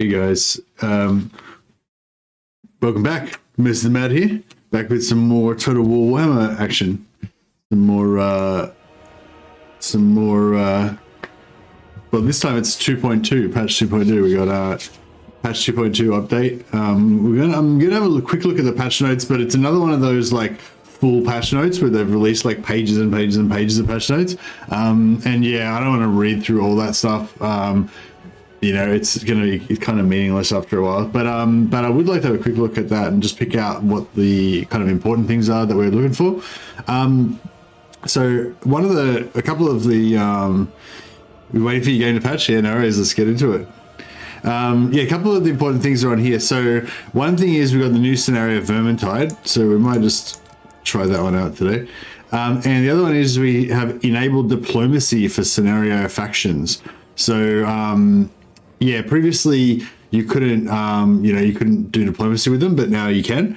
Hey guys, welcome back. Mr. Matt here, back with some more Total War Warhammer action. Well, this time it's 2.2, patch 2.2. We got patch 2.2 update. I'm gonna have a quick look at the patch notes, but it's another one of those like full patch notes where they've released like pages and pages and pages of patch notes. And yeah, I don't want to read through all that stuff. You know, it's going to be kind of meaningless after a while, but I would like to have a quick look at that and just pick out what the kind of important things are that we're looking for. So a couple of the, we're waiting for your game to patch. Yeah, no worries, let's get into it. Yeah, a couple of the important things are on here. So one thing is we've got the new scenario Vermintide, so we might just try that one out today. And the other one is we have enabled diplomacy for scenario factions. So yeah, previously you couldn't, you couldn't do diplomacy with them, but now you can.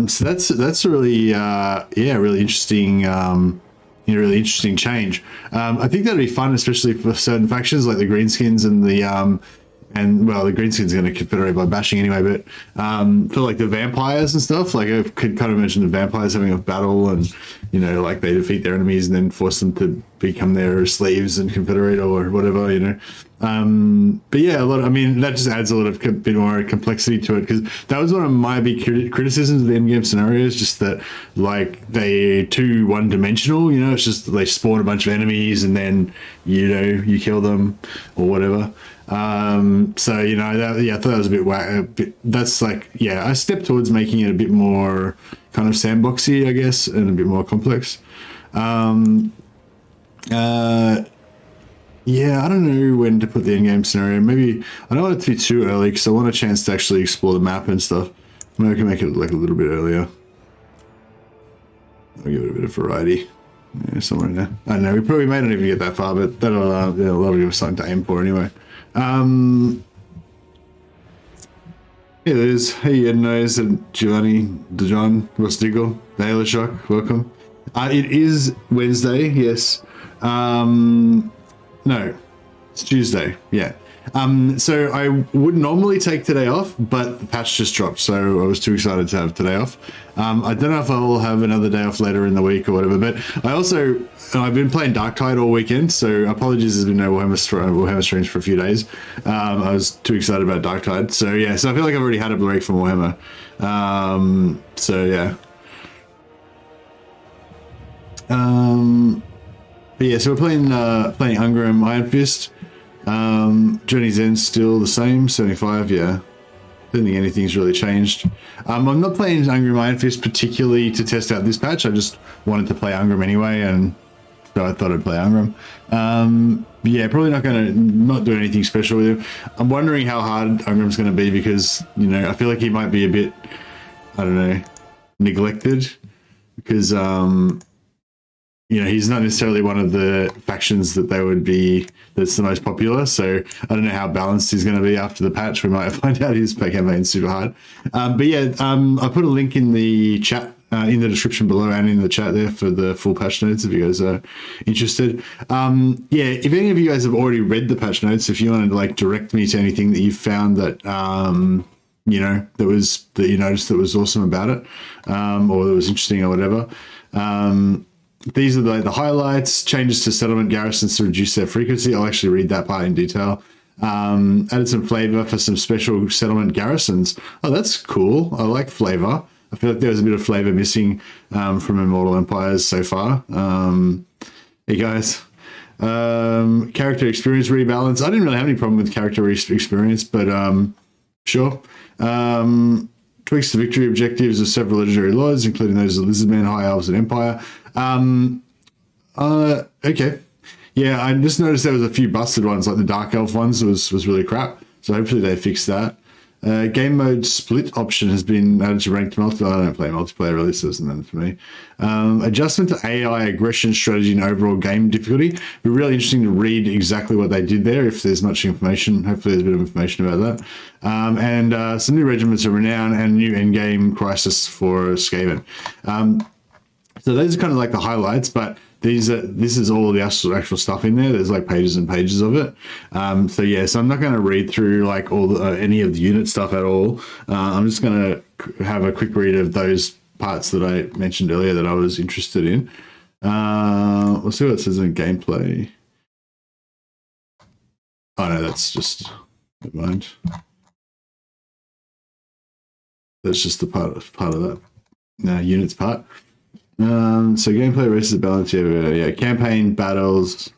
So that's a really, really interesting, really interesting change. I think that'd be fun, especially for certain factions like the Greenskins and the, the Greenskins are going to confederate by bashing anyway, but for like the vampires and stuff, like I could kind of imagine the vampires having a battle and, you know, like they defeat their enemies and then force them to become their slaves and confederate or whatever, you know. But yeah, that just adds a lot of bit more complexity to it, because that was one of my big criticisms of the endgame scenarios, just that like they too one-dimensional, you know. It's just they spawn a bunch of enemies and then, you know, you kill them or whatever. So, you know, I thought that was a bit whack. That's like, yeah, a step towards making it a bit more kind of sandboxy, I guess, and a bit more complex. Yeah, I don't know when to put the in-game scenario. Maybe I don't want it to be too early because I want a chance to actually explore the map and stuff. Maybe I can make it like a little bit earlier. I'll give it a bit of variety. Yeah, somewhere in there. I don't know, we probably may not even get that far, but that'll give us something to aim for anyway. Yeah, there's Hey Ed Nose and Giovanni Dejon Rostigo. Naylor Shock, welcome. It is Wednesday, yes. No, it's Tuesday, yeah. So I would normally take today off, but the patch just dropped, so I was too excited to have today off. I don't know if I'll have another day off later in the week or whatever, but I've been playing Darktide all weekend, so apologies there's been no Warhammer streams for a few days. I was too excited about Darktide, so yeah, so I feel like I've already had a break from Warhammer. So yeah. But yeah, so we're playing Ungrim Iron Fist. Journey's End still the same, 75, yeah. I don't think anything's really changed. I'm not playing Ungrim Iron Fist particularly to test out this patch. I just wanted to play Ungrim anyway, and so I thought I'd play Ungrim. Yeah, probably not do anything special with him. I'm wondering how hard Ungrim's going to be because, you know, I feel like he might be a bit, I don't know, neglected because, you know, he's not necessarily one of the factions that that's the most popular. So I don't know how balanced he's going to be after the patch. We might find out his campaign's super hard. But yeah, I put a link in the chat, in the description below and in the chat there for the full patch notes if you guys are interested. Yeah, if any of you guys have already read the patch notes, if you wanted to like direct me to anything that you found that, you know, that you noticed that was awesome about it, or that was interesting or whatever. These are the highlights. Changes to settlement garrisons to reduce their frequency. I'll actually read that part in detail. Added some flavor for some special settlement garrisons. Oh, that's cool. I like flavor. I feel like there was a bit of flavor missing from Immortal Empires so far. Hey guys. Character experience rebalance. I didn't really have any problem with character experience, but sure. Tweaks to victory objectives of several legendary lords, including those of Lizardmen, High Elves, and Empire. Okay. Yeah, I just noticed there was a few busted ones, like the Dark Elf ones was really crap. So hopefully they fix that. Game mode split option has been added to ranked multiplayer. I don't play multiplayer really, so it's nothing for me. Adjustment to AI aggression strategy and overall game difficulty. It'd be really interesting to read exactly what they did there, if there's much information. Hopefully there's a bit of information about that. And some new regiments of renown and new endgame crisis for Skaven. So those are kind of like the highlights, but this is all the actual stuff in there. There's like pages and pages of it. So yeah, so I'm not going to read through like all any of the unit stuff at all. I'm just going to have a quick read of those parts that I mentioned earlier that I was interested in. We'll see what it says in gameplay. Oh no, that's just, never mind. That's just the part of that units part. So gameplay races balance, yeah, campaign battles.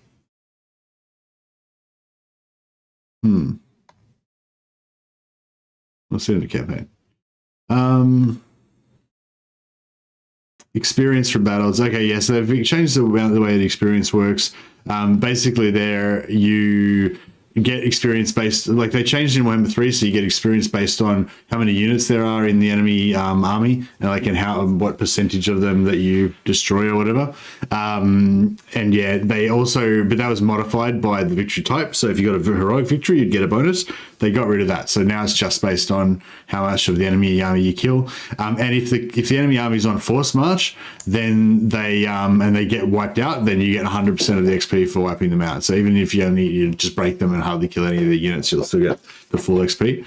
Let's see in the campaign. Experience from battles. Okay, yeah, so they've changed the way the experience works. Basically there you get experience based, like they changed in Warhammer 3, so you get experience based on how many units there are in the enemy army, and like what percentage of them that you destroy or whatever. And yeah, they also, but that was modified by the victory type. So if you got a heroic victory, you'd get a bonus. They got rid of that, so now it's just based on how much of the enemy army you kill. And if the enemy army is on force march, then they get wiped out, then you get 100% of the XP for wiping them out. So even if you just break them and hardly kill any of the units, you'll still get the full XP.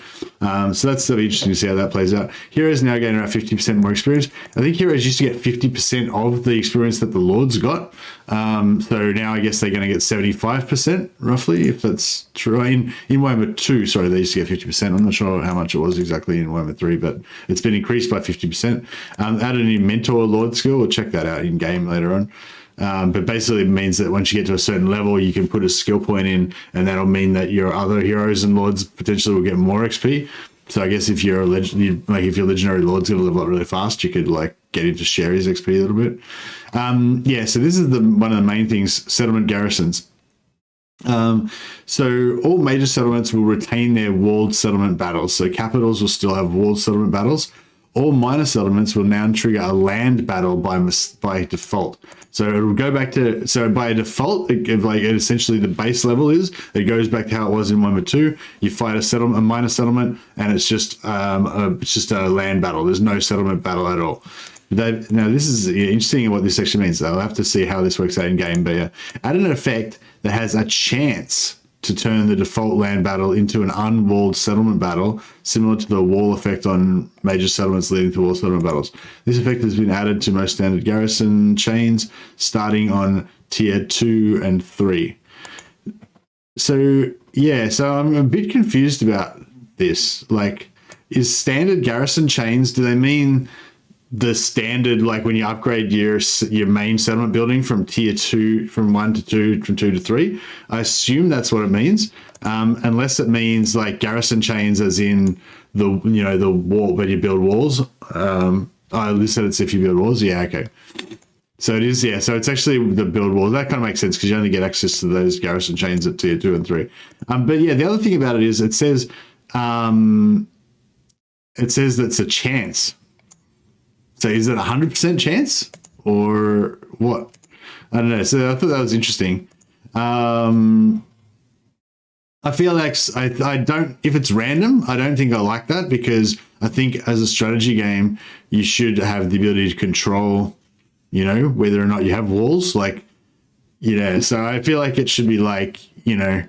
So that's still interesting to see how that plays out. Heroes now getting around 50% more experience. I think heroes used to get 50% of the experience that the lords got. So now I guess they're going to get 75% roughly, if that's true. In Warhammer 2, sorry, they used to get 50%. I'm not sure how much it was exactly in Warhammer 3, but it's been increased by 50%. Added a new mentor lord skill. We'll check that out in game later on. But basically it means that once you get to a certain level, you can put a skill point in, and that'll mean that your other heroes and lords potentially will get more XP. So I guess if you're if your legendary lord's going to level up really fast, you could like get him to share his XP a little bit. Yeah, so this is one of the main things: settlement garrisons. So all major settlements will retain their walled settlement battles. So capitals will still have walled settlement battles. All minor settlements will now trigger a land battle by default. So it will go back to, so by default, essentially the base level is, it goes back to how it was in Warhammer 2. You fight a minor settlement, and it's just a land battle. There's no settlement battle at all. Now this is interesting in what this actually means. I'll have to see how this works out in game, but add an effect that has a chance to turn the default land battle into an unwalled settlement battle, similar to the wall effect on major settlements leading to wall settlement battles. This effect has been added to most standard garrison chains, starting on tier 2 and 3. So yeah, so I'm a bit confused about this. Like, is standard garrison chains, do they mean the standard, like when you upgrade your main settlement building from tier 2, from 1 to 2, from 2 to 3? I assume that's what it means, unless it means like garrison chains as in the wall where you build walls. I said it's if you build walls. Yeah, okay. So it is, yeah. So it's actually the build walls. That kind of makes sense because you only get access to those garrison chains at tier 2 and 3. But yeah, the other thing about it is it says that it's a chance. So is it 100% chance or what? I don't know. So I thought that was interesting. I feel like I don't, if it's random, I don't think I like that, because I think as a strategy game, you should have the ability to control, whether or not you have walls. Like, so I feel like it should be like, maybe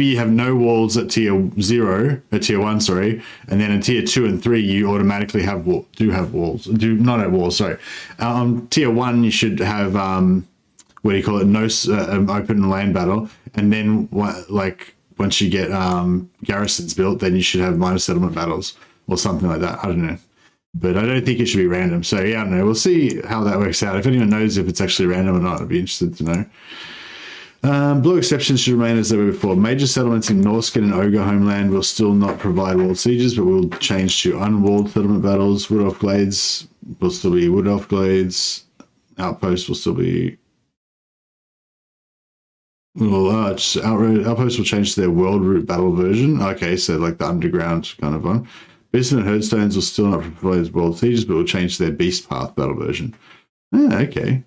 you have no walls at tier 0, at tier 1, sorry, and then in tier 2 and 3 you automatically have walls. Tier 1 you should have no open land battle, and then once you get garrisons built, then you should have minor settlement battles or something like that. I don't know, but I don't think it should be random. So yeah, I don't know. We'll see how that works out. If anyone knows if it's actually random or not, I'd be interested to know. Blue exceptions should remain as they were before. Major settlements in Norskin and Ogre homeland will still not provide walled sieges, but will change to unwalled settlement battles. Wood Elf Glades will still be Wood Elf Glades. Outposts will still be... Outposts will change to their World Route battle version. Okay, so like the underground kind of one. Basement and Herdstones will still not provide walled sieges, but will change to their Beast Path battle version. Okay.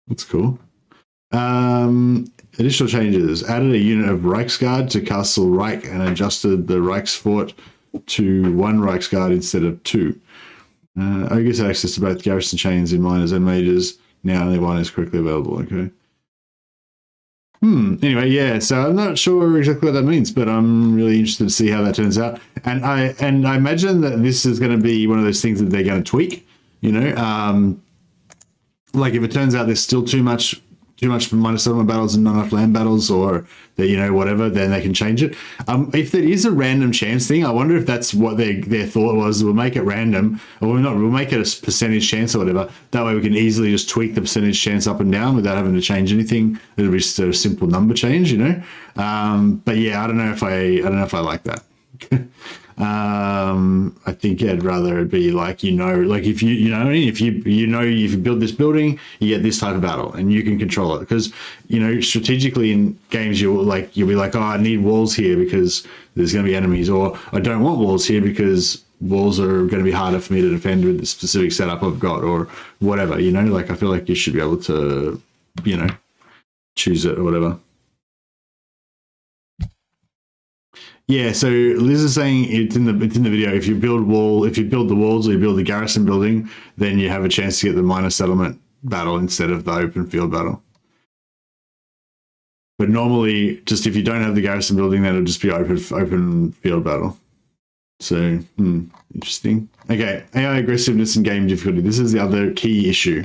That's cool. Additional changes. Added a unit of Reichsguard to Castle Reich and adjusted the Reichsfort to 1 Reichsguard instead of 2. Ogres had access to both garrison chains in minors and majors. Now only one is correctly available. Okay. Anyway, yeah, so I'm not sure exactly what that means, but I'm really interested to see how that turns out. And I imagine that this is going to be one of those things that they're going to tweak, you know, like if it turns out there's still too much minus settlement battles and not enough land battles, or that, you know, whatever, then they can change it. If it is a random chance thing, I wonder if that's what their thought was. We'll make it random, or we'll make it a percentage chance or whatever. That way we can easily just tweak the percentage chance up and down without having to change anything. It'll be just a simple number change, you know. But yeah, I don't know if I like that. I think I'd rather it be like, you know, like if you know what I mean, if you build this building, you get this type of battle and you can control it. Because, you know, strategically in games, you'll be like, oh, I need walls here because there's going to be enemies, or I don't want walls here because walls are going to be harder for me to defend with the specific setup I've got, or whatever, you know. Like, I feel like you should be able to, you know, choose it or whatever. Yeah, so Liz is saying it's in the video. If you build the walls, or you build the garrison building, then you have a chance to get the minor settlement battle instead of the open field battle. But normally, just if you don't have the garrison building, then it'll just be open field battle. So, interesting. Okay, AI aggressiveness and game difficulty. This is the other key issue.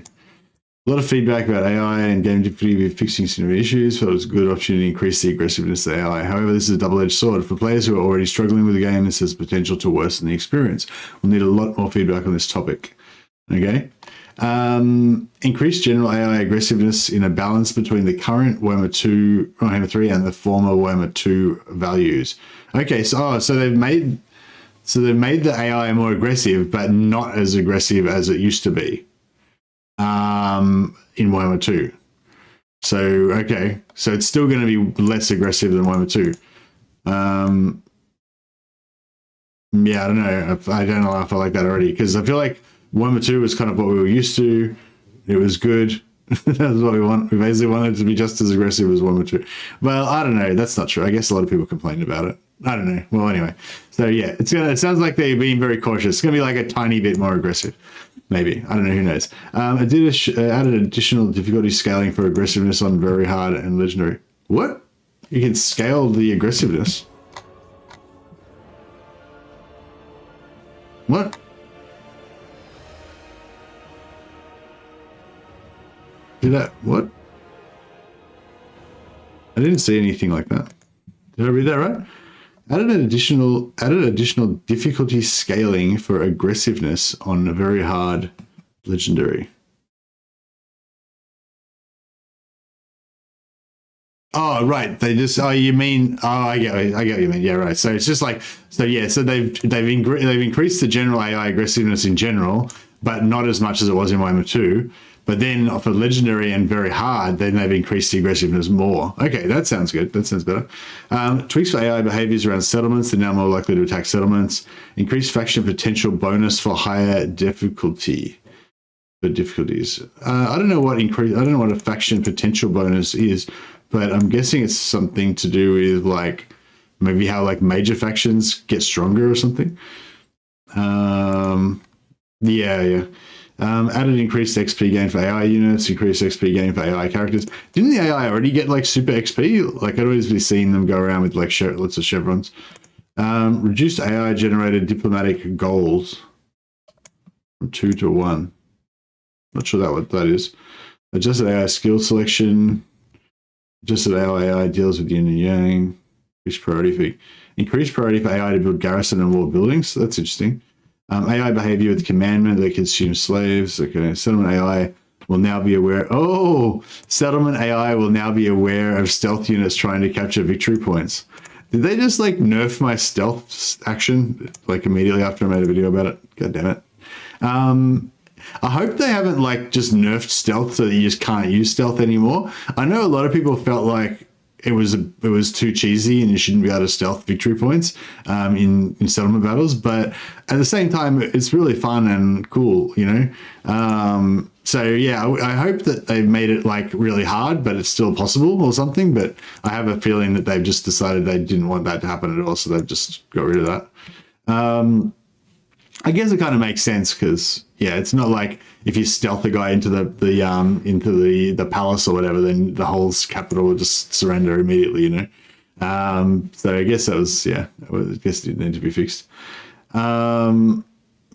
A lot of feedback about AI and game difficulty with fixing significant issues. Felt it was a good opportunity to increase the aggressiveness of AI. However, this is a double-edged sword. For players who are already struggling with the game, this has potential to worsen the experience. We'll need a lot more feedback on this topic. Okay. Increased general AI aggressiveness in a balance between the current Warhammer 3 and the former Warhammer 2 values. Okay, so they've made the AI more aggressive, but not as aggressive as it used to be. In Warhammer 2. So, okay. So it's still going to be less aggressive than Warhammer 2. Yeah, I don't know. I don't know if I like that already, because I feel like Warhammer 2 was kind of what we were used to. It was good. That's what we want. We basically wanted it to be just as aggressive as Warhammer 2. Well, I don't know. That's not true. I guess a lot of people complained about it. I don't know. Well, anyway. So yeah, it sounds like they're being very cautious. It's going to be like a tiny bit more aggressive. Maybe. I don't know. Who knows? Added additional difficulty scaling for aggressiveness on very hard and legendary. What? You can scale the aggressiveness. What? What? I didn't see anything like that. Did I read that right? Added additional difficulty scaling for aggressiveness on a very hard legendary. Oh, right. They just, you mean, I get what you mean. Yeah, right. So it's just like, so they've increased the general AI aggressiveness in general, but not as much as it was in Warhammer 2. But then for legendary and very hard, then they've increased the aggressiveness more. Okay, that sounds good. That sounds better. Tweaks for AI behaviors around settlements. They're now more likely to attack settlements. Increased faction potential bonus for higher difficulty. For difficulties. I don't know what a faction potential bonus is, but I'm guessing it's something to do with like maybe how like major factions get stronger or something. Yeah. Added increased XP gain for AI units, increased XP gain for AI characters. Didn't the AI already get like super XP? Like I'd always be seeing them go around with like lots of chevrons. Reduced AI generated diplomatic goals from 2 to 1. Not sure what that is. Adjusted AI skill selection. Adjusted AI deals with yin and yang. Increased priority for AI to build garrison and wall buildings. That's interesting. AI behavior with commandment that consumes slaves. Okay, settlement AI will now be aware. Oh, settlement AI will now be aware of stealth units trying to capture victory points. Did they just like nerf my stealth action like immediately after I made a video about it? God damn it. I hope they haven't like just nerfed stealth so that you just can't use stealth anymore. I know a lot of people felt like it was too cheesy and you shouldn't be able to stealth victory points in settlement battles, but at the same time it's really fun and cool, you know. So yeah, I hope that they've made it like really hard, but it's still possible or something. But I have a feeling that they've just decided they didn't want that to happen at all, so they've just got rid of that. I guess it kind of makes sense because yeah, it's not like if you stealth a guy into the palace or whatever, then the whole capital will just surrender immediately, you know. So I guess that was I guess it didn't need to be fixed.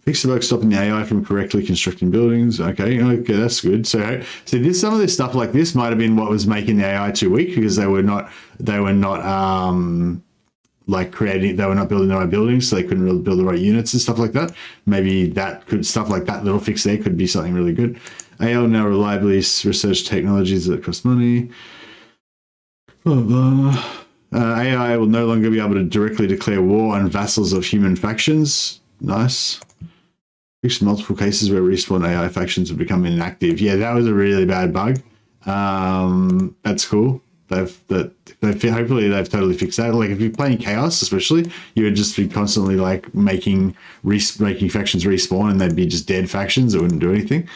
Fix the bug stopping the AI from correctly constructing buildings. Okay, that's good. So this, some of this stuff like this might have been what was making the AI too weak, because they were not like creating, they were not building the right buildings, so they couldn't really build the right units and stuff like that. Maybe that could, stuff like that little fix there could be something really good. AI now reliably research technologies that cost money. Blah, blah. AI will no longer be able to directly declare war on vassals of human factions. Nice. Fixed multiple cases where respawn AI factions have become inactive. Yeah, that was a really bad bug. That's cool. Hopefully they've totally fixed that. Like if you're playing Chaos, especially, you would just be constantly like making factions respawn, and they'd be just dead factions that wouldn't do anything.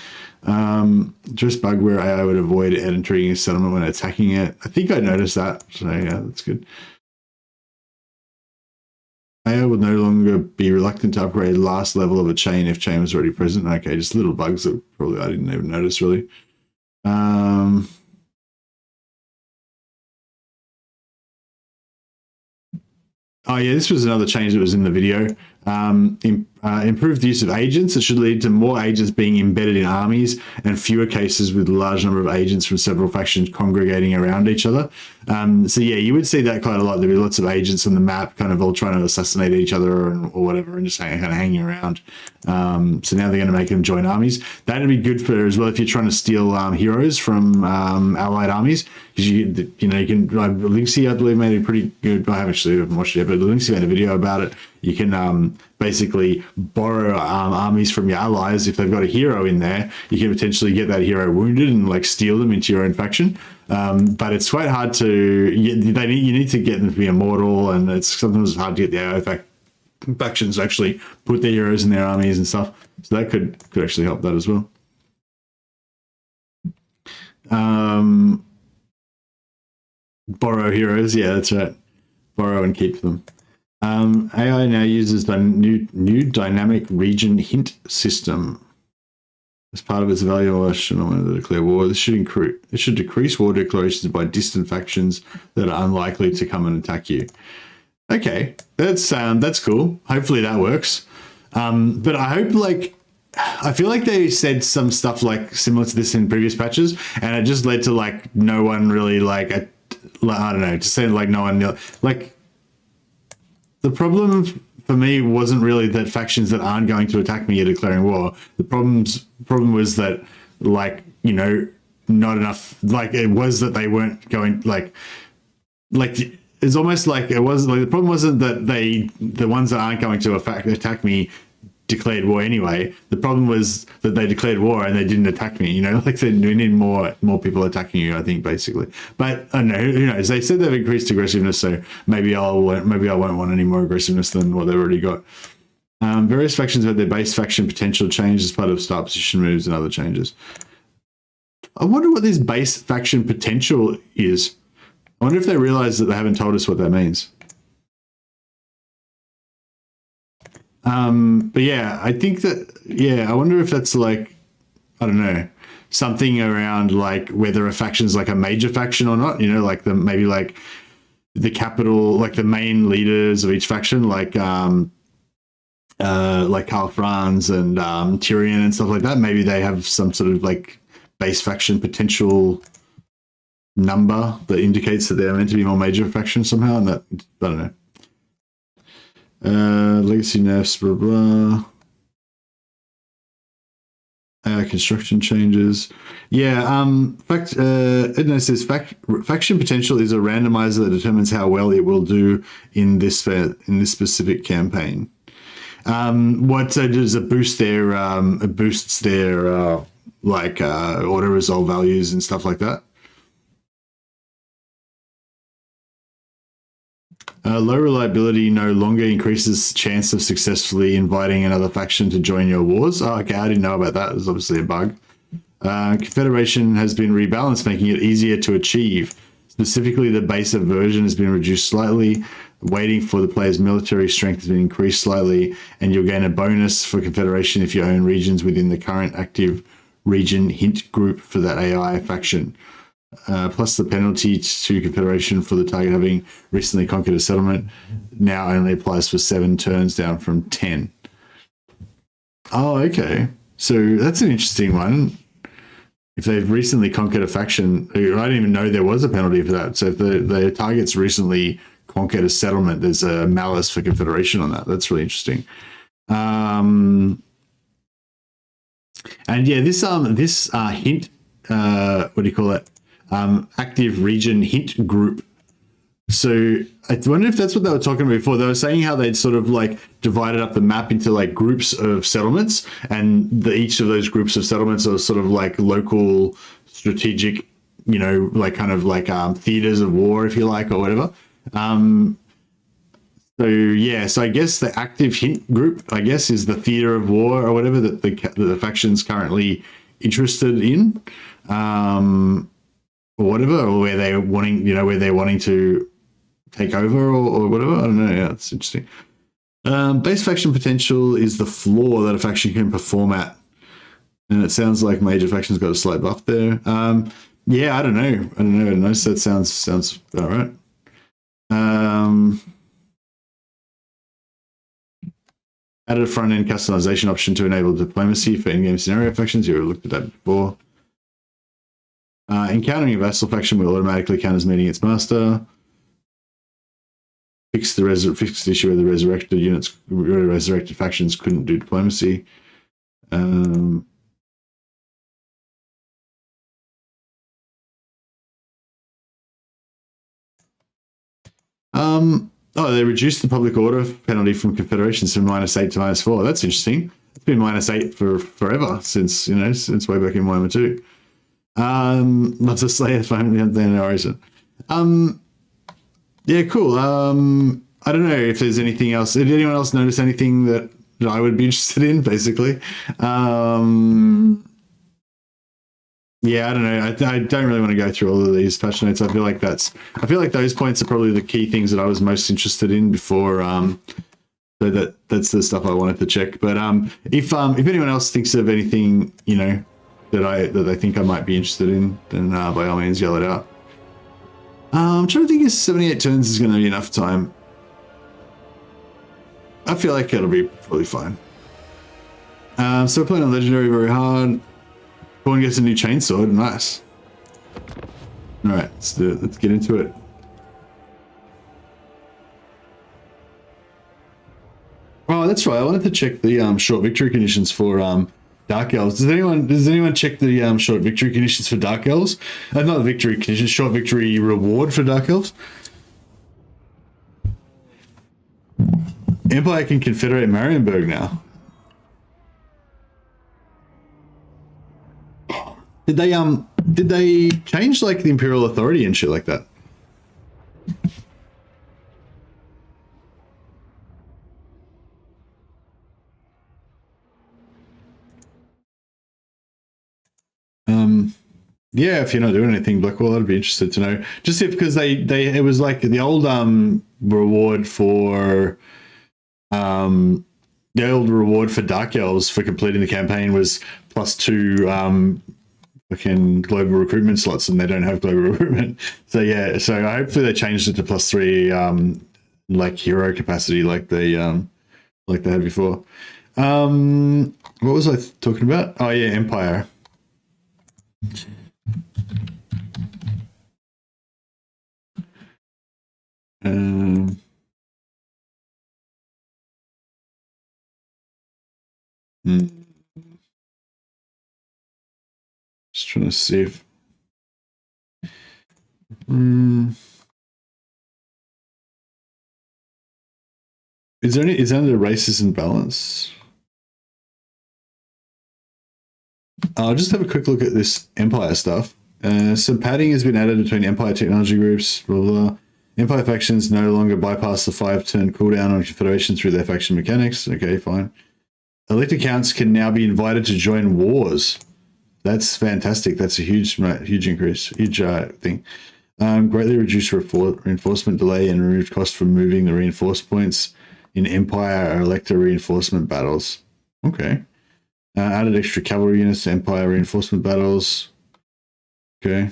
Just bug where AI would avoid entering a settlement when attacking it. I think I noticed that. So yeah, that's good. AI will no longer be reluctant to upgrade last level of a chain if chain was already present. Okay, just little bugs that probably I didn't even notice really. Oh yeah, this was another change that was in the video. Improved use of agents. It should lead to more agents being embedded in armies and fewer cases with a large number of agents from several factions congregating around each other. So yeah, you would see that quite a lot. There'd be lots of agents on the map kind of all trying to assassinate each other or whatever, and just kind of hanging around. So now they're going to make them join armies. That'd be good for as well if you're trying to steal heroes from allied armies, because you can, Linksy, I believe, made a pretty good, I haven't watched it yet, but Linksy made a video about it. You can basically borrow armies from your allies. If they've got a hero in there, you can potentially get that hero wounded and like steal them into your own faction. But it's quite hard to, you need to get them to be immortal, and it's sometimes hard to get the AI factions to actually put their heroes in their armies and stuff. So that could actually help that as well. Borrow heroes, yeah, that's right. Borrow and keep them. AI now uses the new dynamic region hint system as part of its evaluation on the declare war. This should decrease war declarations by distant factions that are unlikely to come and attack you. Okay, that's cool. Hopefully that works. But I hope, I feel like they said some stuff like similar to this in previous patches, and it just led to like no one really I don't know, just saying like no one like. The problem for me wasn't really that factions that aren't going to attack me are declaring war. The problem was that, not enough, it was that they weren't going, it's almost like it wasn't, the problem wasn't that the ones that aren't going to attack me declared war anyway. The problem was that they declared war and they didn't attack me, we need more people attacking you, I think, basically. But I don't know, who knows? They said they've increased aggressiveness, so maybe I won't want any more aggressiveness than what they've already got. Various factions had their base faction potential changed as part of start position moves and other changes. I wonder what this base faction potential is. I wonder if they realize that they haven't told us what that means. But yeah, I think that, I wonder if that's I don't know, something around whether a faction's a major faction or not, maybe the capital, the main leaders of each faction, like Karl Franz and Tyrion and stuff like that. Maybe they have some sort of base faction potential number that indicates that they're meant to be more major faction somehow, and that, I don't know. Legacy nerfs, blah blah. Construction changes. Yeah. It says faction potential is a randomizer that determines how well it will do in this specific campaign. What does it boost their? It boosts their auto resolve values and stuff like that. Low reliability no longer increases chance of successfully inviting another faction to join your wars. Oh, okay, I didn't know about that. It's obviously a bug. Confederation has been rebalanced, making it easier to achieve. Specifically, the base aversion has been reduced slightly. waiting for the player's military strength has been increased slightly, and you'll gain a bonus for Confederation if you own regions within the current active region hint group for that AI faction. Plus the penalty to Confederation for the target having recently conquered a settlement now only applies for 7 turns, down from 10. Oh, okay. So that's an interesting one. If they've recently conquered a faction, I didn't even know there was a penalty for that. So if the target's recently conquered a settlement, there's a malice for Confederation on that. That's really interesting. And yeah, this hint, what do you call it? Active region hint group. So I wonder if that's what they were talking about before. They were saying how they'd sort of like divided up the map into like groups of settlements, and each of those groups of settlements are sort of like local strategic, you know, like kind of like theaters of war, if you like, or whatever. So yeah, so I guess the active hint group, I guess, is the theater of war or whatever that the faction's currently interested in, or whatever, or where they're wanting, you know, where they're wanting to take over or whatever. I don't know. Yeah, it's interesting. Base faction potential is the floor that a faction can perform at, and it sounds like major factions got a slight buff there. Yeah, I don't know. So that sounds all right. Added a front-end customization option to enable diplomacy for in-game scenario factions. You already looked at that before. Encountering a vassal faction will automatically count as meeting its master. Fix the issue where the resurrected factions couldn't do diplomacy. Oh, they reduced the public order penalty from Confederations from -8 to -4. That's interesting. It's been -8 for forever, since way back in Warhammer 2. Not to slay if I'm the horizon. Yeah, cool. I don't know if there's anything else. Did anyone else notice anything that I would be interested in, basically? Yeah, I don't know. I don't really want to go through all of these patch notes. I feel like those points are probably the key things that I was most interested in before. So that's the stuff I wanted to check. But if anyone else thinks of anything, that I think I might be interested in, then by all means yell it out. I'm trying to think if 78 turns is going to be enough time. I feel like it'll be probably fine. So we're playing on Legendary very hard. Corn gets a new chainsaw. Nice. All right, let's do it. Let's get into it. Oh, that's right. I wanted to check the short victory conditions for Dark Elves. Does anyone check the short victory conditions for Dark Elves? Not the victory conditions, short victory reward for Dark Elves. Empire can confederate Marienburg now. Did they change like the Imperial Authority and shit like that? Yeah, if you're not doing anything, Blackwall, I'd be interested to know. Just because it was like the old reward for Dark Elves for completing the campaign was +2 fucking global recruitment slots, and they don't have global recruitment. So yeah, so hopefully they changed it to +3 like hero capacity like they had before. What was I talking about? Oh yeah, Empire. Just trying to see if is there any races in balance? I'll just have a quick look at this Empire stuff. Some padding has been added between Empire technology groups, blah, blah, blah. Empire factions no longer bypass the 5-turn cooldown on Confederation through their faction mechanics. Okay, fine. Elite accounts can now be invited to join wars. That's fantastic. That's a huge increase, huge thing. Greatly reduced reinforcement delay and removed cost from moving the reinforced points in Empire or Elector reinforcement battles. Okay. Added extra cavalry units to Empire reinforcement battles. Okay.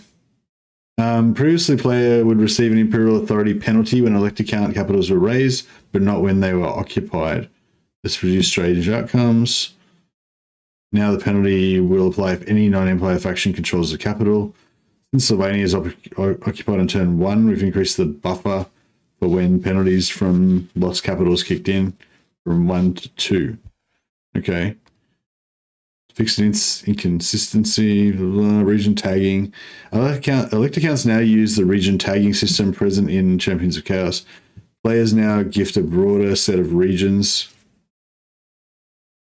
Previously, player would receive an Imperial Authority penalty when Elector count capitals were raised, but not when they were occupied. This reduced strange outcomes. Now the penalty will apply if any non-Empire faction controls the capital. Since Sylvania is occupied on turn 1, we've increased the buffer for when penalties from lost capitals kicked in from 1 to 2. Okay. Fixed inconsistency, region tagging. Elector counts now use the region tagging system present in Champions of Chaos. Players now gift a broader set of regions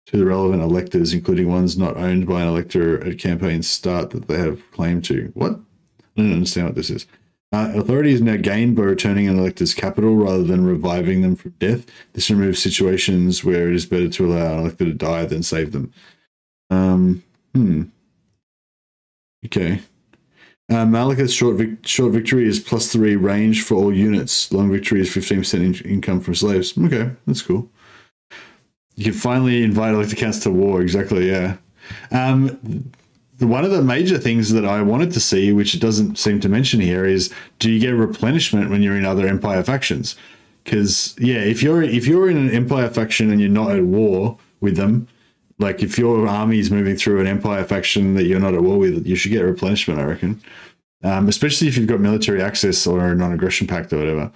to the relevant electors, including ones not owned by an elector at campaign start that they have claim to. What? I don't understand what this is. Authority is now gained by returning an elector's capital rather than reviving them from death. This removes situations where it is better to allow an elector to die than save them. Okay. Malika's short victory is +3 range for all units. Long victory is 15% income from slaves. Okay, that's cool. You can finally invite elector counts to war. Exactly, yeah. One of the major things that I wanted to see, which it doesn't seem to mention here, is do you get replenishment when you're in other Empire factions? Because yeah, if you're in an Empire faction and you're not at war with them, like if your army is moving through an Empire faction that you're not at war with, you should get replenishment, I reckon. Especially if you've got military access or a non-aggression pact or whatever.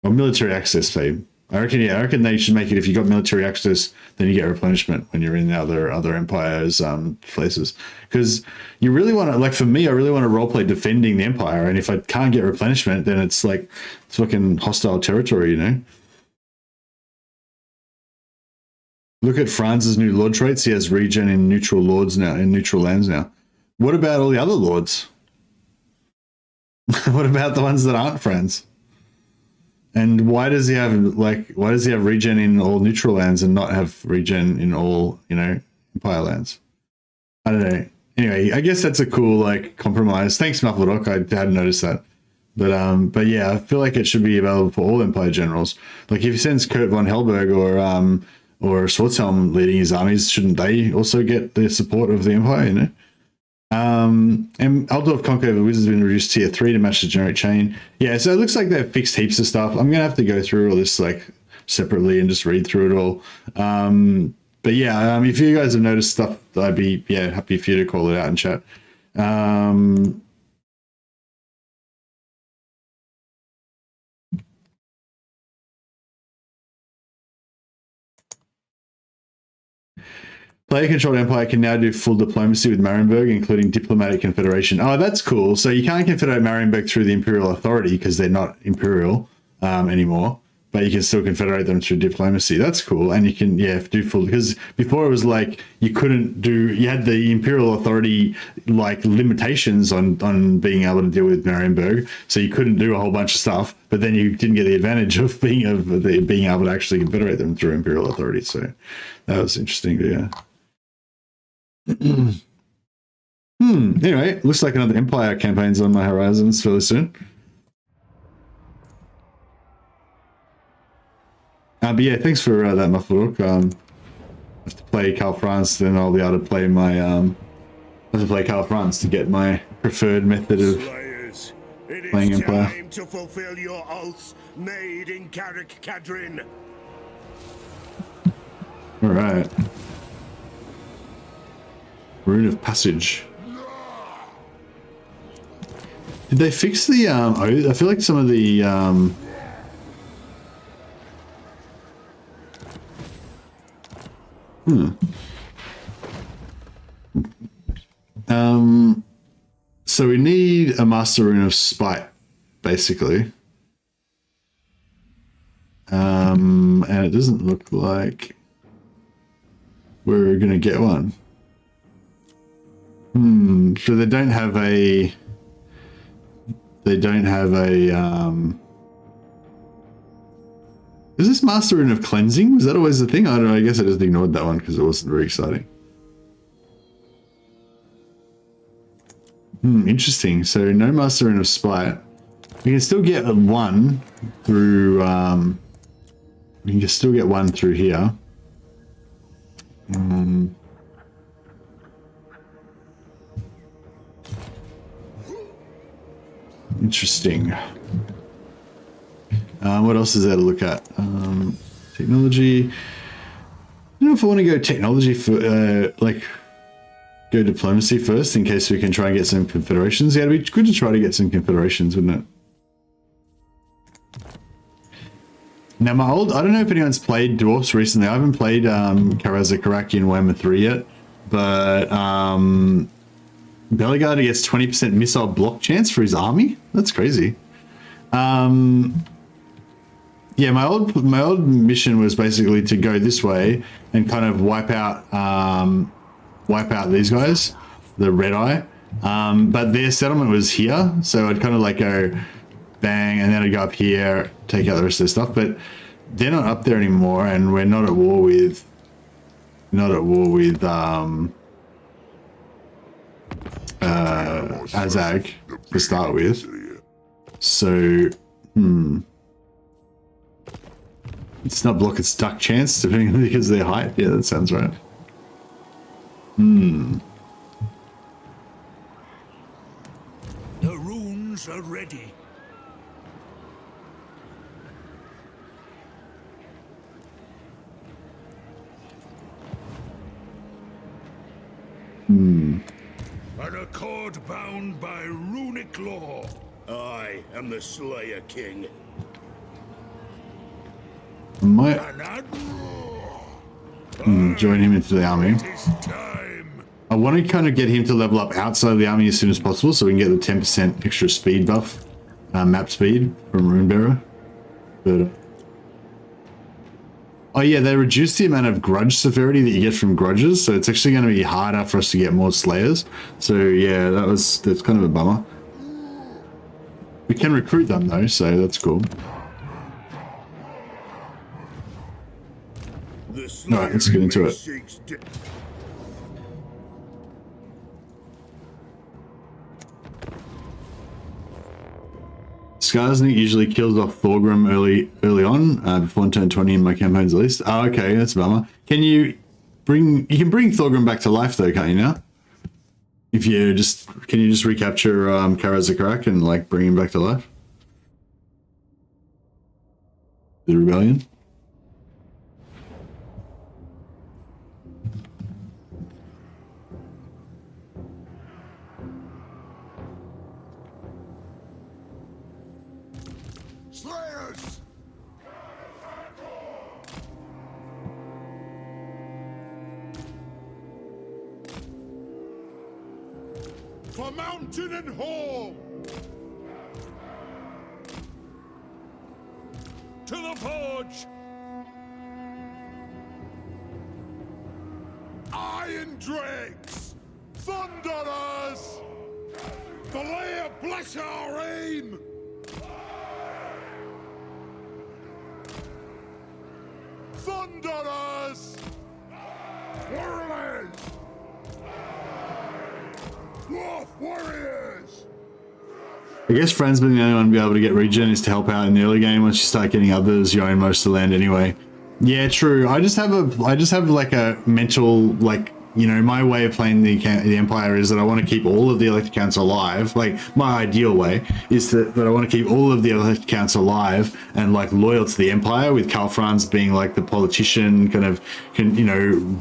Or military access, babe. I reckon they should make it if you got military access, then you get replenishment when you're in the other empires places. Because you really want to, like for me, I really want to roleplay defending the empire, and if I can't get replenishment, then it's like it's fucking hostile territory, you know. Look at Franz's new lord traits. He has regen in neutral lords now, in neutral lands now. What about all the other lords? What about the ones that aren't Franz? And why does he have regen in all neutral lands and not have regen in all, you know, Empire lands? I don't know. Anyway, I guess that's a cool like compromise. Thanks, Muffledock. I hadn't noticed that. But yeah, I feel like it should be available for all Empire generals. Like if he sends Kurt von Hellberg or Schwarzhelm leading his armies, shouldn't they also get the support of the Empire, you know? And Aldorf Conquer the Wizard's been reduced tier 3 to match the generic chain. Yeah, so it looks like they've fixed heaps of stuff. I'm gonna have to go through all this like separately and just read through it all. But yeah, if you guys have noticed stuff, I'd be happy for you to call it out in chat. Player-controlled Empire can now do full diplomacy with Marienburg, including diplomatic confederation. Oh, that's cool. So you can't confederate Marienburg through the Imperial Authority because they're not Imperial anymore, but you can still confederate them through diplomacy. That's cool. And you can, do full, because before it was like you couldn't do, you had the Imperial Authority like limitations on being able to deal with Marienburg, so you couldn't do a whole bunch of stuff, but then you didn't get the advantage of being able to actually confederate them through Imperial Authority. So that was interesting, yeah. Anyway, looks like another Empire campaign's on my horizons fairly soon. But yeah, thanks for that, Muffledock. I have to play Karl Franz, then I'll be able to play my Karl Franz to get my preferred method of playing Empire. Time to fulfill your oaths made in Carrick Cadrin. All right. Rune of Passage. Did they fix the oath? I feel like some of the so we need a Master Rune of Spite, basically. And it doesn't look like we're gonna get one. So they don't have a is this Master Rune of Cleansing? Was that always the thing? I don't know, I guess I just ignored that one because it wasn't very exciting. Interesting. So no Master Rune of Spite. We can still get one through, we can still get one through here. Interesting. What else is there to look at? Technology. I don't know if I want to go technology for, like, go diplomacy first in case we can try and get some confederations. Yeah, it'd be good to try to get some confederations, wouldn't it? Now, my old, I don't know if anyone's played Dwarfs recently. I haven't played Caravan in Warhammer 3 yet, but Bellegarde gets 20% missile block chance for his army. That's crazy. Yeah, my old mission was basically to go this way and kind of wipe out these guys, the Red Eye. But their settlement was here, so I'd kind of like go bang, and then I'd go up here, take out the rest of their stuff. But they're not up there anymore, and we're not at war with Azag to start with. So it's not block, it's duck chance, depending because of their height. Yeah, that sounds right. The runes are ready. An accord bound by runic law. I am the Slayer King. I might join him into the army. I want to kind of get him to level up outside of the army as soon as possible so we can get the 10% extra speed buff, map speed from Runebearer. But oh yeah, they reduced the amount of grudge severity that you get from grudges, so it's actually going to be harder for us to get more slayers. So yeah, that's kind of a bummer. We can recruit them though, so that's cool. Alright, let's get into it. Skarsnik usually kills off Thorgrim early on, before turn 20 in my campaigns at least. Oh, okay, that's a bummer. Can you bring Thorgrim back to life though, can't you now? If you can you just recapture Karazakarak and like bring him back to life? The rebellion? Slayers! For mountain and hall! To the forge! Iron dregs! Thunderers! The lair bless our aim! Thunderers! Warriors! Dwarf warriors! I guess Friend's been the only one to be able to get regen is to help out in the early game. Once you start getting others, you own most of the land anyway. Yeah, true. I just have like a mental, like, you know, my way of playing the Empire is that I want to keep all of the elected counts alive. Like, my ideal way is that I want to keep all of the elected counts alive and like loyal to the Empire, with Karl Franz being like the politician, kind of, you know,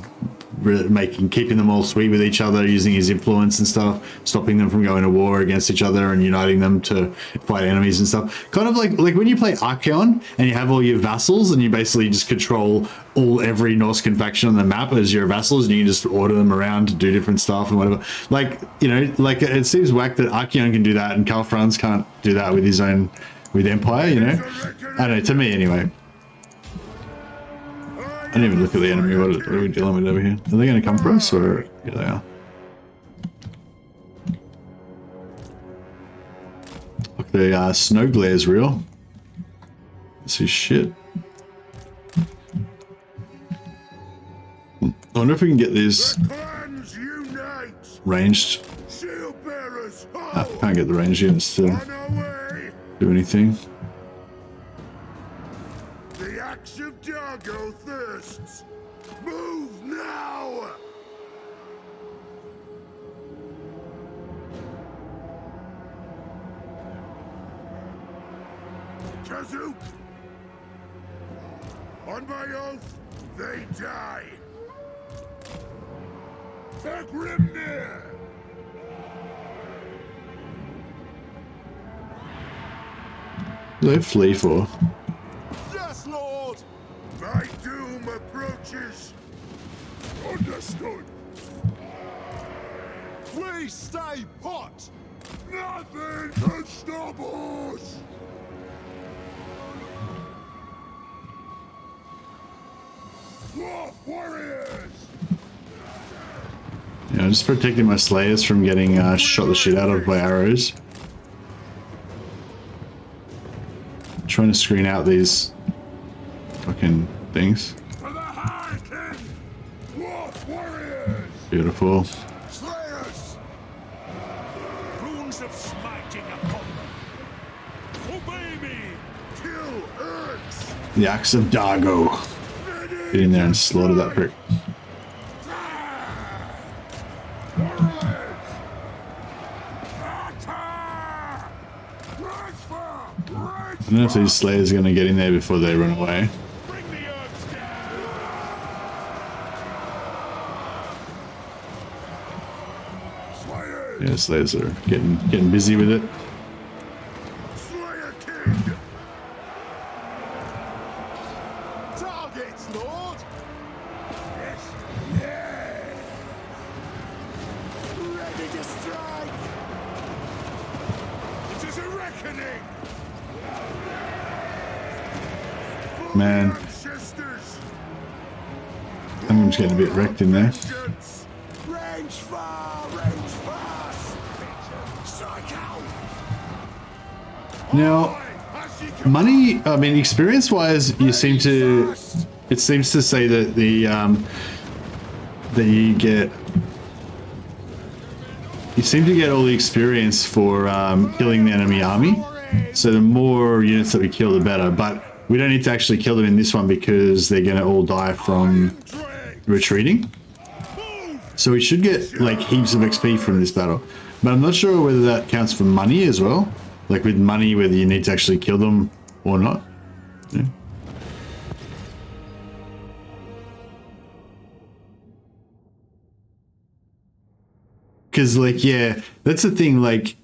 keeping them all sweet with each other, using his influence and stuff, stopping them from going to war against each other and uniting them to fight enemies and stuff. Kind of like when you play Archaon and you have all your vassals and you basically just control every Norscan faction on the map as your vassals, and you can just order them around to do different stuff and whatever. Like, you know, like it seems whack that Archaon can do that and Karl Franz can't do that with his own, with Empire, you know? I don't know, to me anyway. I didn't even look at the enemy. What are we dealing with over here? Are they going to come for us, or yeah, they are? Look, the snow glare is real. This is shit. I wonder if we can get these ranged. Can't get the ranged units still. do anything. The axe of Dargo thirsts. Move now! Kazook! On my oath, they die! Aggressiveness! What do they flee for? Yes, Lord! My doom approaches! Understood! We stay put! Nothing can stop us! Dwarf warriors! Yeah, I'm just protecting my slayers from getting shot the shit out of by arrows. Trying to screen out these fucking things. For the High King! Dwarf warriors! Beautiful. Slayers! Runes of smiting upon them! Obey me! Kill Urks! The axe of Dargo. Get in there and slaughter that prick. I don't know if these slayers are going to get in there before they run away. Yeah, slayers are getting busy with it. Slayer King! Targets, Lord! Yes, yes! Ready to strike! It is a reckoning! Man, I'm just getting a bit wrecked in there. Range far, range fast. Strike out. Now, money, I mean, experience-wise, you seem to, it seems to say that that you seem to get all the experience for killing the enemy army. So the more units that we kill, the better. But we don't need to actually kill them in this one because they're going to all die from retreating. So we should get like heaps of XP from this battle. But I'm not sure whether that counts for money as well. Like with money, whether you need to actually kill them or not. Yeah. Because like, yeah, that's the thing. Like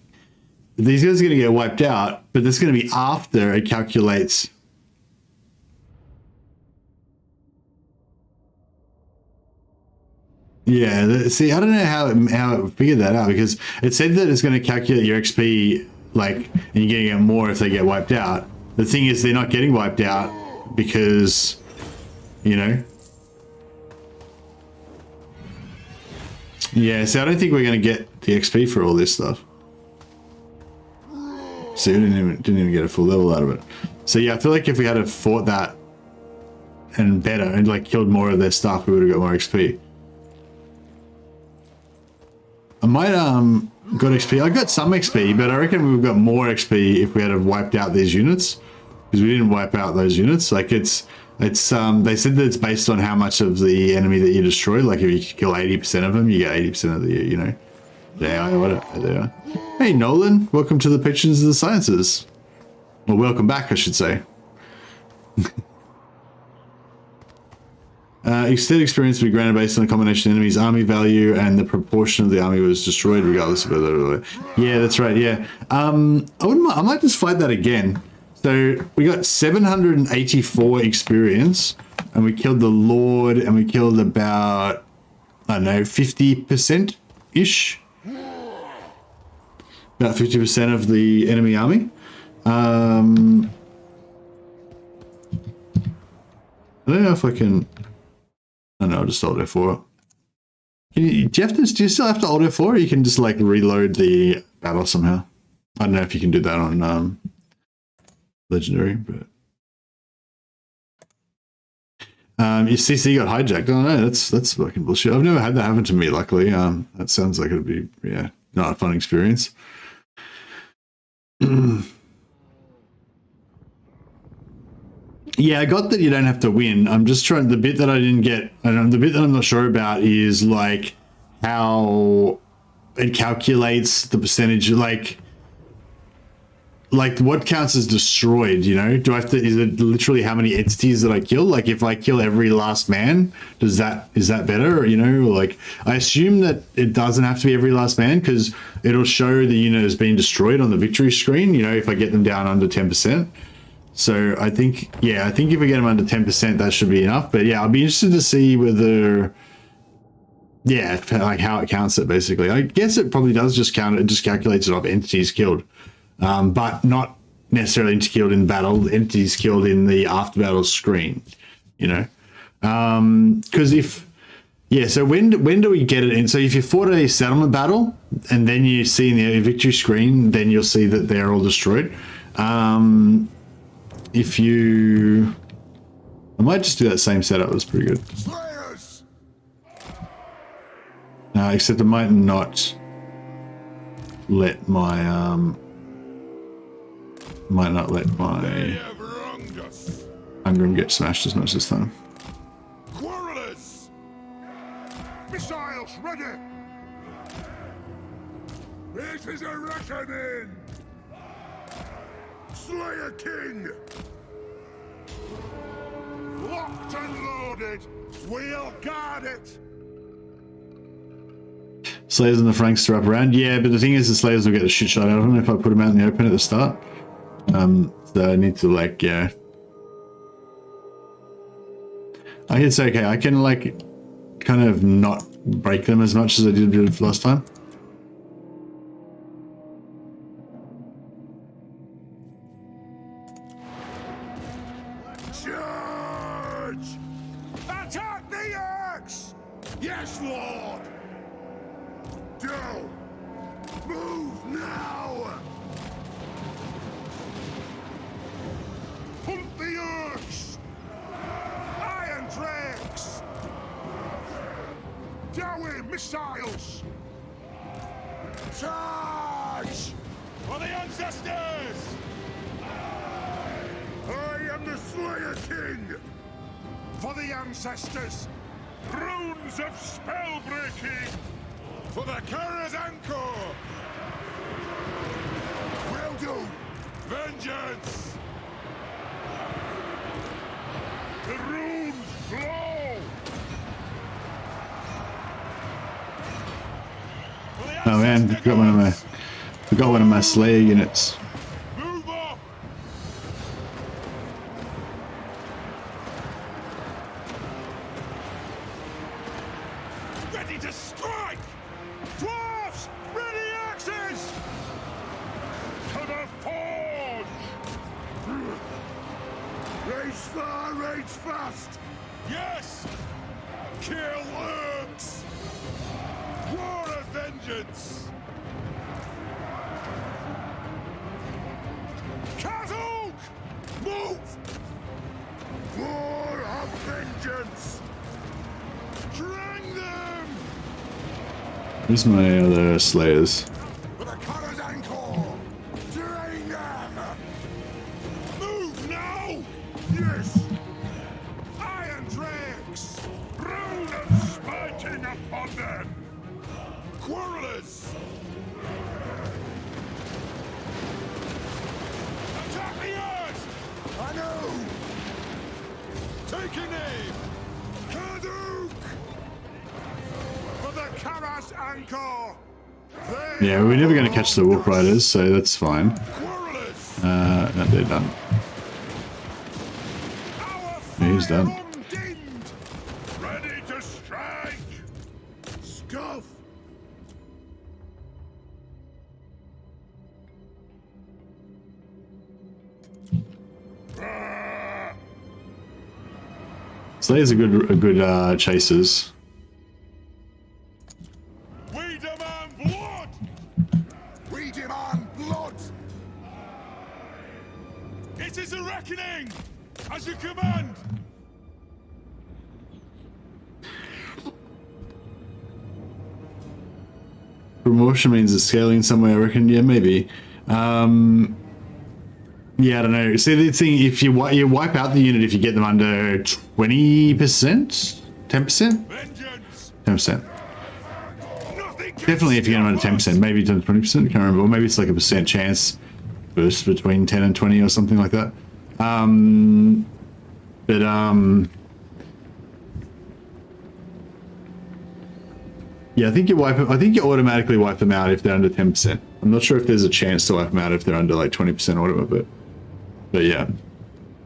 these guys are going to get wiped out, but that's going to be after it calculates. Yeah, see, I don't know how it figured that out, because it said that it's going to calculate your XP, like, and you're going to get more if they get wiped out. The thing is, they're not getting wiped out because, you know. Yeah, so I don't think we're going to get the XP for all this stuff. See, we didn't even get a full level out of it. So yeah, I feel like if we had fought that and better and like killed more of their stuff, we would have got more XP. I might got XP. I got some XP, but I reckon we've got more XP if we had wiped out these units, because we didn't wipe out those units. Like it's they said that it's based on how much of the enemy that you destroy. Like if you kill 80% of them, you get 80% of the, you know. There they are. Hey Nolan, welcome to the Patrons of the Sciences. Well, welcome back, I should say. Instead, experience will be granted based on the combination of enemy's army value and the proportion of the army was destroyed, regardless of whether. Yeah, that's right. Yeah, I might just fight that again. So we got 784 experience, and we killed the Lord, and we killed about, I don't know, 50% ish. About 50% of the enemy army. I don't know if I can. I don't know, I'll just hold F4. Do you still have to hold F4, or you can just like reload the battle somehow? I don't know if you can do that on legendary, but your CC got hijacked. Oh no, that's fucking bullshit. I've never had that happen to me, luckily. That sounds like it'd be, yeah, not a fun experience. Yeah, I got that you don't have to win. I'm just trying. The bit that I didn't get, and the bit that I'm not sure about is like how it calculates the percentage. Like what counts as destroyed, you know? Do I have to, is it literally how many entities that I kill? Like if I kill every last man, is that better? Or, you know, like I assume that it doesn't have to be every last man because it'll show the unit has been destroyed on the victory screen, you know, if I get them down under 10%. So I think, yeah, I think if we get them under 10%, that should be enough. But yeah, I'll be interested to see whether, yeah, like how it counts it basically. I guess it probably does just count it, it just calculates it off entities killed. But not necessarily killed in battle, entities killed in the after battle screen, you know? Because if, yeah, so when do we get it in? So if you fought a settlement battle and then you see in the victory screen, then you'll see that they're all destroyed. If you, I might just do that same setup, it was pretty good. Except I might not let my, Ungrim get smashed as much this time. Quarrelers! Missiles ready! It is a reckoning! Slayer King! Locked and loaded! We'll guard it! Slayers and the Franks are up around. Yeah, but the thing is the Slayers will get a shit shot out of them if I put them out in the open at the start. So I need to like, yeah. I think it's okay. I can like kind of not break them as much as I did last time. Charge! Attack the axe! Yes, Lord! Go! Move now! Hunt the Urks! Iron Drakes! Dowie missiles! Charge! For the ancestors! I am the Slayer King! For the ancestors! Runes of spell breaking! For the Caravan! Will do! Vengeance! The runes flow! Oh man, forgot one of my Slayer units. Move up! Ready to strike! Dwarfs! Ready axes! To the forge! Rage far, rage fast! Yes! Kill Urks! War of vengeance! Kazuk! Move! War of vengeance! Drang them! Where's my other Slayers? For the Caravan Corps! Drain them! Move now! Yes! Iron Drakes! Rune of spiting upon them! Quarrelers! Attack the earth! I know! Take a name! Kazuk! For the Karas Anchor! Yeah, we're never going to catch the Wolf Riders, so that's fine. No, they're done. Yeah, he's done. Ready to strike! Scuff! Slayers are good chasers. We demand blood! We demand blood! It is a reckoning! As you command! Promotion means it's scaling somewhere, I reckon. Yeah, maybe. Yeah, I don't know. See, the thing, if you wipe out the unit if you get them under 20%, 10%, Vengeance! 10%. Nothing can Definitely, if you get them under stop 10%, maybe 20%. Can't remember. Or maybe it's like a percent chance burst between 10 and 20 or something like that. Yeah, I think you automatically wipe them out if they're under 10%. I'm not sure if there's a chance to wipe them out if they're under like 20% or whatever, but yeah.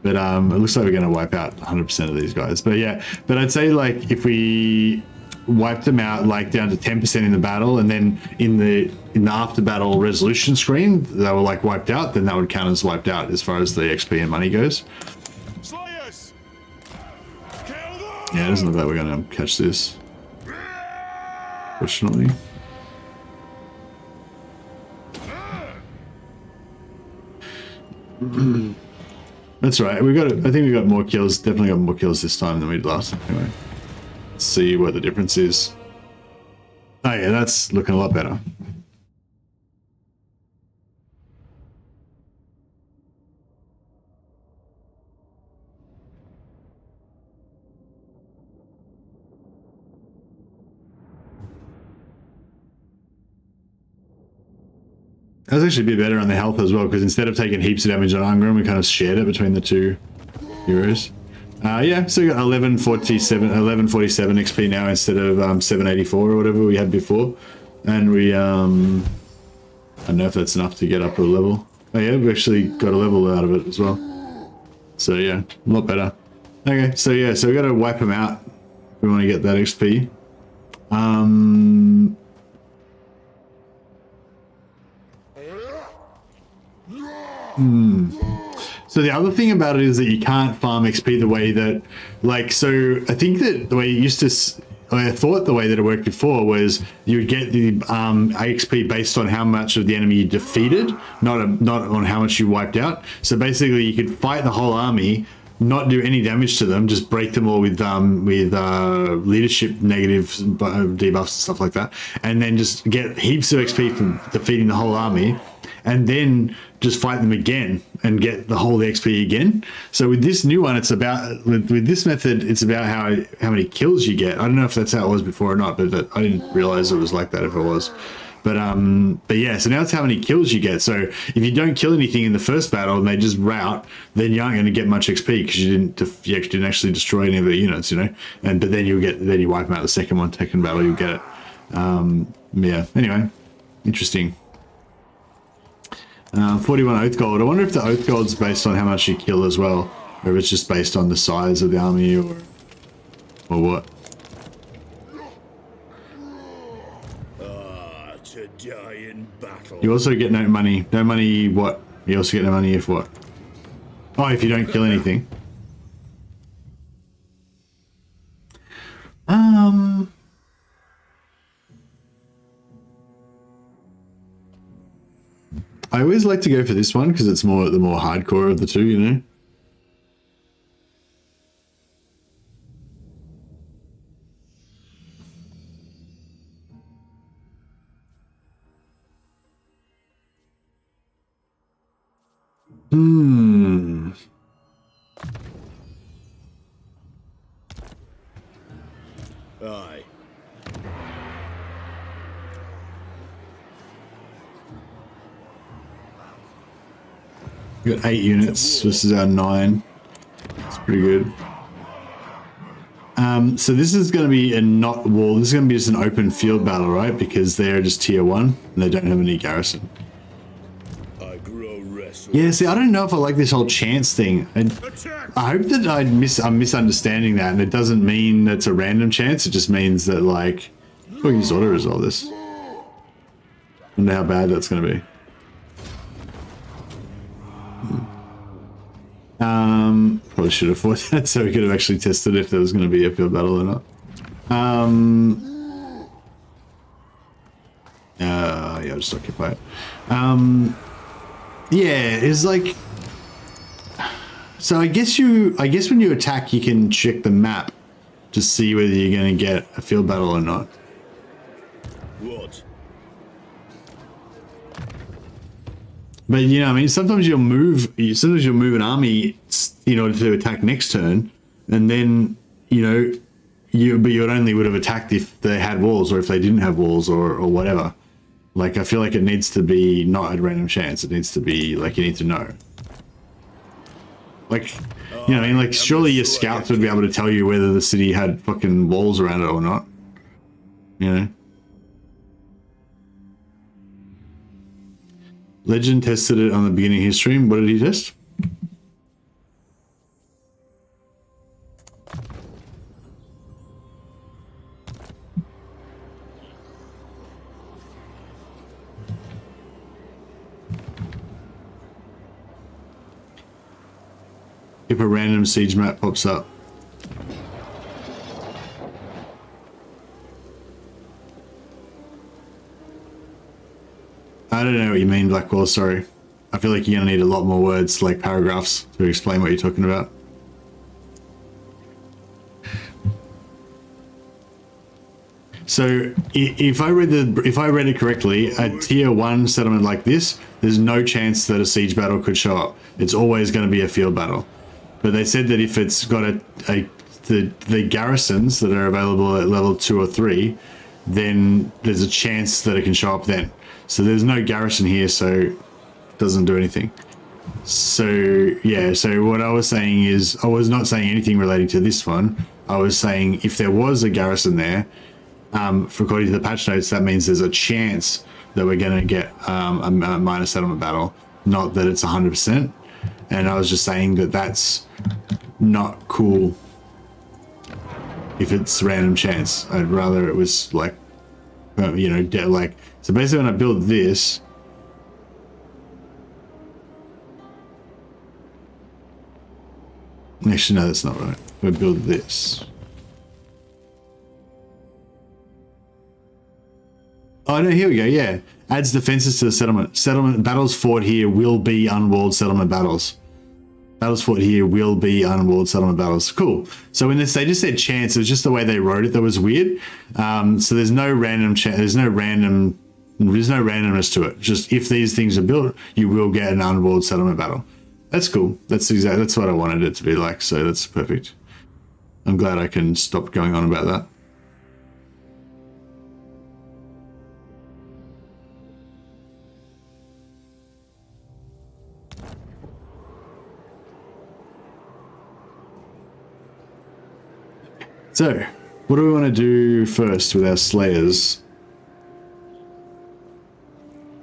But it looks like we're going to wipe out 100% of these guys. But yeah, but I'd say like if we wiped them out like down to 10% in the battle, and then in the after battle resolution screen they were like wiped out, then that would count as wiped out as far as the XP and money goes. Slayers! Kill them! Yeah, it doesn't look like we're going to catch this, fortunately. That's right. I think we got more kills. Definitely got more kills this time than we did last time. Anyway, let's see what the difference is. Oh yeah, that's looking a lot better. That was actually a bit better on the health as well, because instead of taking heaps of damage on Ungrim, we kind of shared it between the two heroes. Yeah, so we got 1147 XP now instead of 784 or whatever we had before. And we, I don't know if that's enough to get up a level. Oh yeah, we actually got a level out of it as well. So yeah, a lot better. Okay, so yeah, so we got to wipe them out if we want to get that XP. So the other thing about it is that you can't farm XP the way that, like, so I think that the way you used to, I thought the way that it worked before was you would get the XP based on how much of the enemy you defeated, not on how much you wiped out. So basically you could fight the whole army, not do any damage to them, just break them all with leadership negative debuffs and stuff like that, and then just get heaps of XP from defeating the whole army, and then just fight them again and get the whole XP again. So with this new one, it's about, with this method, it's about how many kills you get. I don't know if that's how it was before or not, but I didn't realize it was like that if it was. But yeah, so now it's how many kills you get. So if you don't kill anything in the first battle and they just rout, then you aren't going to get much XP because you didn't actually destroy any of their units, you know. But then you wipe them out the second battle, you'll get it. Yeah. Anyway, interesting. 41 Oath Gold. I wonder if the Oath Gold's based on how much you kill as well, or if it's just based on the size of the army, or what. To die in battle. You also get no money. No money what? You also get no money if what? Oh, if you don't kill anything. I always like to go for this one because it's the more hardcore of the two, you know. Aye. We got 8 units. This is our 9. It's pretty good. So this is going to be a not wall. This is going to be just an open field battle, right? Because they're just tier 1 and they don't have any garrison. I grow restless. Yeah, see, I don't know if I like this whole chance thing. I hope that I'm misunderstanding that, and it doesn't mean that's a random chance. It just means that, like, we can just auto-resolve this. I wonder how bad that's going to be. Probably should have fought that so we could have actually tested if there was going to be a field battle or not. Yeah, I'll just occupy it. Yeah, it's like, so I guess when you attack, you can check the map to see whether you're going to get a field battle or not. What? But you know, I mean, sometimes you'll move an army in order to attack next turn, and then you know, you only would have attacked if they had walls or if they didn't have walls or whatever. Like, I feel like it needs to be not at random chance. It needs to be like you need to know. Like, you know, I mean, like surely your scouts would be able to tell you whether the city had fucking walls around it or not. You know. Legend tested it on the beginning of his stream. What did he test? If a random siege map pops up. I don't know what you mean, Blackwall, sorry. I feel like you're gonna need a lot more words, like paragraphs, to explain what you're talking about. So if I read it correctly, a tier 1 settlement like this, there's no chance that a siege battle could show up. It's always going to be a field battle. But they said that if it's got the garrisons that are available at level 2 or 3, then there's a chance that it can show up then. So there's no garrison here, so it doesn't do anything. So yeah, so what I was saying is, I was not saying anything relating to this one. I was saying if there was a garrison there, for according to the patch notes, that means there's a chance that we're going to get a minor settlement battle, not that it's 100%. And I was just saying that that's not cool if it's random chance. I'd rather it was like, you know, like, so basically when I build this, actually no, that's not right. We build this. Oh no, here we go, yeah. Adds defenses to the settlement. Settlement battles fought here will be unwalled settlement battles. Battles fought here will be unwalled settlement battles. Cool. So when they just said chance, it was just the way they wrote it that was weird. So there's no random there's no randomness to it. Just if these things are built, you will get an unwalled settlement battle. That's cool. That's what I wanted it to be like. So that's perfect. I'm glad I can stop going on about that. So, what do we want to do first with our slayers?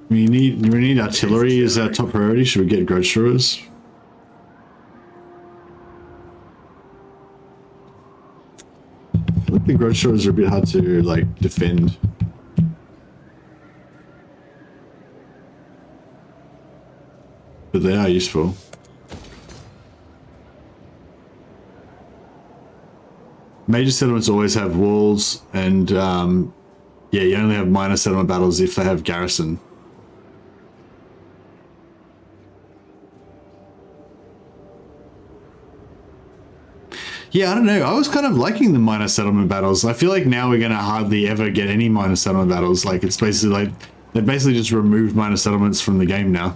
We need artillery as our top priority. Should we get grudge throwers? I think the grudge throwers are a bit hard to like defend. But they are useful. Major settlements always have walls, and yeah, you only have minor settlement battles if they have garrison. Yeah, I don't know. I was kind of liking the minor settlement battles. I feel like now we're going to hardly ever get any minor settlement battles. Like, it's basically like, they basically just removed minor settlements from the game now.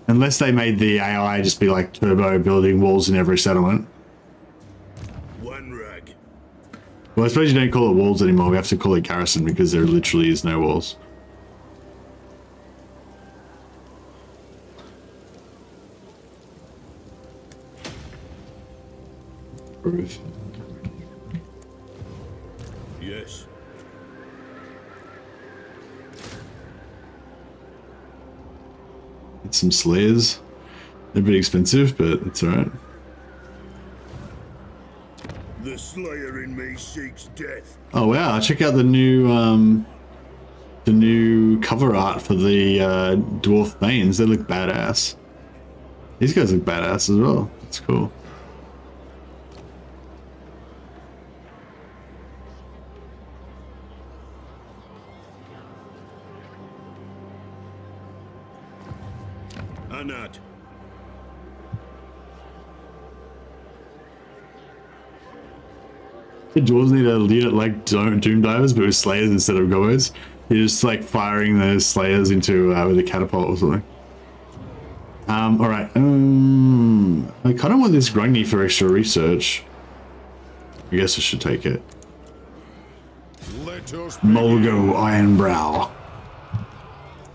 Unless they made the AI just be like turbo building walls in every settlement. Well, I suppose you don't call it walls anymore. We have to call it garrison because there literally is no walls. Roof. Yes. Get some slayers. They're a bit expensive, but it's alright. The slayer in me seeks death. Oh wow, check out the new cover art for the dwarf mains. They look badass. These guys look badass as well. That's cool. Anat. The dwarves need a unit like doom divers, but with slayers instead of gobbos. You're just like firing the slayers into with a catapult or something. All right. I kind of want this Grungni for extra research. I guess I should take it. Mulgo Ironbrow.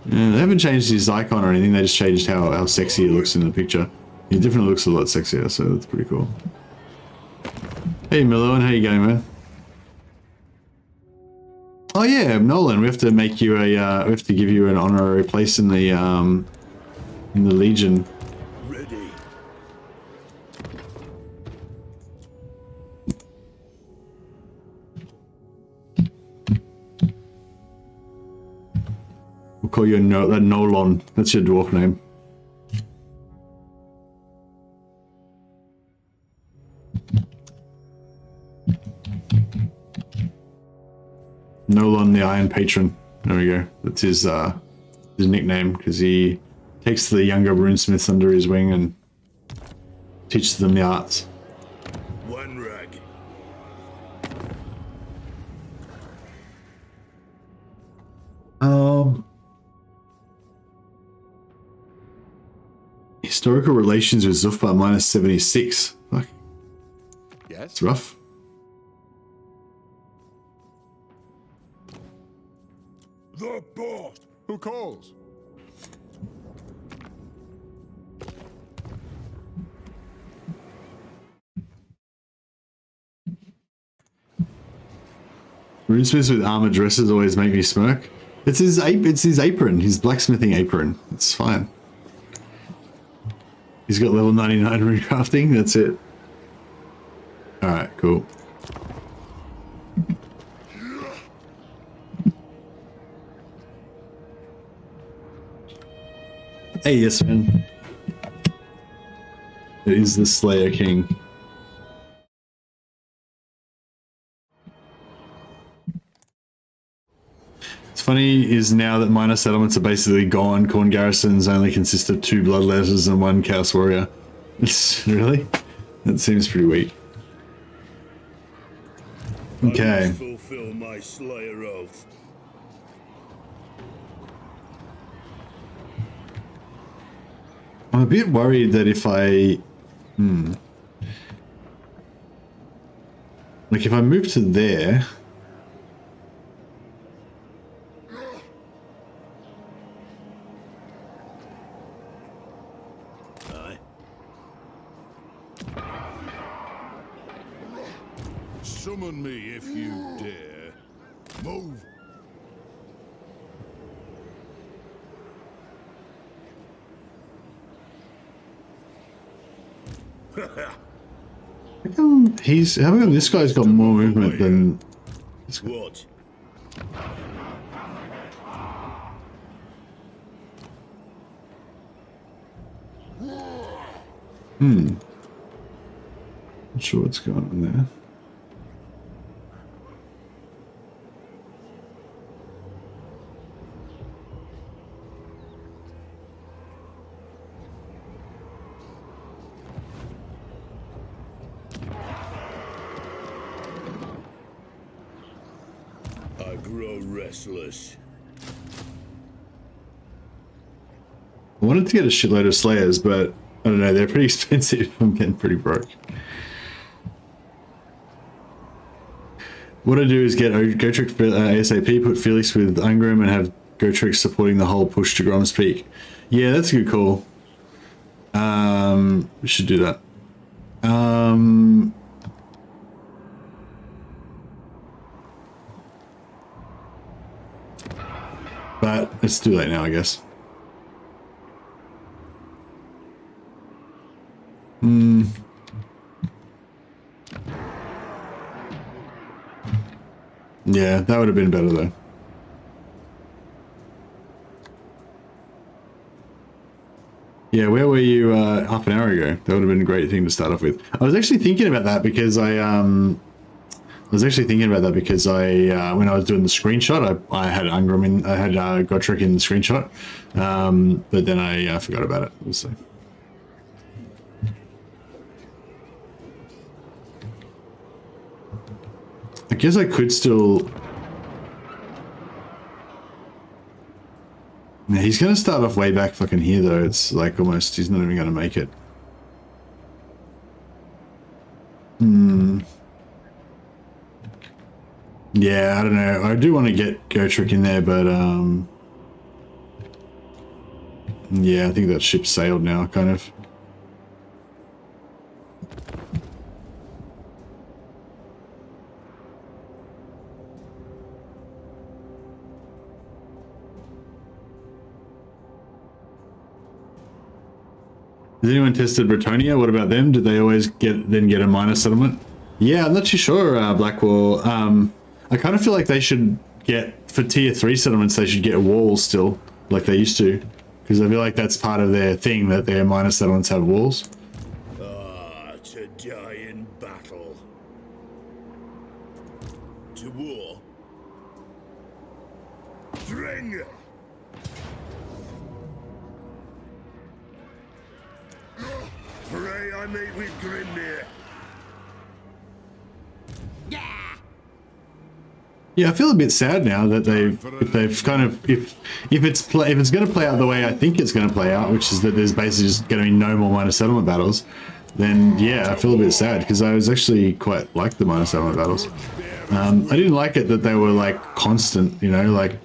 Yeah, they haven't changed his icon or anything. They just changed how sexy he looks in the picture. He definitely looks a lot sexier, so that's pretty cool. Hey, Millowan, how you going, man? Oh yeah, Nolan, we have to make you a. We have to give you an honorary place in the Legion. Ready. We'll call you Nolan. That's your dwarf name. Nolan the Iron Patron. There we go. That's his nickname, because he takes the younger runesmiths under his wing and teaches them the arts. One rag. Historical relations with Zufbar minus 76. Fuck. Yes. It's rough. The boss. Who calls? Runesmiths with armor dresses always make me smirk. It's his apron, his blacksmithing apron. It's fine. He's got level 99 rune crafting, that's it. Alright, cool. Hey, yes, man. It is the Slayer King. It's funny is now that minor settlements are basically gone, Khorne garrisons only consist of 2 bloodletters and 1 chaos warrior. Really? That seems pretty weak. Okay. I must fulfill my Slayer oath. I'm a bit worried that if I... Like, if I move to there... Summon me if you dare. Move. How come this guy's got more movement than this guy? What? Not sure what's going on there. I grow restless. I wanted to get a shitload of Slayers, but I don't know, they're pretty expensive. I'm getting pretty broke. What I do is get Gotrek ASAP, put Felix with Ungrim, and have Gotrek supporting the whole push to Grom's Peak. Yeah, that's a good call. We should do that. But it's too late now, I guess. Yeah, that would have been better though. Yeah, where were you half an hour ago? That would have been a great thing to start off with. I was actually thinking about that because when I was doing the screenshot, I had Ungrim in, I had Gotrek in the screenshot, but then I forgot about it. We'll see. I guess I could still... Yeah, he's going to start off way back fucking here, though. It's like almost, he's not even going to make it. Yeah, I don't know. I do want to get Go Trick in there, but yeah, I think that ship sailed now, kind of. Has anyone tested Bretonia? What about them? Did they always get a minor settlement? Yeah, I'm not too sure, Blackwall. I kind of feel like they should get, for tier 3 settlements, they should get walls still, like they used to. Because I feel like that's part of their thing, that their minor settlements have walls. Ah, to die in battle. To war. Dring! Pray I meet with Grimnir. Yeah, I feel a bit sad now that if it's going to play out the way I think it's going to play out, which is that there's basically just going to be no more minor settlement battles, then yeah, I feel a bit sad because I was actually quite like the minor settlement battles. I didn't like it that they were like constant, you know, like,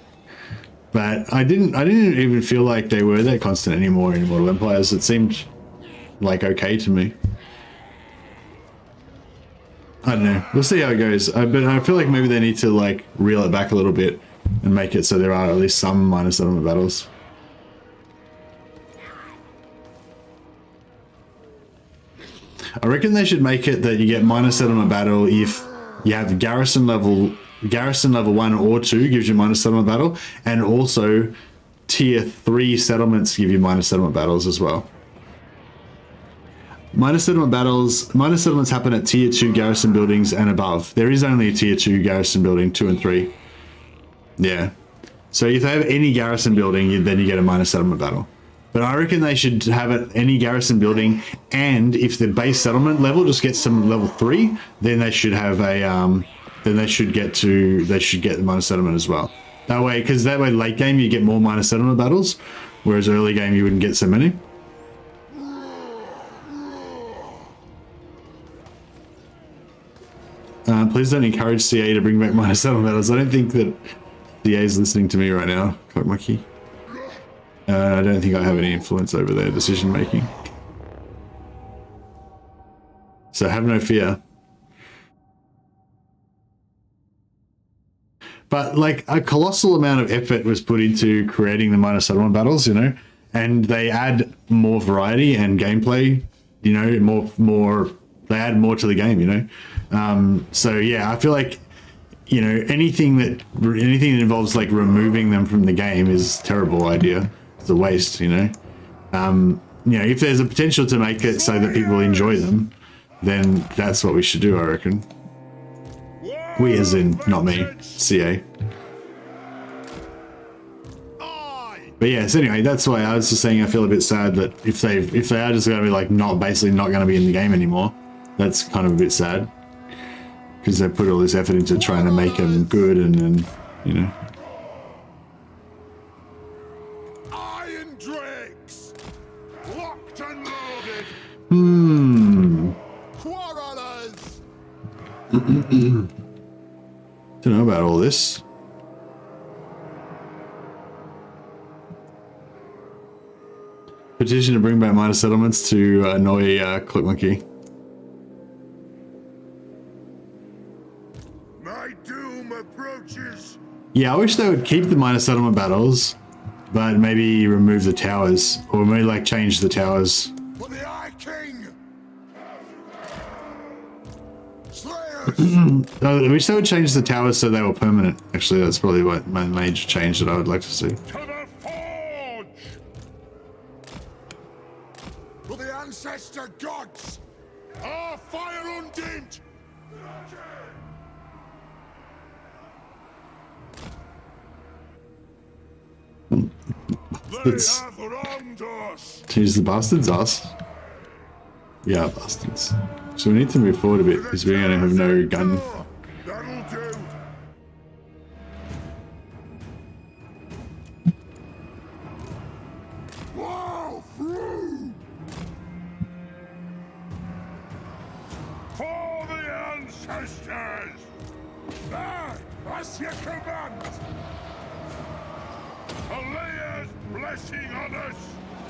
but I didn't even feel like they were that constant anymore in Immortal Empires. It seemed like okay to me. I don't know. We'll see how it goes. But I feel like maybe they need to like reel it back a little bit and make it so there are at least some minor settlement battles. I reckon they should make it that you get minor settlement battle if you have garrison level 1 or 2 gives you minor settlement battle, and also tier 3 settlements give you minor settlement battles as well. Minor settlements happen at tier 2 garrison buildings and above. There is only a tier 2 garrison building, 2 and 3. Yeah. So if they have any garrison building, then you get a minor settlement battle. But I reckon they should have it any garrison building, and if the base settlement level just gets some level 3, then they should have a then they should get the minor settlement as well. That way, because that way late game you get more minor settlement battles, whereas early game you wouldn't get so many. Please don't encourage CA to bring back minor settlement battles. I don't think that CA is listening to me right now, Clock Monkey. I don't think I have any influence over their decision making. So have no fear. But like a colossal amount of effort was put into creating the minor settlement battles, you know, and they add more variety and gameplay, you know, they add more to the game, you know. So yeah, I feel like, you know, anything that involves like removing them from the game is a terrible idea. It's a waste, you know. You know, if there's a potential to make it so that people enjoy them, then that's what we should do, I reckon. We as in, not me, CA. But yeah, so anyway, that's why I was just saying I feel a bit sad that if they are just going to be like basically not going to be in the game anymore, that's kind of a bit sad. Because they put all this effort into trying to make them good and then, you know. Iron Drakes! Locked and loaded! Quarrelers! Don't know about all this. Petition to bring back minor settlements to annoy Clickmonkey. My doom approaches! Yeah, I wish they would keep the minor settlement battles, but maybe remove the towers, or maybe like change the towers. For the Eye King! Slayers! I wish they would change the towers so they were permanent. Actually, that's probably what my major change that I would like to see. To the forge! For the ancestor gods! Our fire undimmed! They have wronged us! Choose the bastards, us. Yeah, bastards. So we need to move forward a bit because we're going to have no gun. That'll do! traitors! There, that's your command! Alea's blessing on us!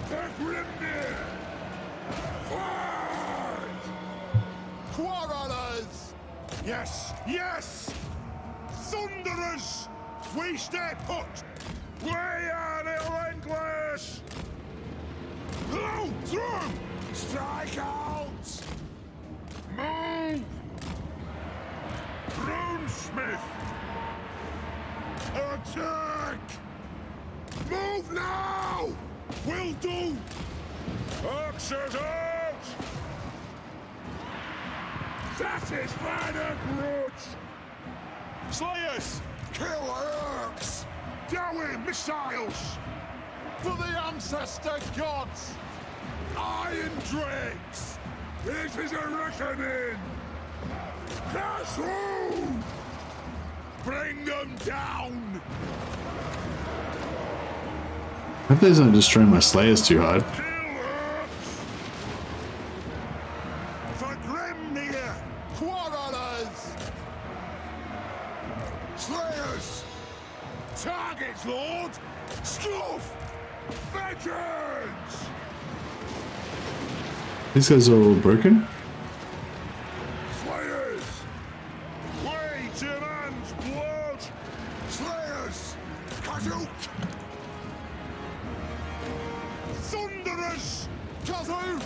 The Grimnir! Fight! Quarrelers! Yes, yes! Thunderers! We stay put! We are the English! Go through! Strike out! Move! Runesmith! Attack! Move now! Will do! Axes out! That is Vader Grudge! Slayers! Kill Orcs! Dowie missiles! For the ancestor gods! Iron Drakes! This is a reckoning! Pass through! Bring them down! I hope those aren't destroying my slayers too hard. Kill Orcs! For Grimnir! Quarrelers! Slayers! Targets, Lord! Scuff! Vengeance! These guys are all broken. Slayers! Wait in hands, blood! Slayers! Kazook! Thunderers! Kazook!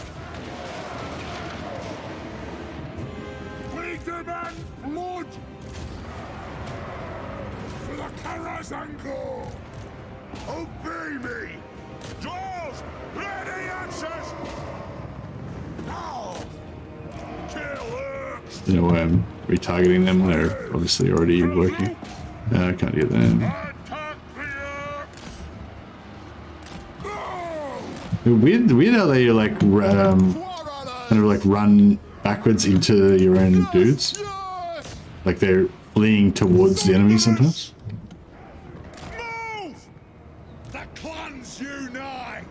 We demand blood! For the Caravan! Obey me! Dwarves! Ready answers! Now! Kill Orcs! You know why I'm retargeting them? They're obviously already working. I can't get them. Attack the Orcs! Weird how they like kind of like run backwards into your own dudes. Yes! Like they're fleeing towards the enemy sometimes. Move! The clans unite!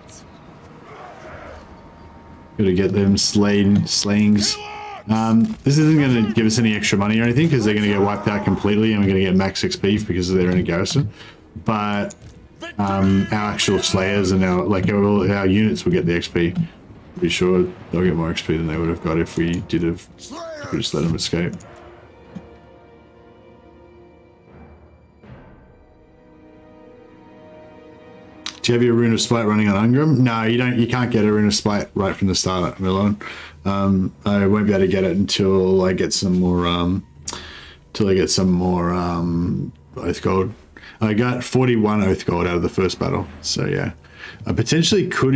Gotta get them slayings. This isn't going to give us any extra money or anything because they're going to get wiped out completely and we're going to get max XP because they're in a garrison. But our actual slayers and our units will get the XP. Be sure they'll get more XP than they would have got if we could just let them escape. Do you have your Rune of Spite running on Ungrim? No, you don't. You can't get a Rune of Spite right from the start, Milan. I won't be able to get it until I get some more. Oath Gold. I got 41 Oath Gold out of the first battle, so yeah. You potentially could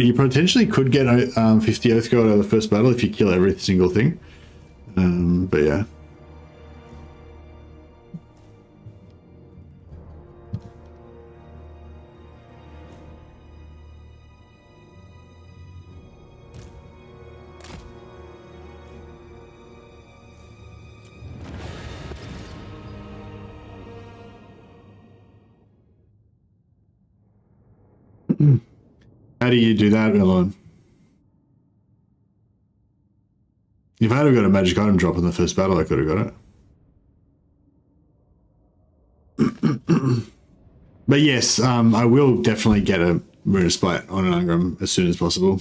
get 50 Oath Gold out of the first battle if you kill every single thing. But yeah. How do you do that, Milan? If I had got a magic item drop in the first battle, I could have got it. But yes, I will definitely get a Rune of Spite on an Ungrim as soon as possible.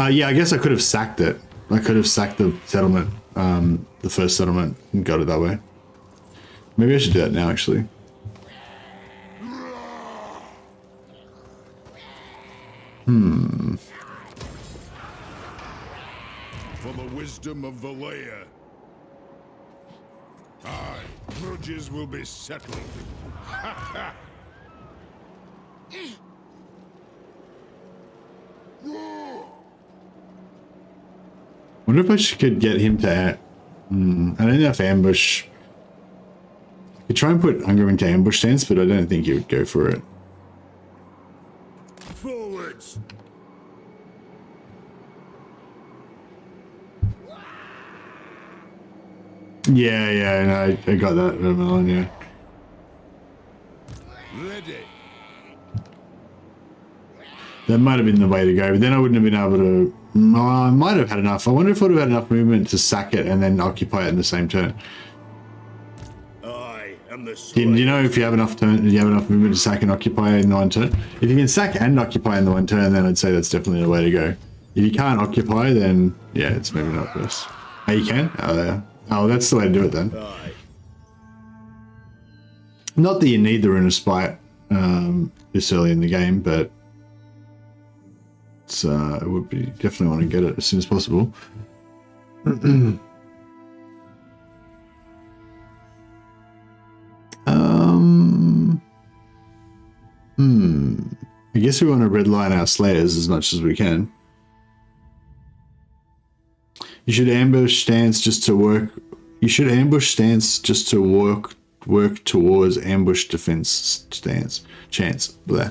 Yeah, I guess I could have sacked it. I could have sacked the settlement, the first settlement, and got it that way. Maybe I should do that now, actually. For the wisdom of the layer. Aye, grudges will be settled. Ha ha! Wonder if I could get him to. I don't know if ambush. I could try and put Ungrim into ambush stance, but I don't think he would go for it. Forwards! Yeah, no, I got that, Milan, yeah. Ready. That might have been the way to go, but then I wouldn't have been able to... I might have had enough. I wonder if I would have had enough movement to sack it and then occupy it in the same turn. I am the Do you know if you have enough movement to sack and occupy in the one turn? If you can sack and occupy in the one turn, then I'd say that's definitely the way to go. If you can't occupy, then yeah, it's maybe not best. Oh, you can? Oh, yeah. Oh, that's the way to do it then. Aye. Not that you need the Rune of Spite this early in the game, but it's, it would be definitely want to get it as soon as possible. I guess we want to redline our Slayers as much as we can. You should ambush stance just to work. You should ambush stance just to work towards ambush defense stance chance. Blah.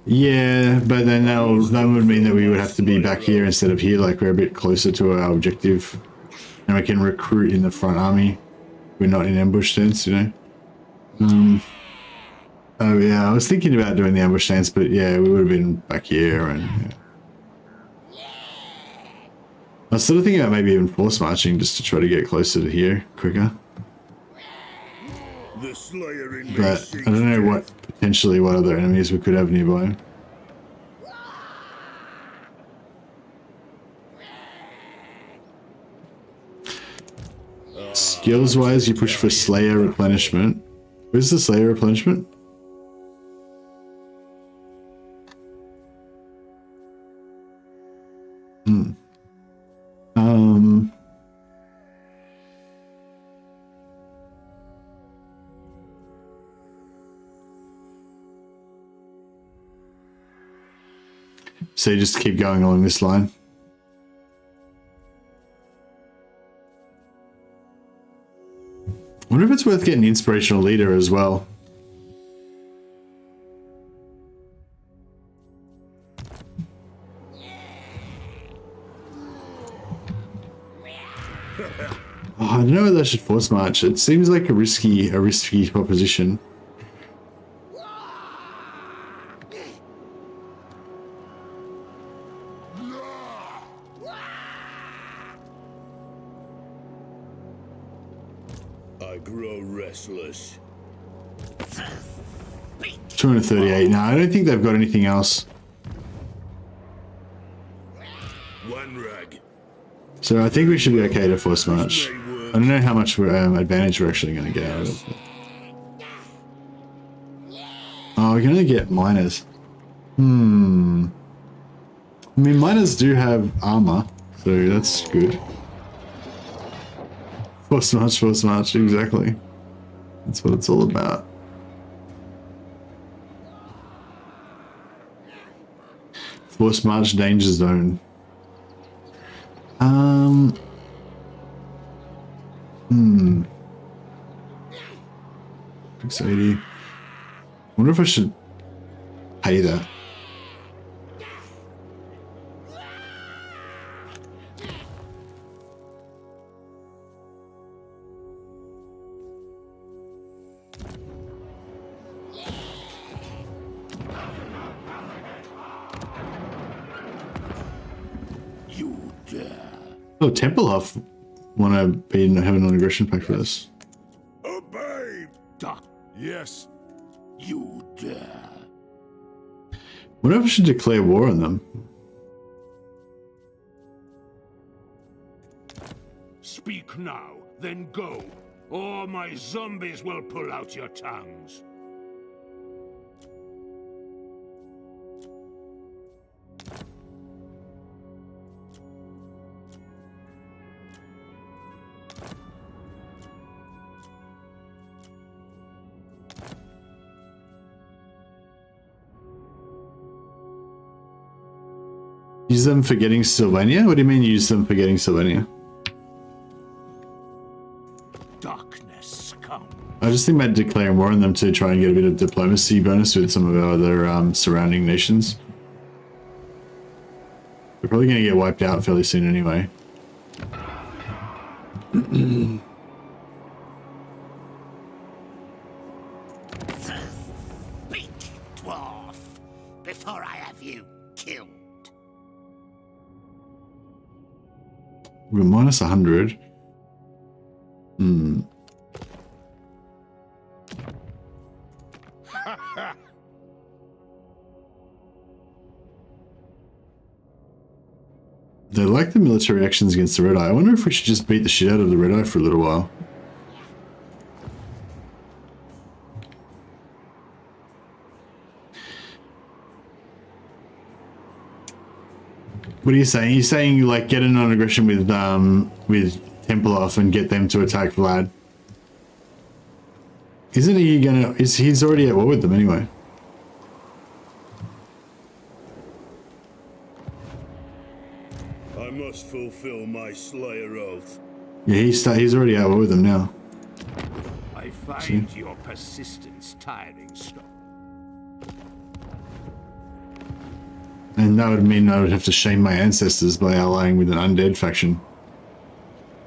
Yeah, but then that would mean that we would have to be back here instead of here. Like we're a bit closer to our objective, and we can recruit in the front army. We're not in ambush stance, you know. Oh yeah, I was thinking about doing the ambush stance, but yeah, we would have been back here and. Yeah. I was sort of thinking about maybe even force marching just to try to get closer to here quicker. The Slayer in But I don't know what other enemies we could have nearby. Skills wise, you push for Slayer replenishment. Where's the Slayer replenishment? So you just keep going along this line. I wonder if it's worth getting inspirational leader as well. Oh, I don't know whether I should force march. It seems like a risky proposition. I grow restless. 238. No, I don't think they've got anything else. One rag. So I think we should be okay to force march. I don't know how much advantage we're actually going to get out of it. Oh, we can only get miners. I mean, miners do have armor, so that's good. Force march, exactly. That's what it's all about. Force march danger zone. 680. Wonder if I should pay that. You dare. Oh, Templehoff want to be having an aggression pact with us. Obey. Duck. Yes. You dare. Wonder if I should declare war on them. Speak now, then go, or my zombies will pull out your tongues. Use them for getting Sylvania? What do you mean use them for getting Sylvania? Darkness come. I just think about declaring war on them to try and get a bit of diplomacy bonus with some of our other surrounding nations. They're probably going to get wiped out fairly soon anyway. or I have you killed. We're minus 100. Hmm. They like the military actions against the Red Eye. I wonder if we should just beat the shit out of the Red Eye for a little while. What are you saying? You're saying like get in on aggression with Tempelhof and get them to attack Vlad. Isn't he gonna? He's already at war with them anyway? I must fulfill my Slayer oath. Yeah, he's already at war with them now. I find your persistence tiring, Stop. And that would mean I would have to shame my ancestors by allying with an undead faction.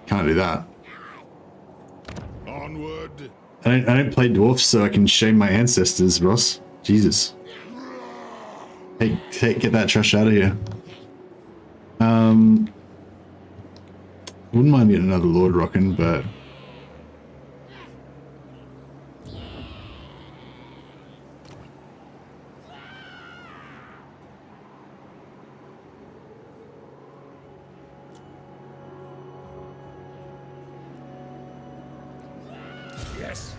Can't do that. Onward. I don't play dwarfs, so I can shame my ancestors, Ross. Jesus. Hey, get that trash out of here. Wouldn't mind getting another Lord rocking, but Yes.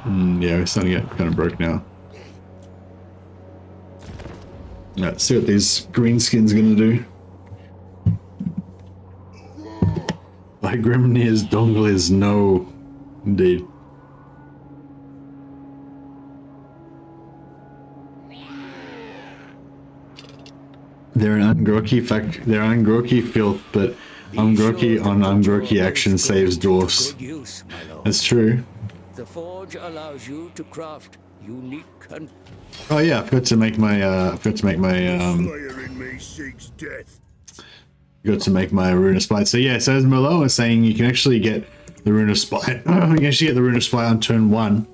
yeah, we're starting to get kind of broke now. Let's see what these greenskins gonna do. By Grimnir's dongle is no, indeed. They're an ungrokky they're ungrokky filth, but ungrokky on ungrokky action saves dwarfs. Good use, my lord. That's true. The forge allows you to craft unique and Oh yeah, I forgot to make my Slayer in me seeks death. Got to make my Rune of Spite. So yeah, so as Merlot was saying, you can actually get the Rune of Spite. You can actually get the Rune of Spite on turn 1.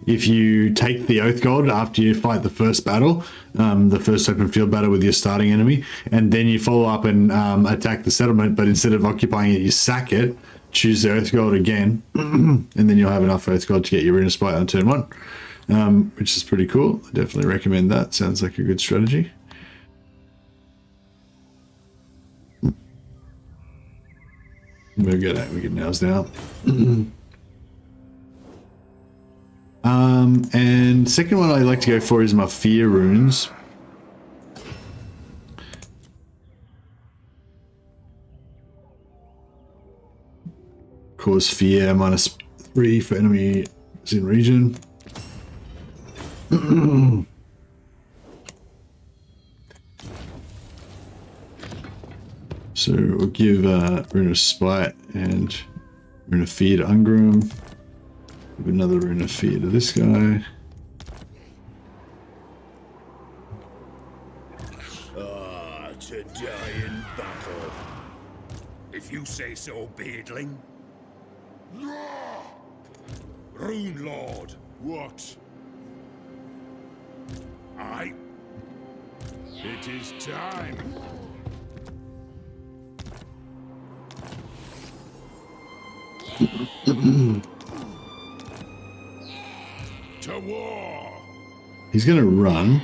If you take the Oath Gold after you fight the first battle, the first open field battle with your starting enemy, and then you follow up and attack the settlement, but instead of occupying it, you sack it, choose the Oath Gold again, and then you'll have enough Oath Gold to get your Rune of Spite on turn 1, which is pretty cool. I definitely recommend that. Sounds like a good strategy. We're good at we get nails now. And second one I like to go for is my fear runes. Cause fear -3 for enemies in region. So we'll give Rune of Spite and Rune of Fear to Ungrim. Give another Rune of Fear to this guy. To die in battle. If you say so, Beardling. Rune Lord. What? Aye. It is time. To war. He's gonna run.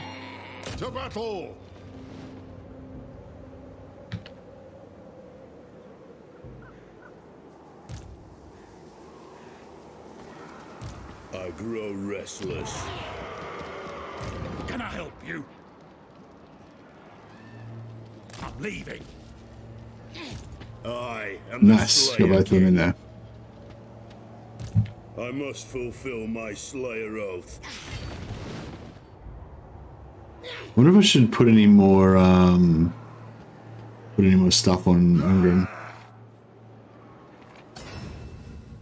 To battle. I grow restless. Can I help you? I'm leaving. I am the Nice. Got Slayer both of them in King. there. I must fulfill my Slayer oath. Wonder if I should put any more stuff on Ungrim.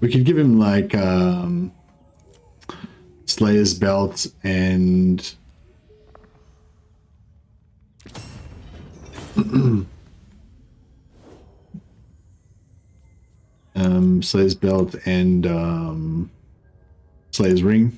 We could give him like Slayer's belt and Slayer's belt and Slayer's ring.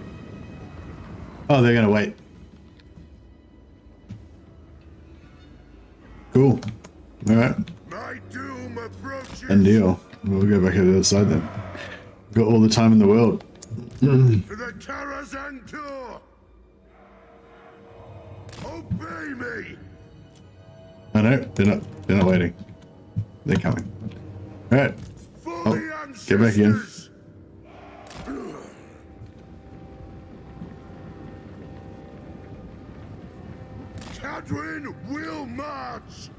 Oh, they're gonna wait. Cool. All right. My doom approaches. And deal. We'll go back to the other side then. Got all the time in the world. For the Caravan tour. Obey me. I know they're not waiting. They're coming. All right. For Oh, the get back again. ancestors. Cadwin will march.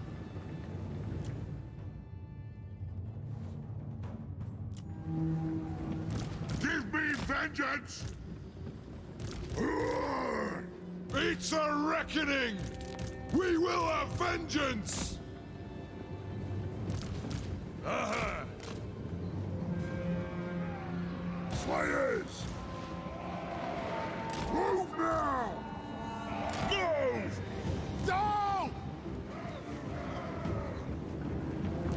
Give me vengeance. It's a reckoning. We will have vengeance. Slayers. Move now. Move. Down.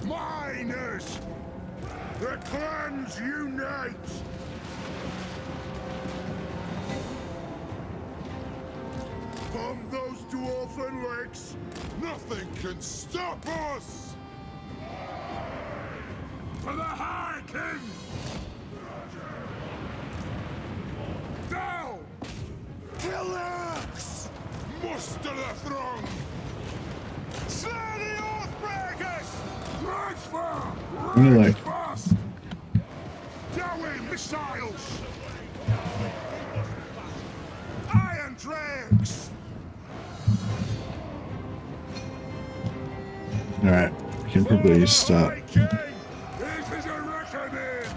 Miners. The clans unite. Bomb those dwarfen legs. Nothing can stop us. For the High King. Down. Relax. Muster the throng. Slay the Oathbreakers. March far. You're like, Fast. Dowie missiles. Iron drakes. all right. We can probably start. This is a reckoning.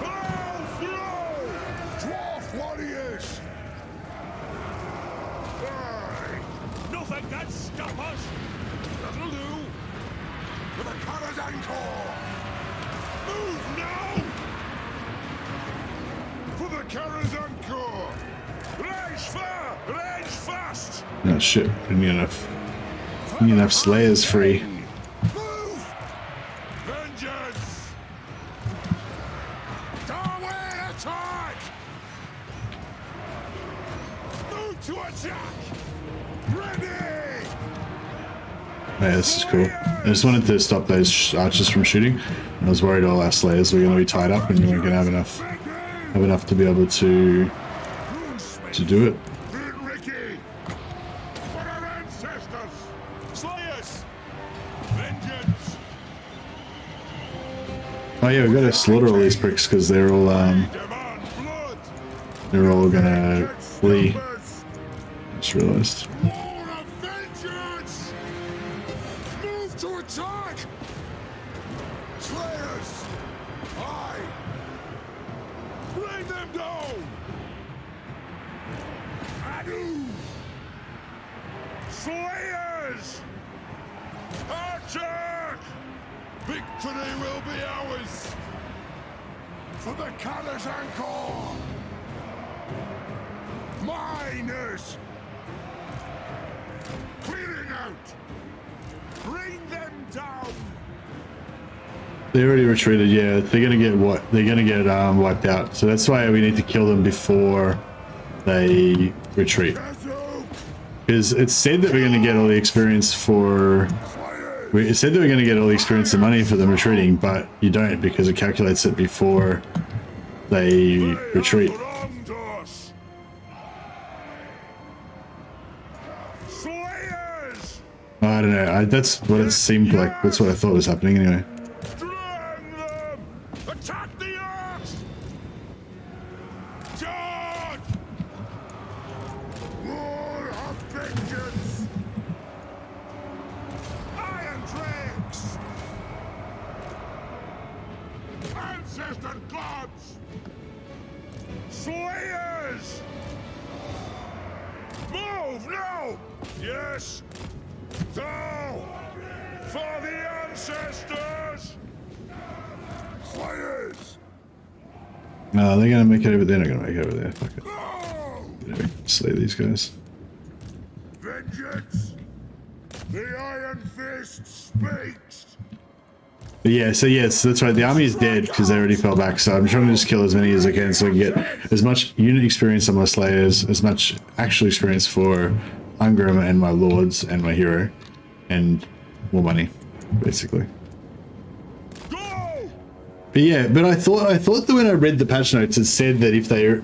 Blow flow. Dwarf warriors. Aye. Nothing can stop us. That'll do. For the Caravan Corps. Move now. For the Caravan Corps. Range far. Range fast. Oh shit! We need enough. We need enough Slayers free. Move. Vengeance. Darwin attack. Move to attack. Ready. Yeah, this is cool. I just wanted to stop those archers from shooting. I was worried all our Slayers were going to be tied up and we weren't going to have enough to be able to do it. Ricky. For our ancestors. Slayers. Vengeance. Oh yeah, we got to slaughter all these pricks because they're all Demand blood. gonna flee. Numbers. Just realized. War of vengeance. Move to attack. Slayers. Aye. Bring them down. Adu. Slayers. Attack. Victory will be ours. For the Caravan Corps. Miners. Clearing out. Bring them down. They already retreated. Yeah, they're gonna get what? They're gonna get wiped out. So that's why we need to kill them before they retreat. Because it said that we're gonna get all the experience for. It said that we're gonna get all the experience and money for them retreating, but you don't because it calculates it before they retreat. Slayers. I don't know. That's what it seemed like. That's what I thought was happening anyway. Drag them. Attack the ox. Charge. War of vengeance. Iron drakes. Ancestor gods. Slayers. Move now. Yes. Thou. For the ancestors. Slayers. No, they're gonna make it over there. They're not gonna make it over there. Fuck it. No. You know, slay these guys. Vengeance. The Iron Fist speaks. But yeah, so yes, that's right. The army is dead because they already fell back. So I'm trying to just kill as many as I can so I can get as much unit experience on my slayers, as much actual experience for Ungrim and my lords and my hero, and more money, basically. But yeah, but I thought that when I read the patch notes, it said that if they're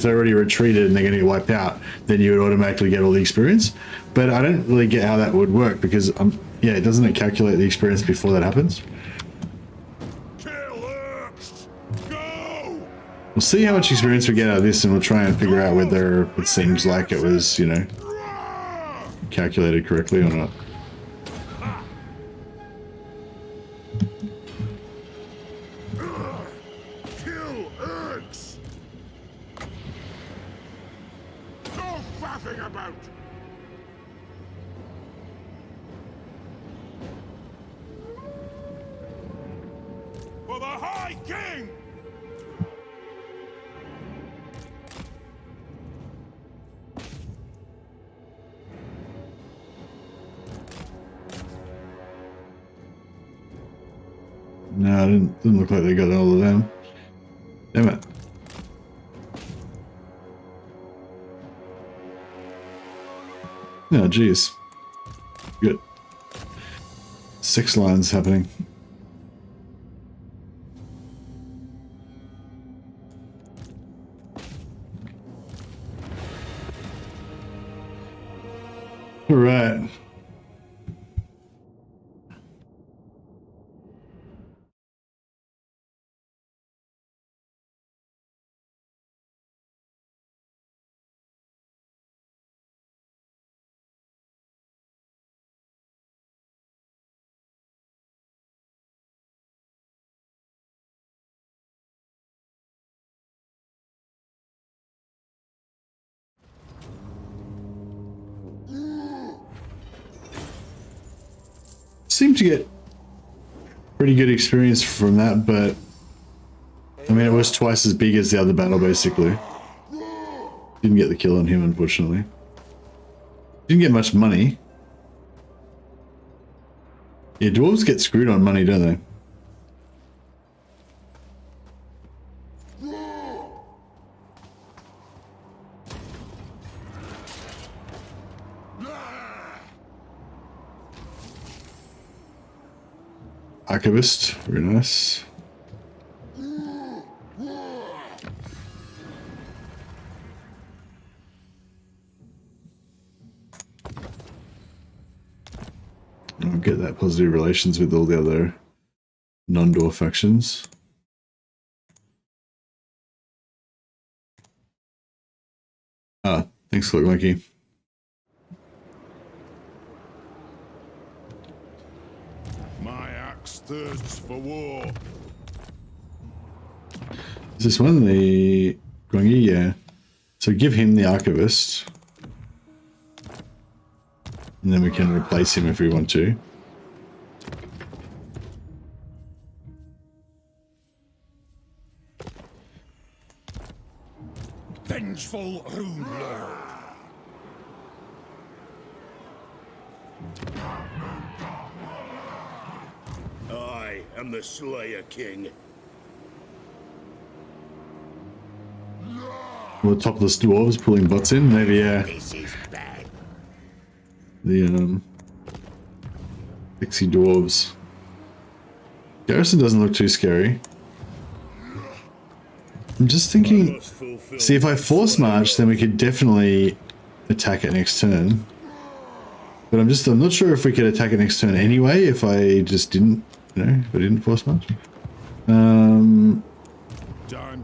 already retreated and they're going to get wiped out, then you would automatically get all the experience. But I don't really get how that would work because yeah, doesn't it calculate the experience before that happens? We'll see how much experience we get out of this, and we'll try and figure out whether it seems like it was, you know, calculated correctly or not. For the High King! No, it didn't look like they got all of them. Damn it. Oh, geez. Good. 6 lines happening. All right. Seemed to get pretty good experience from that, but I mean, it was twice as big as the other battle, basically. Didn't get the kill on him, unfortunately. Didn't get much money. Yeah, dwarves get screwed on money, don't they? Archivist, very nice. I'll get that positive relations with all the other non-Dwarf factions. Ah, thanks, Cloak Monkey. Thirsts for war. Is this one the Grongi? Yeah. So give him the Archivist. And then we can replace him if we want to. Vengeful Rune Lord. I am the Slayer King. Well, topless dwarves pulling bots in, maybe. Yeah. This is bad. The pixie dwarves. Garrison doesn't look too scary. I'm just thinking, see, if I force march, then we could definitely attack it next turn. But I'm not sure if we could attack it next turn anyway, if I just didn't, you know, if I didn't force march. Time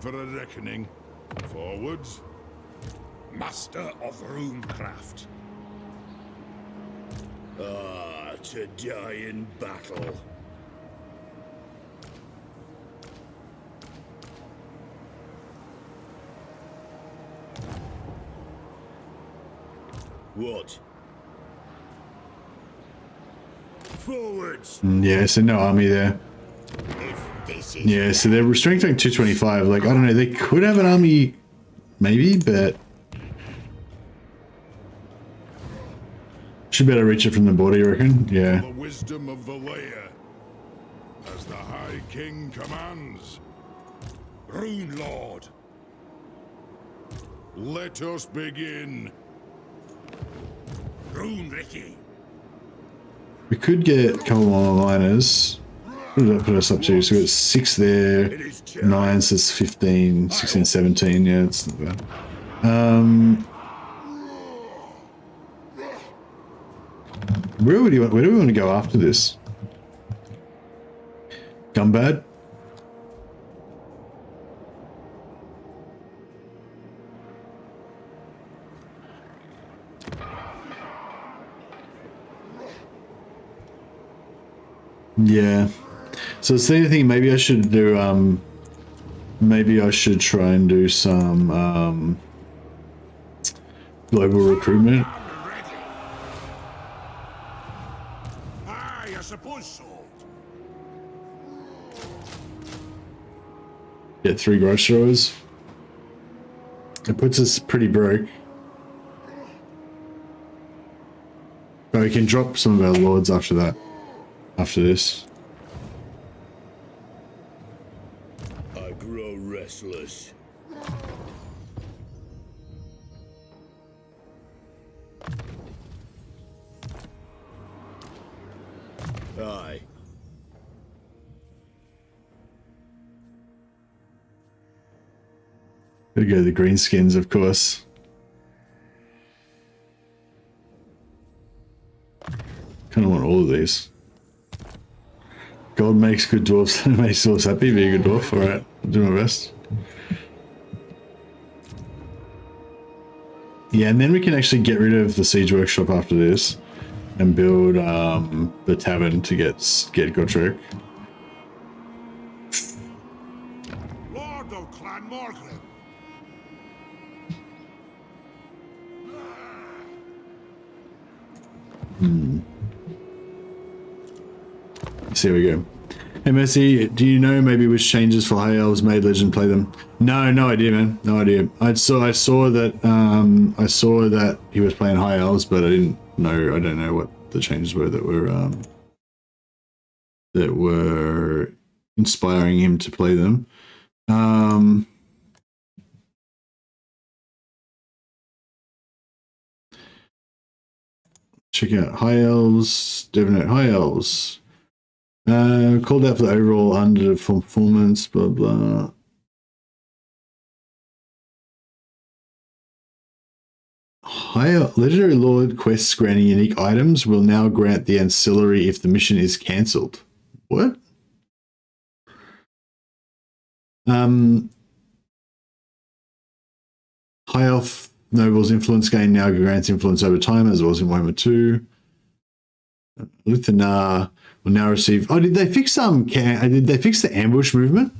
for a reckoning. Forwards. Master of runecraft. Ah, to die in battle. What? Forwards. Yeah, so no army there. Yeah, so they're strength rank 225. Like, I don't know, they could have an army, maybe, but should better reach it from the border, you reckon? Yeah. The wisdom of the layer. As the High King commands. Rune Lord. Let us begin. Rune Ricky. We could get a couple more miners. What did that put us up to? So we got 6 there, 9 says 15, 16, 17. Yeah, it's not bad. Where do we want to go after this? Gumbad? Yeah. So it's the only thing, maybe I should do, maybe I should try and do some, global recruitment. Aye, I suppose so. Get 3 grudge throwers. It puts us pretty broke. But we can drop some of our lords after that. After this. I grow restless. Aye. Gotta go the greenskins, of course. Kind of want all of these. Gold makes good dwarfs. Makes dwarfs happy. Be a good dwarf. Alright, I'll do my best. Yeah, and then we can actually get rid of the siege workshop after this and build the tavern to get Godric. Lord of Clan Morgan. So here we go. Hey Mercy, do you know maybe which changes for High Elves made Legend play them? No idea, man. No idea. I saw that he was playing High Elves, but I don't know what the changes were that were inspiring him to play them. Check out High Elves, Divinate High Elves. Called out for the overall underperformance, blah blah. Higher Legendary Lord quests granting unique items will now grant the ancillary if the mission is cancelled. What? High Elf Noble's influence gain now grants influence over time, as well as in Warhammer 2. Luthanar will now receive. Oh, did they fix did they fix the ambush movement?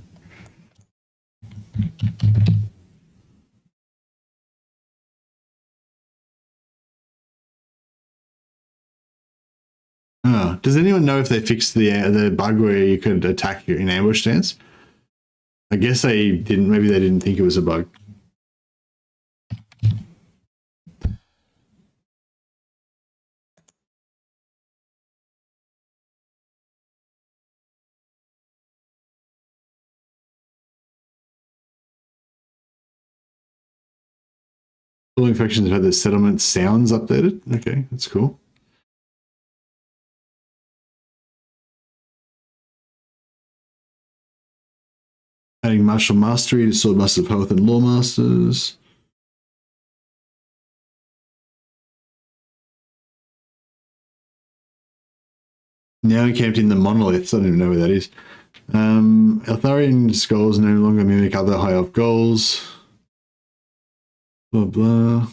Oh, does anyone know if they fixed the bug where you could attack in ambush stance? I guess they didn't. Maybe they didn't think it was a bug. All infections have had the settlement sounds updated. Okay, that's cool. Adding martial mastery to sword masters of health and law masters. Now encamped in the monoliths. I don't even know where that is. Eltharian goals no longer mimic other high elf goals. Blah blah.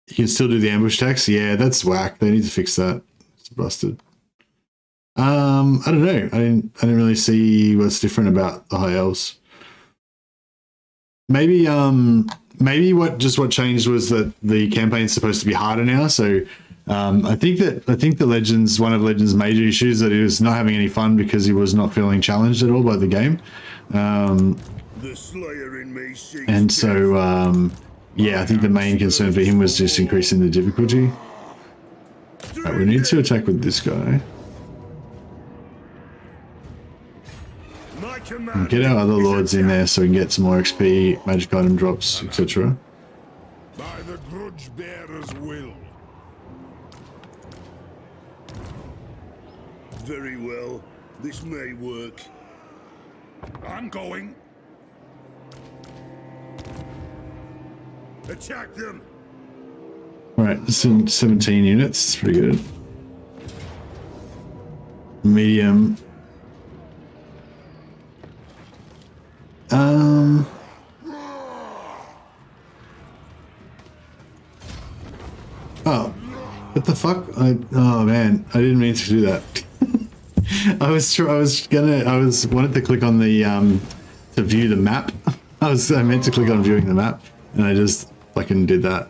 You can still do the ambush attacks. Yeah, that's whack. They need to fix that. It's busted. I don't know. I didn't really see what's different about the high elves. Maybe what changed was that the campaign's supposed to be harder now. So I think the Legends, one of Legends' major issues, that he was not having any fun because he was not feeling challenged at all by the game. The Slayer in me seeks And so, yeah, I think the main concern for him was just increasing the difficulty. Right, we need to attack with this guy. My And command get our other is lords in there so we can get some more XP, magic item drops, etc. By the grudge bearer's will. very well. This may work. I'm going. Attack them! Right, it's in 17 units. It's pretty good. Medium. Oh, what the fuck? Oh man, I didn't mean to do that. I wanted to click on the to view the map. I meant to click on viewing the map, and I just fucking did that.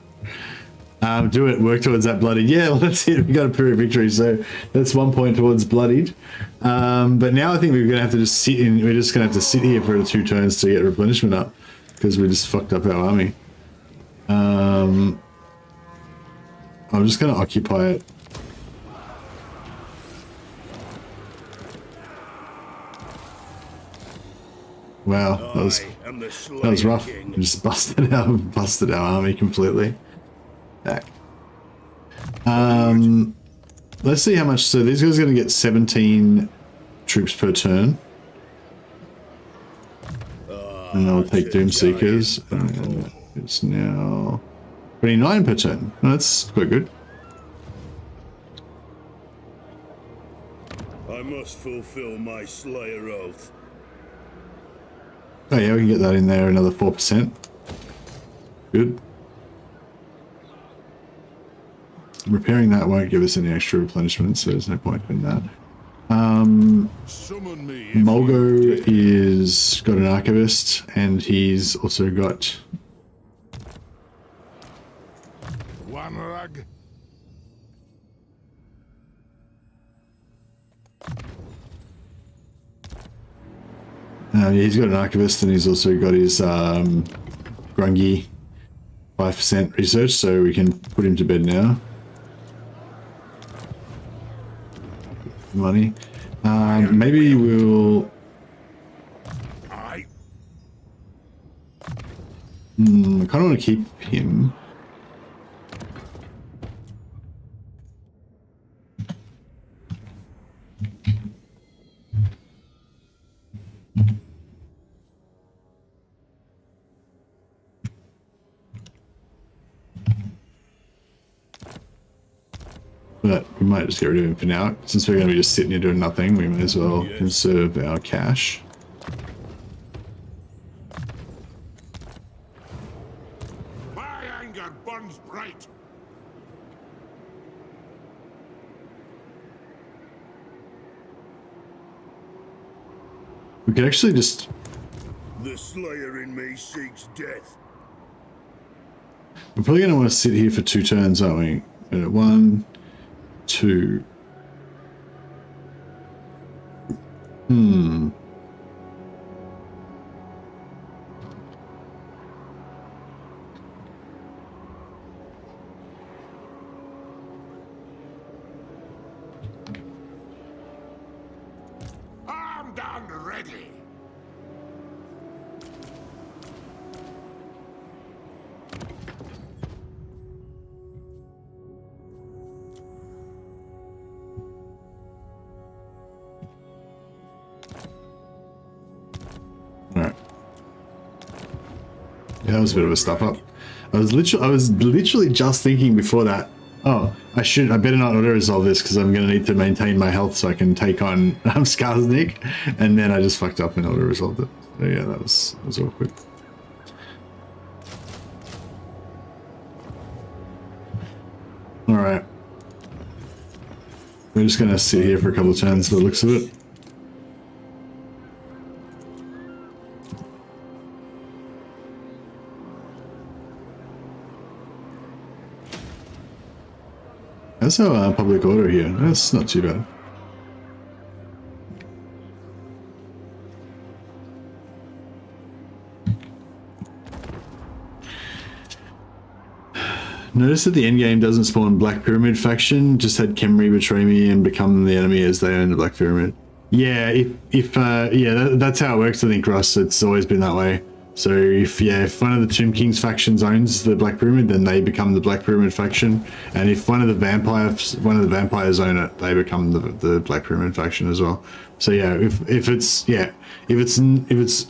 Do it. Work towards that bloodied. Yeah, well, that's it. We got a period victory, so that's 1 point towards bloodied. But now I think we're gonna have to just sit in. We're just gonna have to sit here for 2 turns to get replenishment up because we just fucked up our army. I'm just gonna occupy it. Wow, that was rough. We just busted our army completely. Back. Let's see how much. So these guys are going to get 17 troops per turn, and they'll take Doom Seekers. And it's now 29 per turn. Oh, that's quite good. I must fulfill my Slayer oath. Oh yeah, we can get that in there. Another 4%. Good. Repairing that won't give us any extra replenishment, so there's no point in that. Summon me. Mulgo is got an archivist, and he's also got One rag. yeah, he's got an archivist, and he's also got his grungy 5% research, so we can put him to bed now. Money. Maybe we'll. I. I kind of want to keep him. But we might just get rid of him for now. Since we're going to be just sitting here doing nothing, we may as well conserve our cash. My anger burns bright. We could actually just... The Slayer in me seeks death. We're probably going to want to sit here for 2 turns, aren't we? 1, 2. Armed and ready. Alright. Yeah, that was a bit of a stuff up. I was literally just thinking before that, oh, I better not auto resolve this because I'm gonna need to maintain my health so I can take on Skarsnik, and then I just fucked up and auto resolved it. So yeah, that was awkward. Alright. We're just gonna sit here for a couple of turns by the looks of it. That's our public order here. That's not too bad. Notice that the endgame doesn't spawn Black Pyramid faction, just had Khemri betray me and become the enemy as they own the Black Pyramid. Yeah, that's how it works, I think, Ross. It's always been that way. So if one of the Tomb Kings factions owns the Black Pyramid, then they become the Black Pyramid faction. And if one of the vampires own it, they become the Black Pyramid faction as well. So yeah, if it's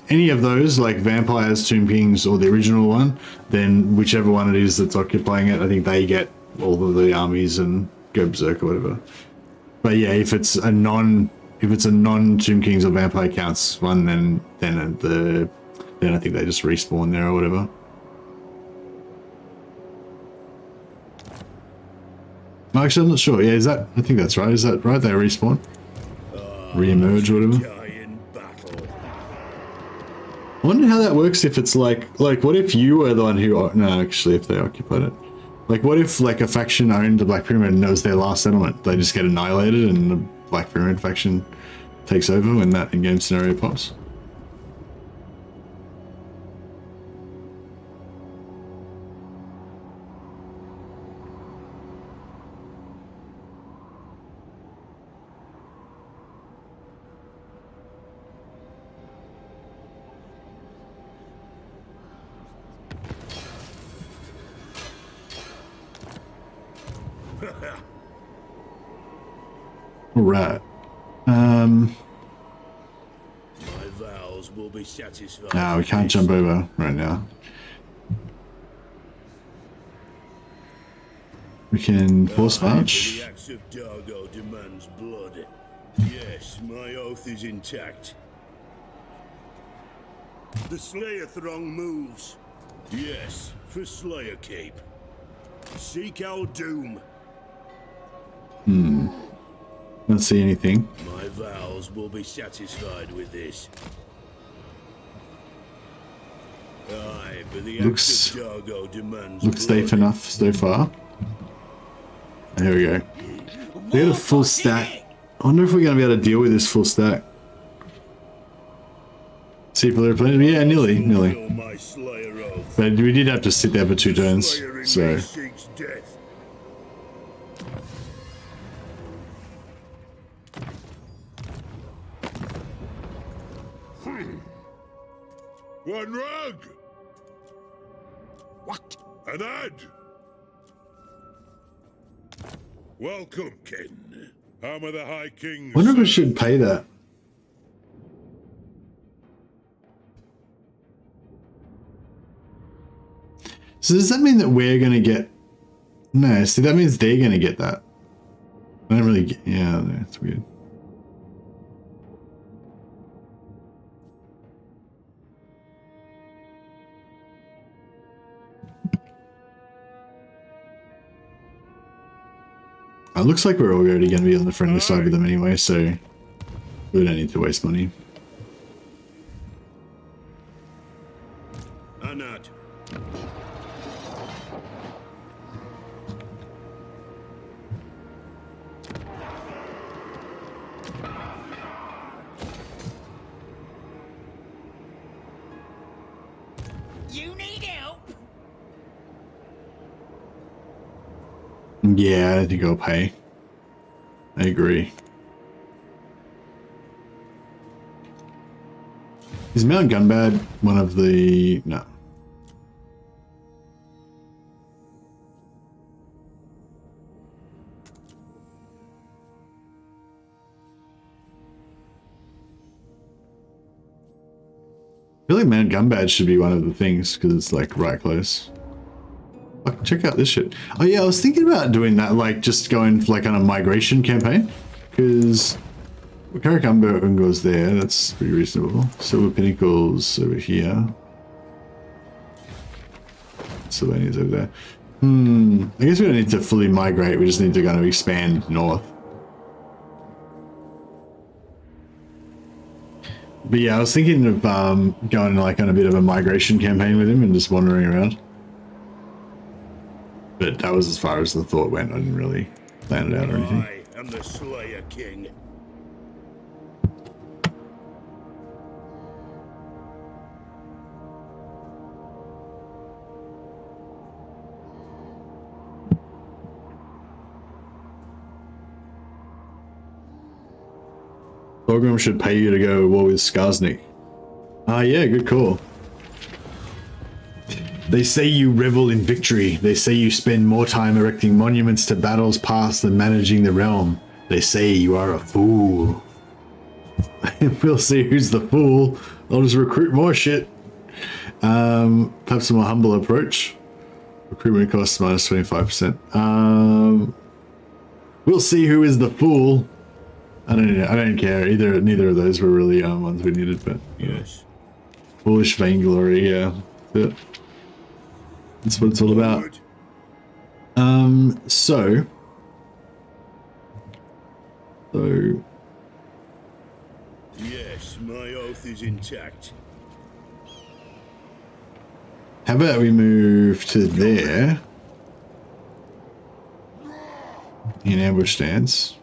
any of those, like vampires, Tomb Kings, or the original one, then whichever one it is that's occupying it, I think they get all of the armies and go berserk or whatever. But yeah, if it's a non Tomb Kings or Vampire Counts one, then I think they just respawn there or whatever. Actually, I'm not sure. Yeah, I think that's right. Is that right? They respawn? Re-emerge or whatever? I wonder how that works if it's like what if you were the one who... No, actually, if they occupied it. Like, what if, like, a faction owned the Black Pyramid and it was their last settlement? They just get annihilated and the Black Pyramid faction takes over when that in-game scenario pops? Right. My vows will be satisfied. No, we can't jump over right now. We can force march. The axe of Dargo demands blood. Yes, my oath is intact. The Slayer throng moves. Yes, for Slayer Cape. Seek our doom. Don't see anything. My vows will be satisfied with this. Aye, but the Looks axe of Dargo demands safe blood. enough so far. There we go. We got a full stack. I wonder if we're going to be able to deal with this full stack. See if they're playing. Yeah, nearly. Fulfill my Slayer oath. But we did have to sit there for 2 turns. Slayer in So me seeks death. One rug! What? An ad! Welcome, Ken. Hammer the High King. I wonder if we should pay that. So does that mean that we're going to get... No, see, that means they're going to get that. I don't really get... Yeah, that's weird. It looks like we're already going to be on the friendly side with them anyway, so we don't need to waste money. Anad. You need help? Yeah, I don't think I'll pay. I agree. Is Mount Gunbad one of the... No. I feel like Mount Gunbad should be one of the things because it's like right close. Fuck, check out this shit. Oh yeah, I was thinking about doing that, like just going like on a migration campaign because Caravan goes there. That's pretty reasonable. Silver Pinnacles over here. Sylvania's over there. I guess we don't need to fully migrate. We just need to kind of expand north. But yeah, I was thinking of going like on a bit of a migration campaign with him and just wandering around. But that was as far as the thought went. I didn't really plan it out or anything. I am the Slayer King. Ungrim should pay you to go to war with Skarsnik. Ah, yeah, good call. They say you revel in victory. They say you spend more time erecting monuments to battles past than managing the realm. They say you are a fool. We'll see who's the fool. I'll just recruit more shit. Perhaps a more humble approach. Recruitment costs minus 25%. We'll see who is the fool. I don't care. Neither of those were really ones we needed, but Yes. Foolish vainglory, yeah. That's what it's all about. So Yes, my oath is intact. how about we move to there in ambush stance,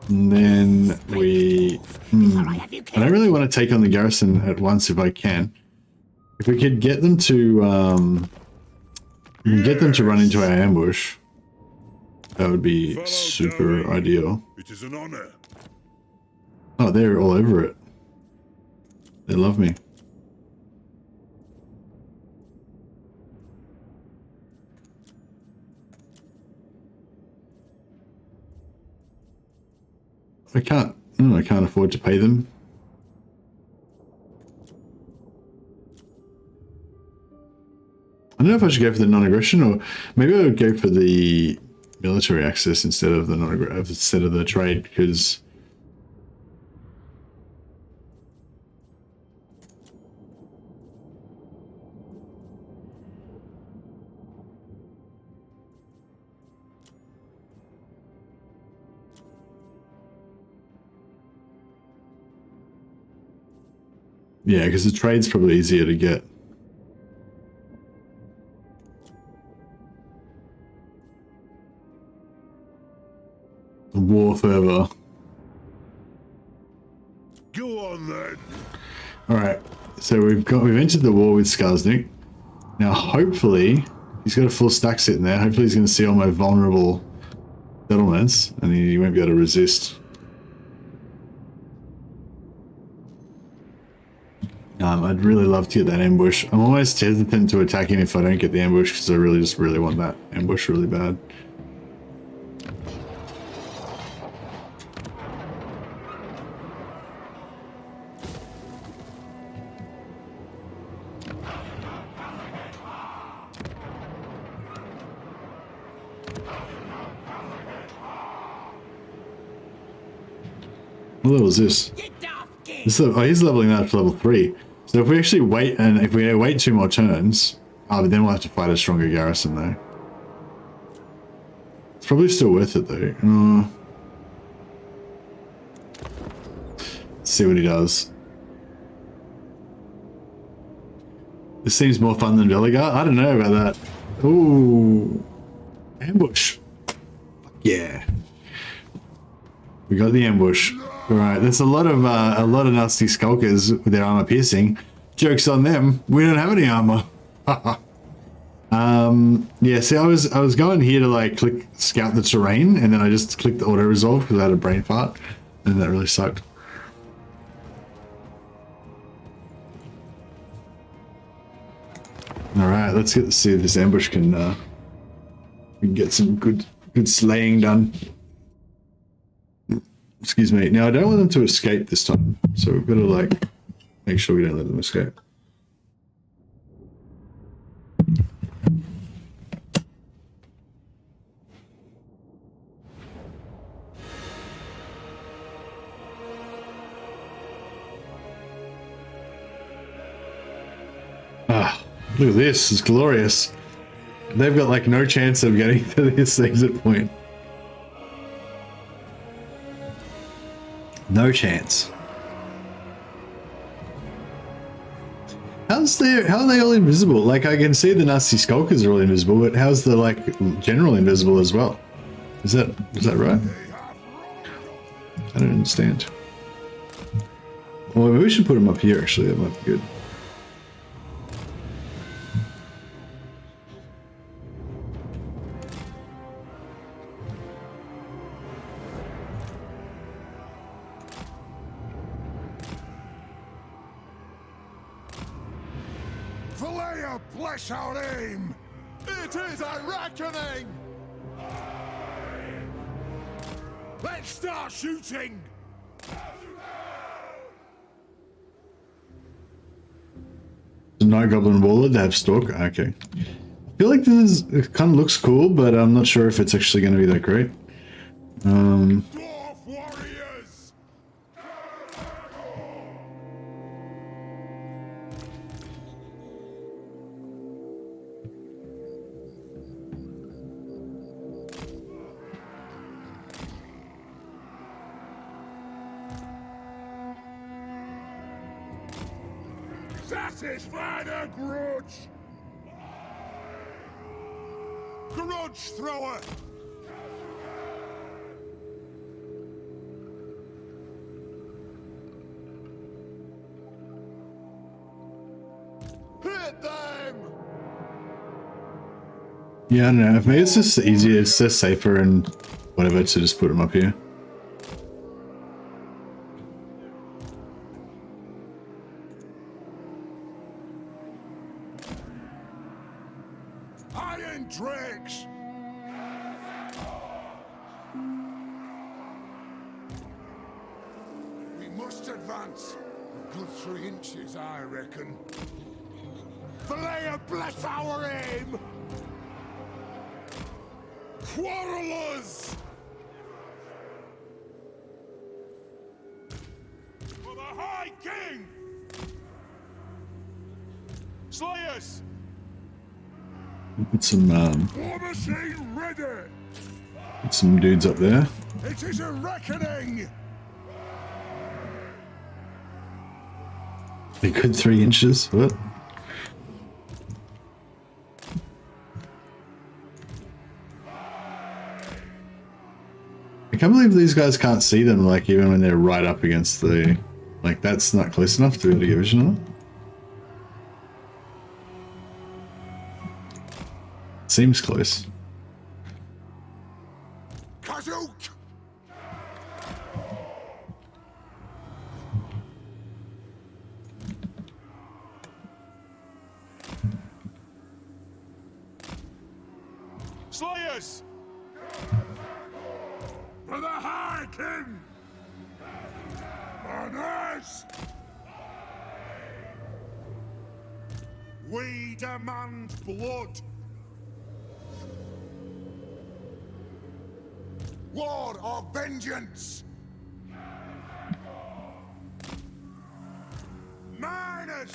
and then we. I don't really want to take on the garrison at once if I can. If we could get them to run into our ambush, that would be Fellow super darling, ideal. It is an honor. Oh, they're all over it. They love me. I can't afford to pay them. I don't know if I should go for the non-aggression, or maybe I would go for the military access instead of the instead of the trade, because yeah, because the trade's probably easier to get. War fervor. Go on then. All right, so we've entered the war with Skarsnik. Now, hopefully, he's got a full stack sitting there. Hopefully, he's going to see all my vulnerable settlements, and he won't be able to resist. I'd really love to get that ambush. I'm almost hesitant to attack him if I don't get the ambush, because I really want that ambush really bad. What level is this? He's leveling that to level 3. So if we actually wait, and if we wait 2 more turns, but then we'll have to fight a stronger garrison though. It's probably still worth it though. Let's see what he does. This seems more fun than Veligar. I don't know about that. Ooh, ambush. Yeah, we got the ambush. All right, there's a lot of nasty skulkers with their armor piercing. Joke's on them. We don't have any armor. Yeah. See, I was going here to like click scout the terrain, and then I just clicked the auto resolve because I had a brain fart, and that really sucked. All right, let's get to see if this ambush can we can get some good slaying done. Excuse me. Now, I don't want them to escape this time, so we've got to, like, make sure we don't let them escape. Ah, look at this. It's glorious. They've got, like, no chance of getting to this exit point. No chance. How are they all invisible? Like, I can see the nasty skulkers are all invisible, but how's the, like, general invisible as well? Is that right? I don't understand. Well, maybe we should put them up here, actually. That might be good. Valleya, bless our aim! It is a reckoning! Let's start shooting! The Night Goblin Warlord, they have Stalk. Okay. I feel like it kind of looks cool, but I'm not sure if it's actually going to be that great. Dwarf warriors! Satisfy the grudge! Grudge thrower! Hit them! Yeah, I don't know. Maybe it's just easier, it's just safer and whatever to just put them up here. Iron drakes! We must advance. A good 3 inches, I reckon. Valleya, bless our aim! Quarrelers! For the High King! Slayers! Put some War machine ready! put some dudes up there. It is a reckoning! A good 3 inches. What? I can't believe these guys can't see them, like, even when they're right up against the... Like, that's not close enough to be able to get vision on it. Seems close. Kazook! Slayers! For the High King! Honors! We demand blood! War or vengeance! Miners!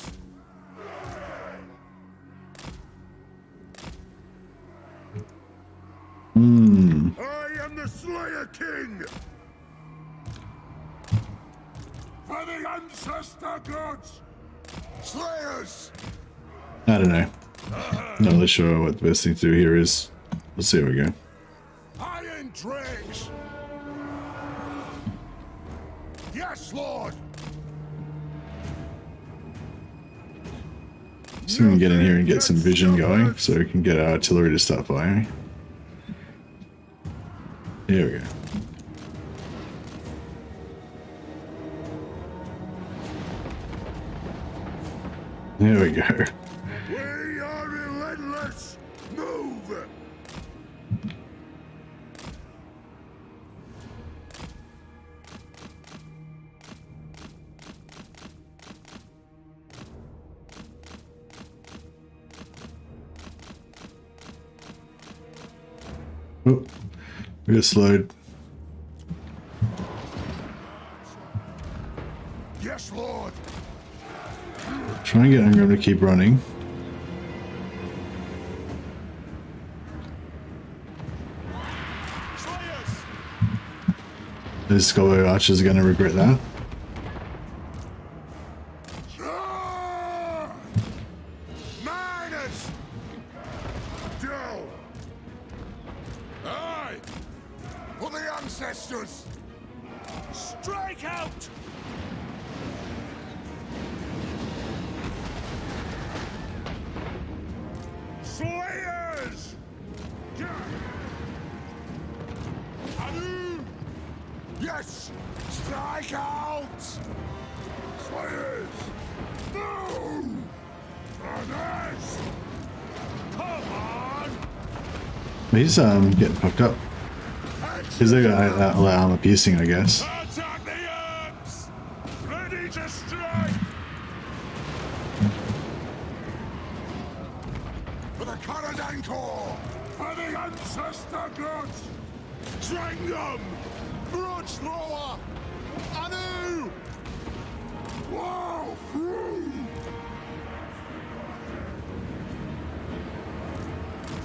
I am the Slayer King! For the ancestor gods! Slayers! I don't know. Not really sure what the best thing to do here is. Let's see how we go. Iron drakes! Yes, Lord! So we can get in here and get some vision going, so we can get our artillery to start firing. Here we go. There we go. We are relentless! Move! Oh, we got slowed. Yes, Lord! Try and get Ungrim to keep running. Slayers! Those Skullbow Archers are going to regret that. Ah! Miners! Go! Aye! For the ancestors! Strike out! Slayers! Adu! Yes! Strike out! Slayers! Move! Honor! He's getting fucked up. Because they got armor piercing, I guess. Attack the arms! Ready to strike! For the Caravan Corps! For the ancestor gods! Drain them! Grudge thrower! Anu! Wow!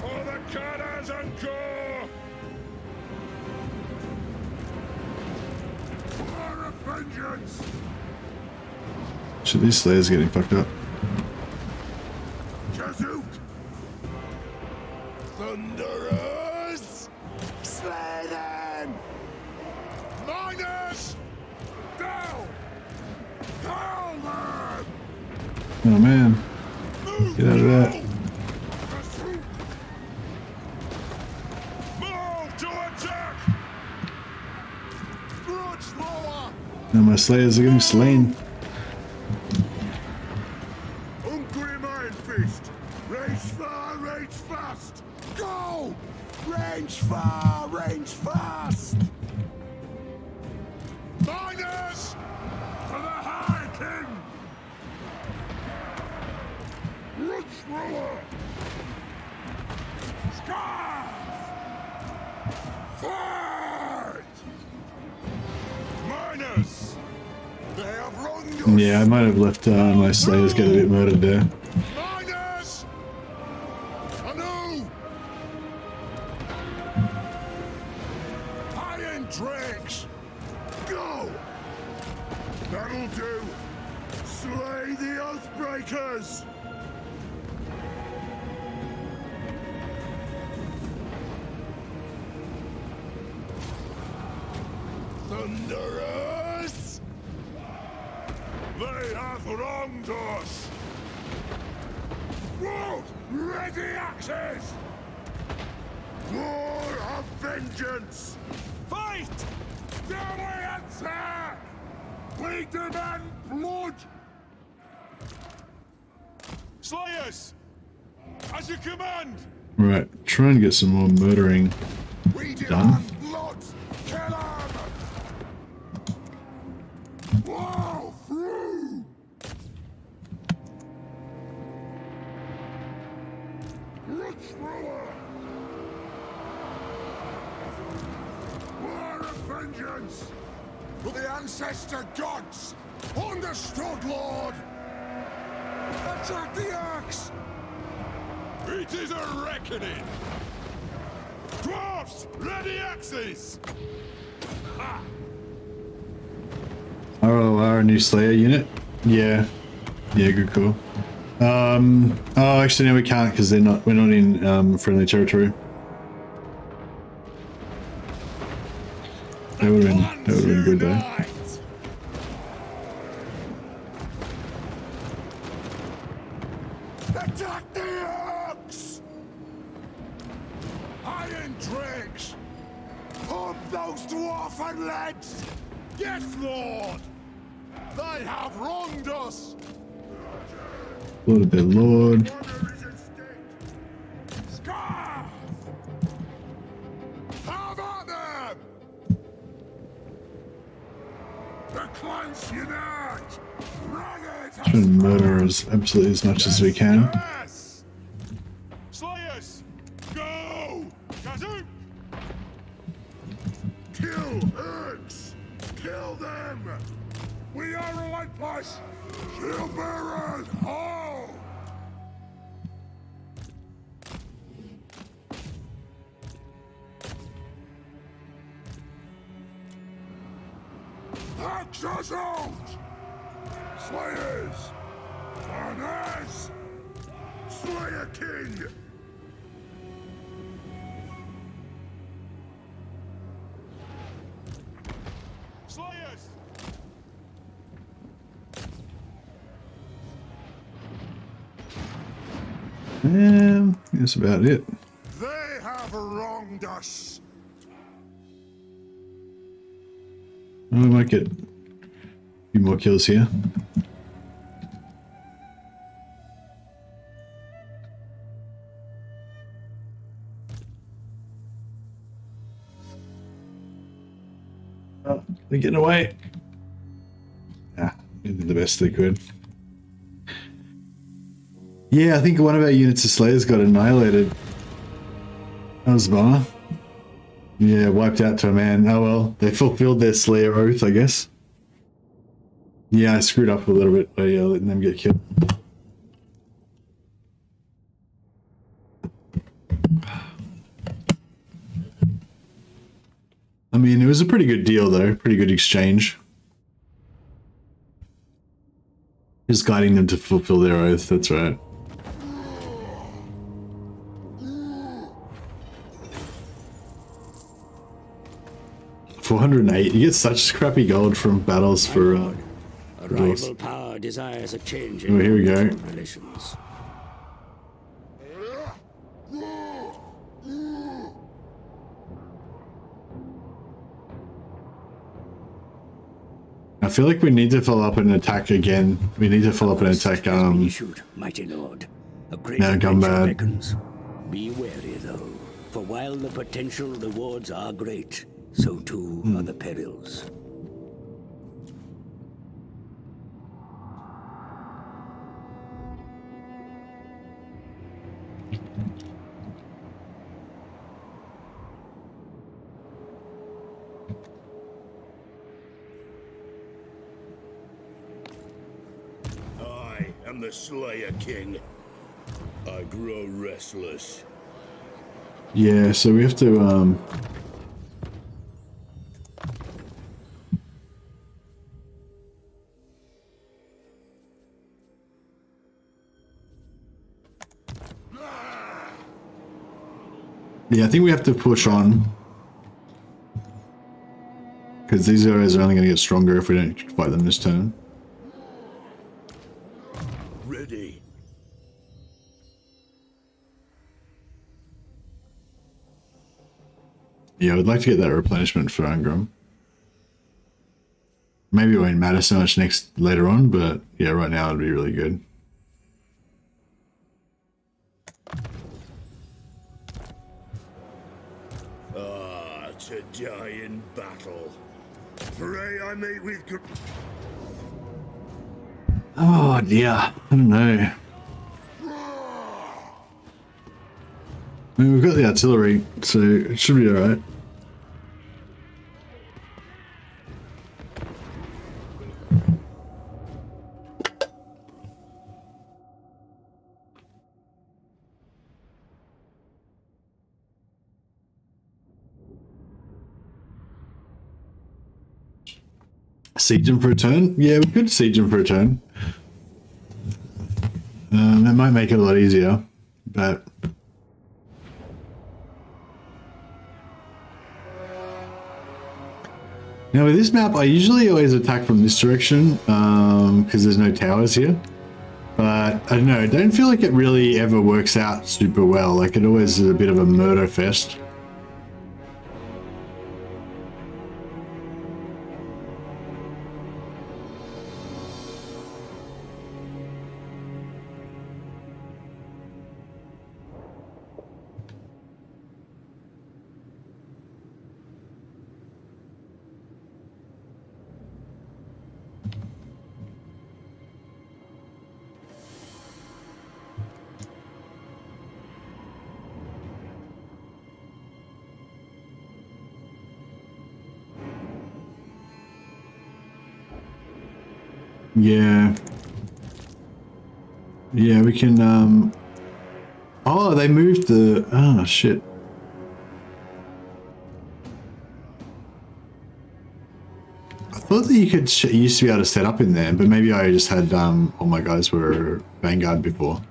For the Caravan Corps! For a vengeance! Shit, these Slayers getting fucked up. Kazook! Thunderers! Slay them! Miners! Down! Kill them! Oh man. Get out of that. Kazook! Move to attack! Grudge thrower! Now my Slayers are getting slain. Ungrim Iron Fist! Range far, range fast! Go! Range far, range fast! Miners! For the High King! Root thrower! Scarf! Fight! Miners! They have wronged us! Yeah, I might have left my Slayers get a bit murdered there. Miners! Anu! Iron Drakes! Go! That'll do! Slay the Oathbreakers! Thunderers! They have wronged us! World, ready axes! War of vengeance! Fight! Do we attack? We demand blood! Slayers! As you command! Right, try and get some more murdering We done. demand blood! Kill them! Wow! Through! Root thrower! War of vengeance! For the ancestor gods! Understood, Lord! Attack the axe! It is a reckoning! Dwarfs! Ready axes! Ha! Our new Slayer unit? Yeah. Yeah, good call. Oh, actually, no, we can't because we're not in friendly territory. That would have been good though. Attack the axe! Iron Drakes! Pump those dwarfen legs! Yes, Lord! They have wronged us! Lord of their Lord. Honor is at stake! Scarf! Have at them! The clans unite! Ragged! Try and murder absolutely as much as we can. Yes! Slayers! Go! Kazook! Kill Urks! Kill them! We are a white place! Shield bearers! Ho! Axes out! Slayers! Arnaz! Slayer King! Slayers! That's about it. They have wronged us! Oh, we might get a few more kills here. They're getting away. Yeah, they did the best they could. Yeah, I think one of our units of Slayers got annihilated. That was a bummer. Yeah, wiped out to a man. Oh well, they fulfilled their Slayer oath, I guess. Yeah, I screwed up a little bit by letting them get killed. I mean, it was a pretty good deal though, pretty good exchange. Just guiding them to fulfill their oath, that's right. $408. You get such crappy gold from battles for A rival power desires a change in here we go. relations. I feel like we need to follow up an attack again. We need to follow up an attack. Issued, mighty lord. A great Now come adventure back. beckons. Be wary though, for while the potential rewards are great, so too are the perils. I am the Slayer King. I grow restless. Yeah, so we have to yeah, I think we have to push on. Because these guys are only going to get stronger if we don't fight them this turn. Ready. Yeah, I would like to get that replenishment for Ungrim. Maybe it won't matter so much later on, but yeah, right now it'd be really good. Ah, to die in battle. Pray I meet with good. Oh dear, I don't know. I mean, we've got the artillery, so it should be alright. Siege him for a turn? Yeah, we could siege him for a turn. That might make it a lot easier, but... Now with this map, I usually always attack from this direction, because there's no towers here. But, I don't know, I don't feel like it really ever works out super well. Like, it always is a bit of a murder fest. Yeah. Yeah, we can, oh, they moved the... Oh, shit. I thought that you could... You used to be able to set up in there, but maybe I just had, all my guys were Vanguard before.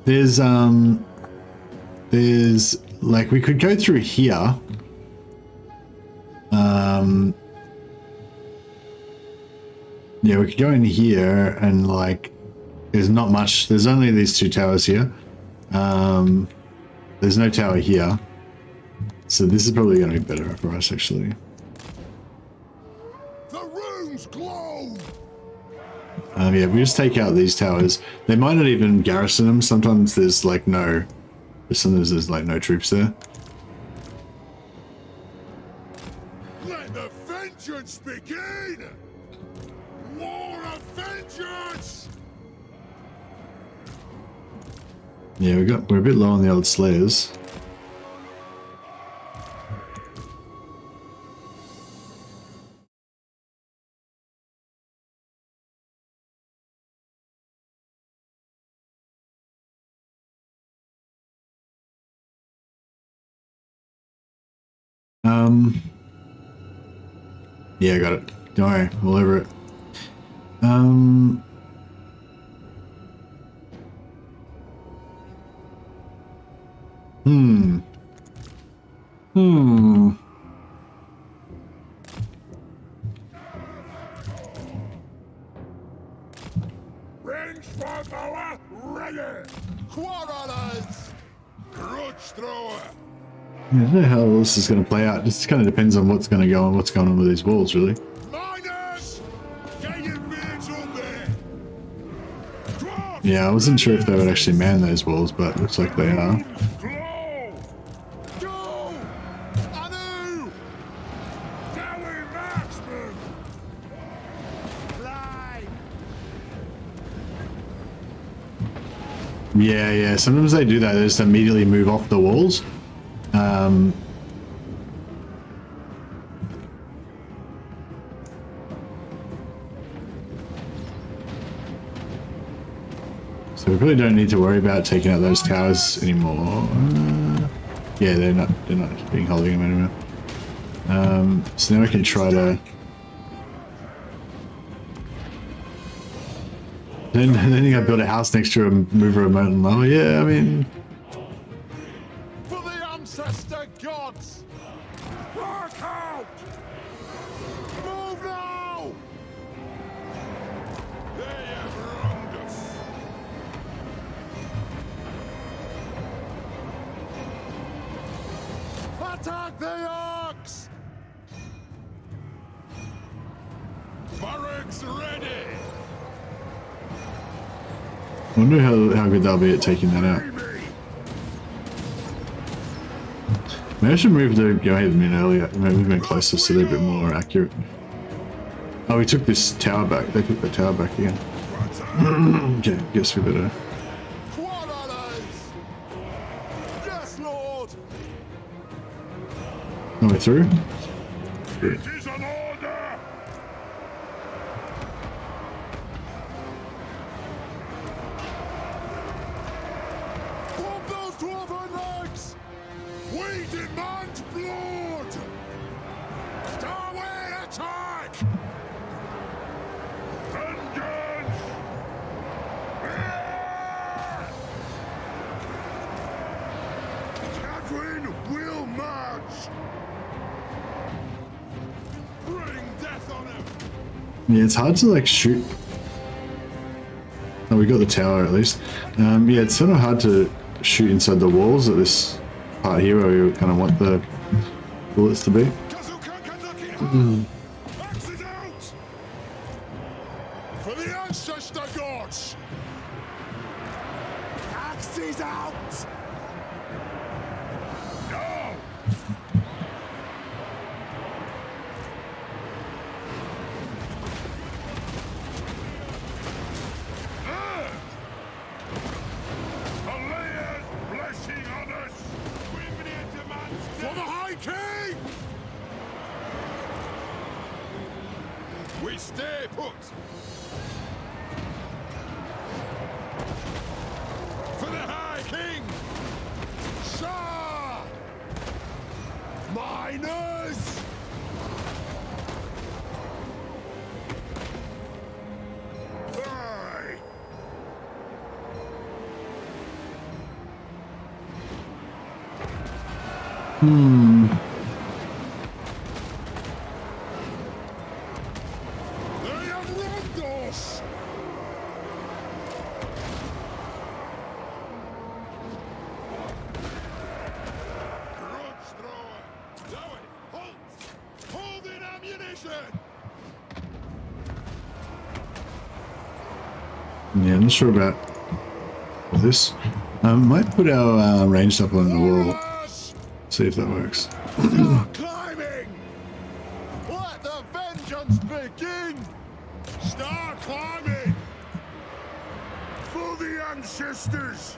There's, like, we could go through here. Yeah, we could go in here and like, there's not much, there's only these two towers here. There's no tower here. So this is probably going to be better for us actually. The runes glow. Yeah, we just take out these towers. They might not even garrison them. Sometimes there's like no Sometimes there's like no troops there. Let the vengeance begin! War of vengeance! Yeah, we're a bit low on the old slayers. Yeah, I got it. Don't worry, we'll over it. Range for power, ready! Quarrelers! Grudge thrower! I don't know how this is going to play out. Just kind of depends on what's going to go on, what's going on with these walls, really. Miners! Get your beards on there! Dwarfs! Yeah, I wasn't sure if they would actually man those walls, but it looks like they are. Glow! Go! Anu! Dowie marksman! Fly! Yeah. Sometimes they do that. They just immediately move off the walls. So we really don't need to worry about taking out those towers anymore. Yeah, they're not being holding them anymore. So now we can try to. Then you gotta build a house next to a move a mountain. Oh yeah, I mean. For the ancestor gods! Work out! Move now! They have wronged us. Attack the ox! Barracks ready! I wonder how good they'll be at taking that out. Maybe I should move the go ahead and earlier. Maybe we've been closer so they're a bit more accurate. Oh, we took this tower back. They took the tower back again. Okay, guess we better. Yes, Lord! Are we through? It is an order! Pump those dwarven legs! We demand blood! Starway attack! Vengeance! Catherine will march! Bring death on him! Yeah, it's hard to like shoot. Oh, we got the tower at least. Yeah, it's sort of hard to shoot inside the walls at this part here where we kind of want the bullets to be. Axes out! For the ancestor gods! Axes out! No! Alea's blessing on us! For the High King! We stay put! For the High King! Shah! Miners! Aye! They have wronged us! Grudge thrower! Zoe, halt! Hold in ammunition! Yeah, I'm not sure about this. Might put our ranged up on the wall. See if that works. Start climbing! Let the vengeance begin! Start climbing! For the ancestors!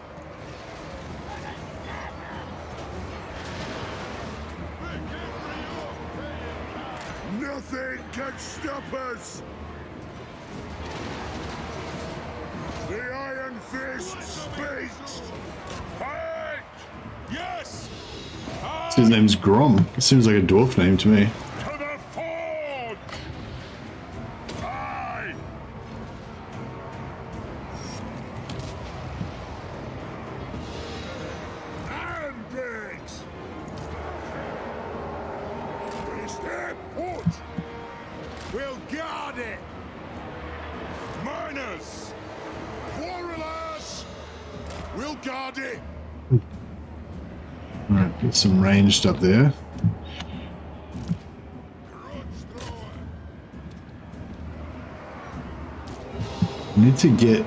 Nothing can stop us! The Iron Fist speaks! Fight! Yes! His name's Grom. It seems like a dwarf name to me. To the forge! Aye! And pigs! We step put! We'll guard it! Miners! Quarrelers! We'll guard it! Alright, get some ranged up there. Need to get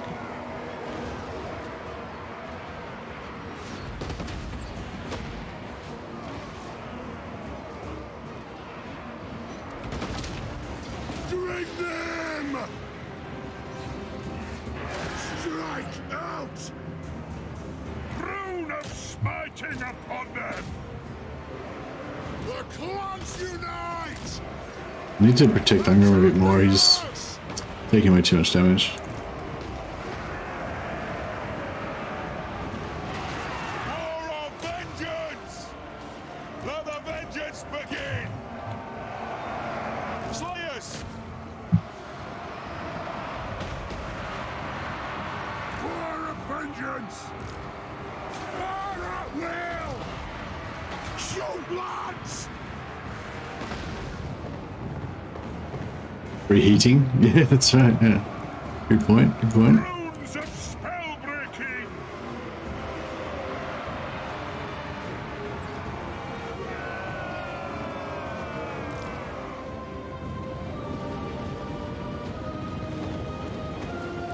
Drink them! Strike out! Rune of smiting upon them! The clans unite! need to protect Ungrim a bit more. He's taking way too much damage. War of vengeance! Let the vengeance begin! Slayers! War of vengeance! Fire at will! Shoot, lads! Reheating? Yeah, that's right. Yeah. Good point. Good point. Runes of spell breaking!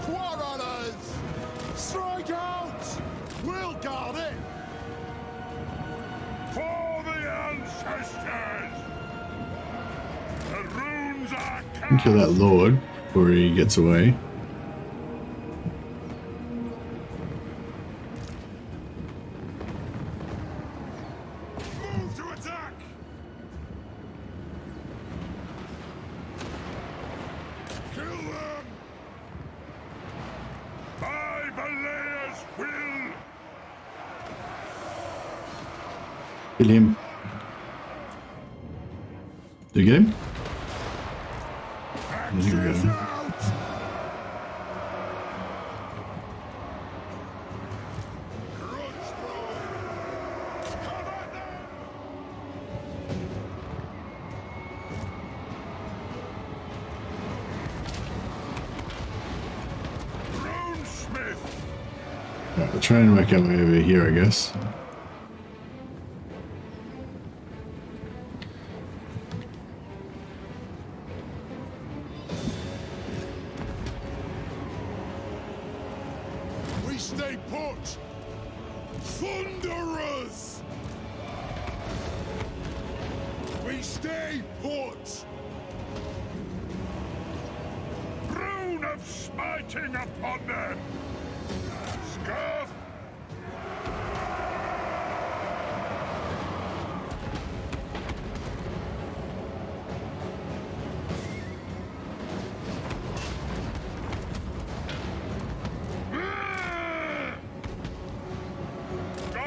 Quarrelers! Strike out! We'll guard it! For the ancestors! The runes are Kill that lord before he gets away. Move to attack! Kill them! By Valea's will! Kill him. Did you get him? Here we go. Alright, we'll try and make our way over here, I guess. We stay put! Thunderers! We stay put! Rune of smiting upon them! Scarf! Go!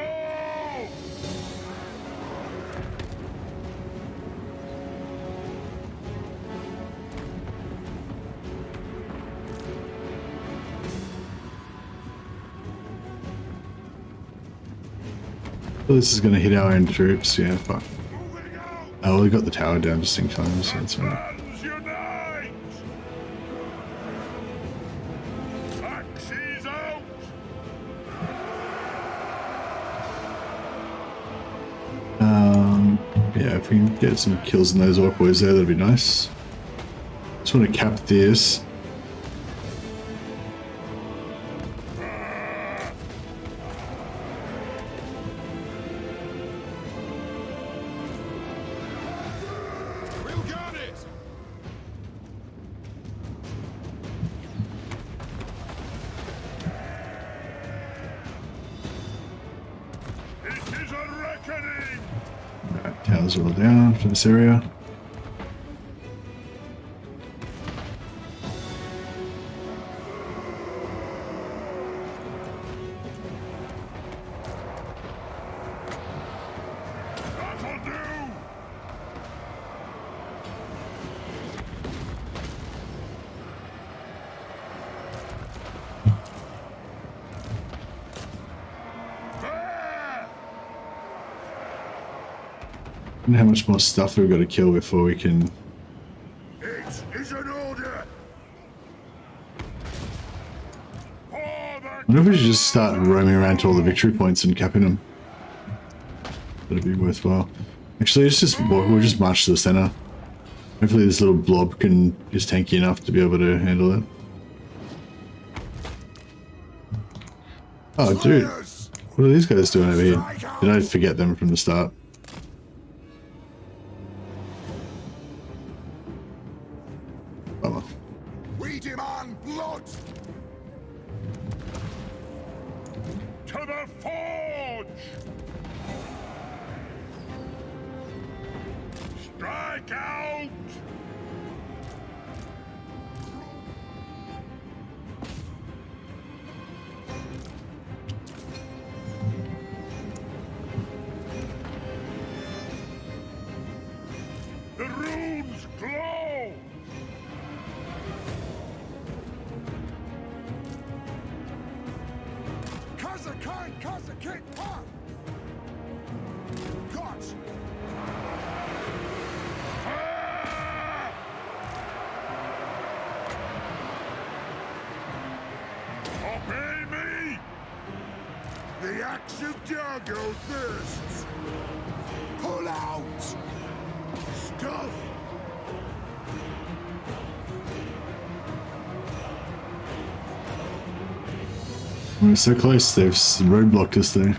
Well, this is going to hit our own troops. Yeah, fuck. Moving out! Oh, we got the tower down just in time, so that's right. Clans unite! Axes out! Yeah, if we can get some kills in those orc boys there, that'd be nice. Just want to cap this. those are all down for this area. How much more stuff we've got to kill before we can... It is an order. I wonder if we should just start roaming around to all the victory points and capping them. That'd be worthwhile. Actually, we'll just march to the center. Hopefully this little blob is tanky enough to be able to handle it. Oh, dude. What are these guys doing over here? Did I forget them from the start? Bummer. We demand blood. To the forge. Strike out. The runes glow. Obey me! The axe of Jargo thirsts! Pull out! Stuff! We're so close, they've roadblocked us there.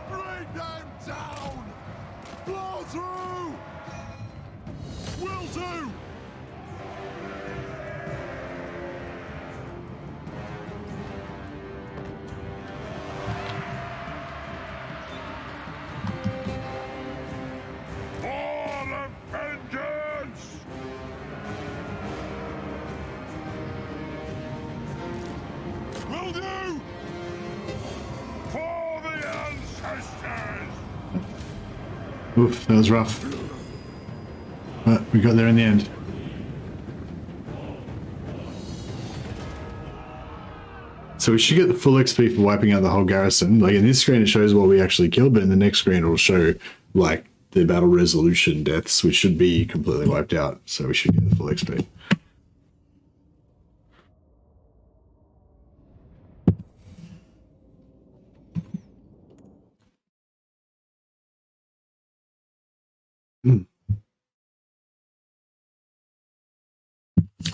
Bring them down! Blow through! Will do! All of vengeance! Will do! For the ancestors! Oof, that was rough. But we got there in the end. So we should get the full XP for wiping out the whole garrison. Like in this screen it shows what we actually killed, but in the next screen it will show like the battle resolution deaths, which should be completely wiped out. So we should get the full XP.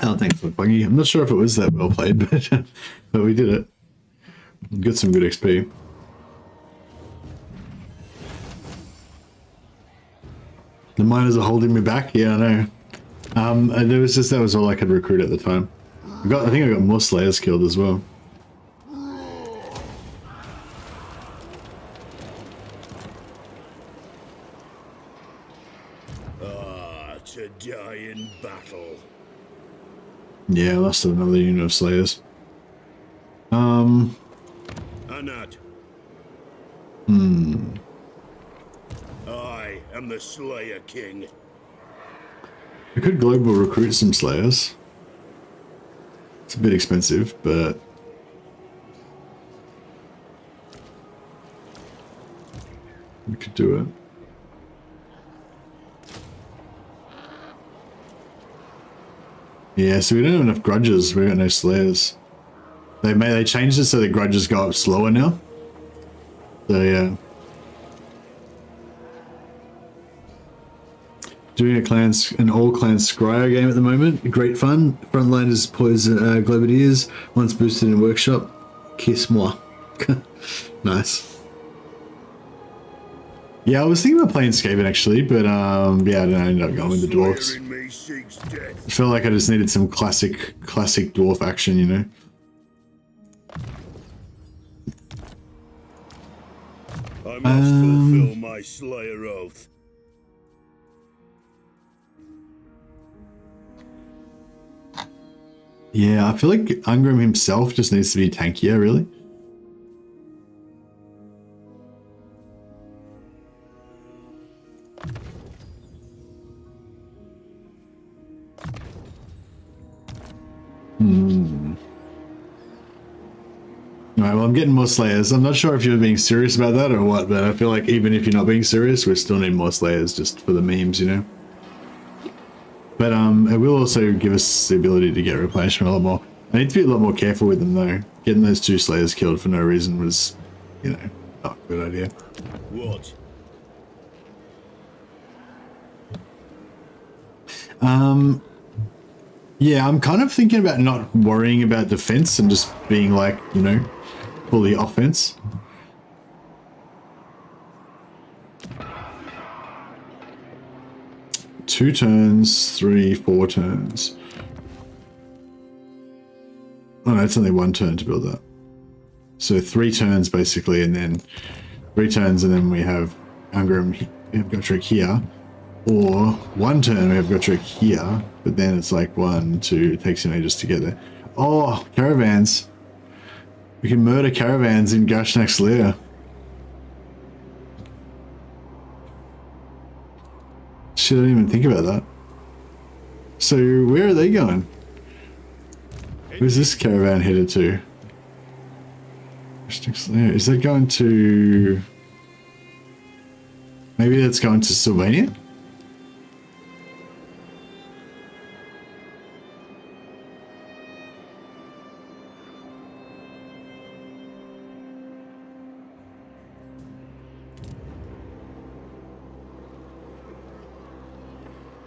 Oh, thanks for Buggy. I'm not sure if it was that well played, but we did it. Got some good XP. The miners are holding me back. Yeah, I know. That was all I could recruit at the time. I think I got more Slayers killed as well. To die in battle. Yeah, I lost another unit of Slayers. Anat. I am the Slayer King. We could global recruit some Slayers. It's a bit expensive, but we could do it. Yeah, so we don't have enough grudges. We got no Slayers. They changed it so the grudges go up slower now. So yeah. Doing an all clans scryer game at the moment. Great fun. Frontliners poison Globadiers. Once boosted in workshop. Kiss moi. Nice. Yeah, I was thinking about playing Skaven actually, but yeah, I ended up going with the Dwarfs. I felt like I just needed some classic Dwarf action, you know. must fulfill my Slayer oath. Yeah, I feel like Ungrim himself just needs to be tankier, really. Alright, well, I'm getting more Slayers. I'm not sure if you're being serious about that or what, but I feel like even if you're not being serious, we still need more Slayers just for the memes, you know? But it will also give us the ability to get replenishment a lot more. I need to be a lot more careful with them, though. Getting those 2 Slayers killed for no reason was, you know, not a good idea. What? Yeah, I'm kind of thinking about not worrying about defense and just being like, you know, fully offense. Two turns, 3, 4 turns. Oh no, it's only 1 turn to build that. So 3 turns basically, and then 3 turns, and then we have Ungrim, we have Gotrek here. Or 1 turn we have Gotrek here, but then it's like 1, 2, it takes him ages to get there. Oh, caravans. We can murder caravans in Gashnak's lair. Shit, I didn't even think about that. So where are they going? Where's this caravan headed to? Gashnak's lair. Is that going to... Maybe that's going to Sylvania?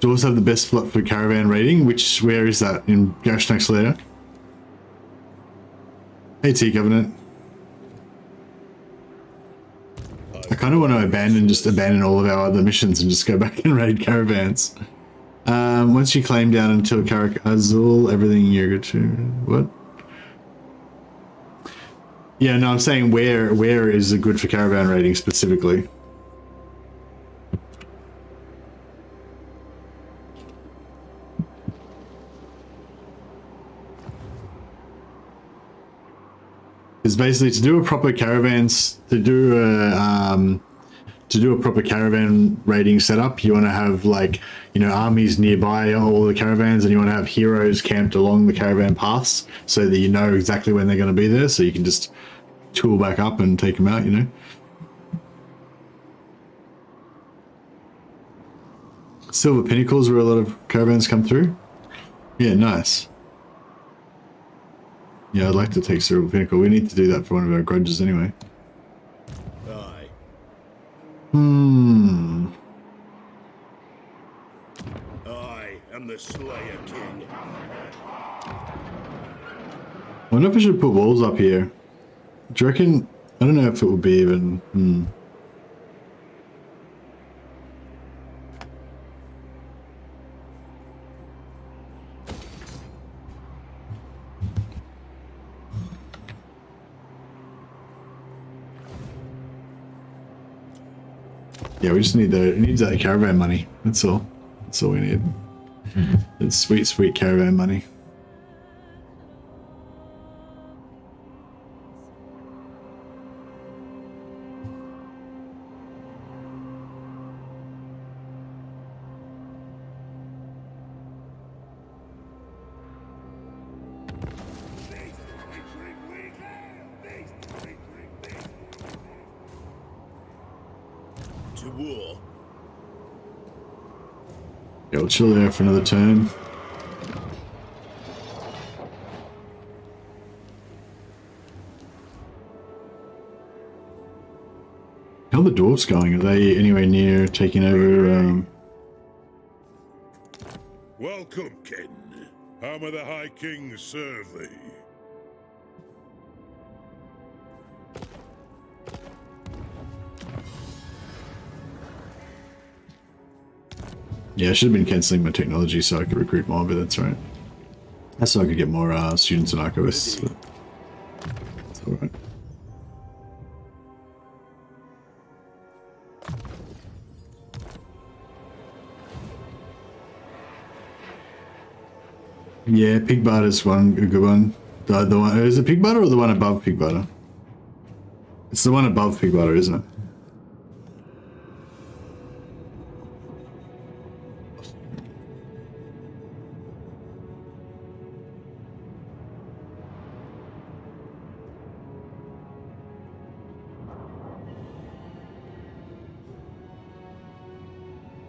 Dwarfs have the best plot for caravan raiding. Where is that? In Gashnak's lair? Hey T-Covenant. I kind of want to abandon all of our other missions and just go back and raid caravans. Once you claim down until Karak Azul, everything you're good to... What? Yeah, no, I'm saying where is it good for caravan raiding specifically? Is basically to do a proper caravans, to do a proper caravan raiding setup, you want to have, like, you know, armies nearby all the caravans, and you want to have heroes camped along the caravan paths so that you know exactly when they're going to be there, so you can just tool back up and take them out, you know. Silver Pinnacles where a lot of caravans come through. Yeah, nice. Yeah, I'd like to take Silver Pinnacle. We need to do that for one of our grudges anyway. Aye. I am the Slayer King. I wonder if I should put walls up here. Do you reckon? I don't know if it would be even... Yeah, we just need that caravan money. That's all. That's all we need. It's sweet, sweet caravan money. To war. Yeah, we'll chill there for another turn. How are the dwarves going? Are they anywhere near taking over? Welcome, kin. How may the High King serve thee? Yeah, I should have been cancelling my technology so I could recruit more, but that's right. That's so I could get more students and archivists. But it's alright. Yeah, pig butter's a good one. The one is it pig butter or the one above pig butter? It's the one above pig butter, isn't it?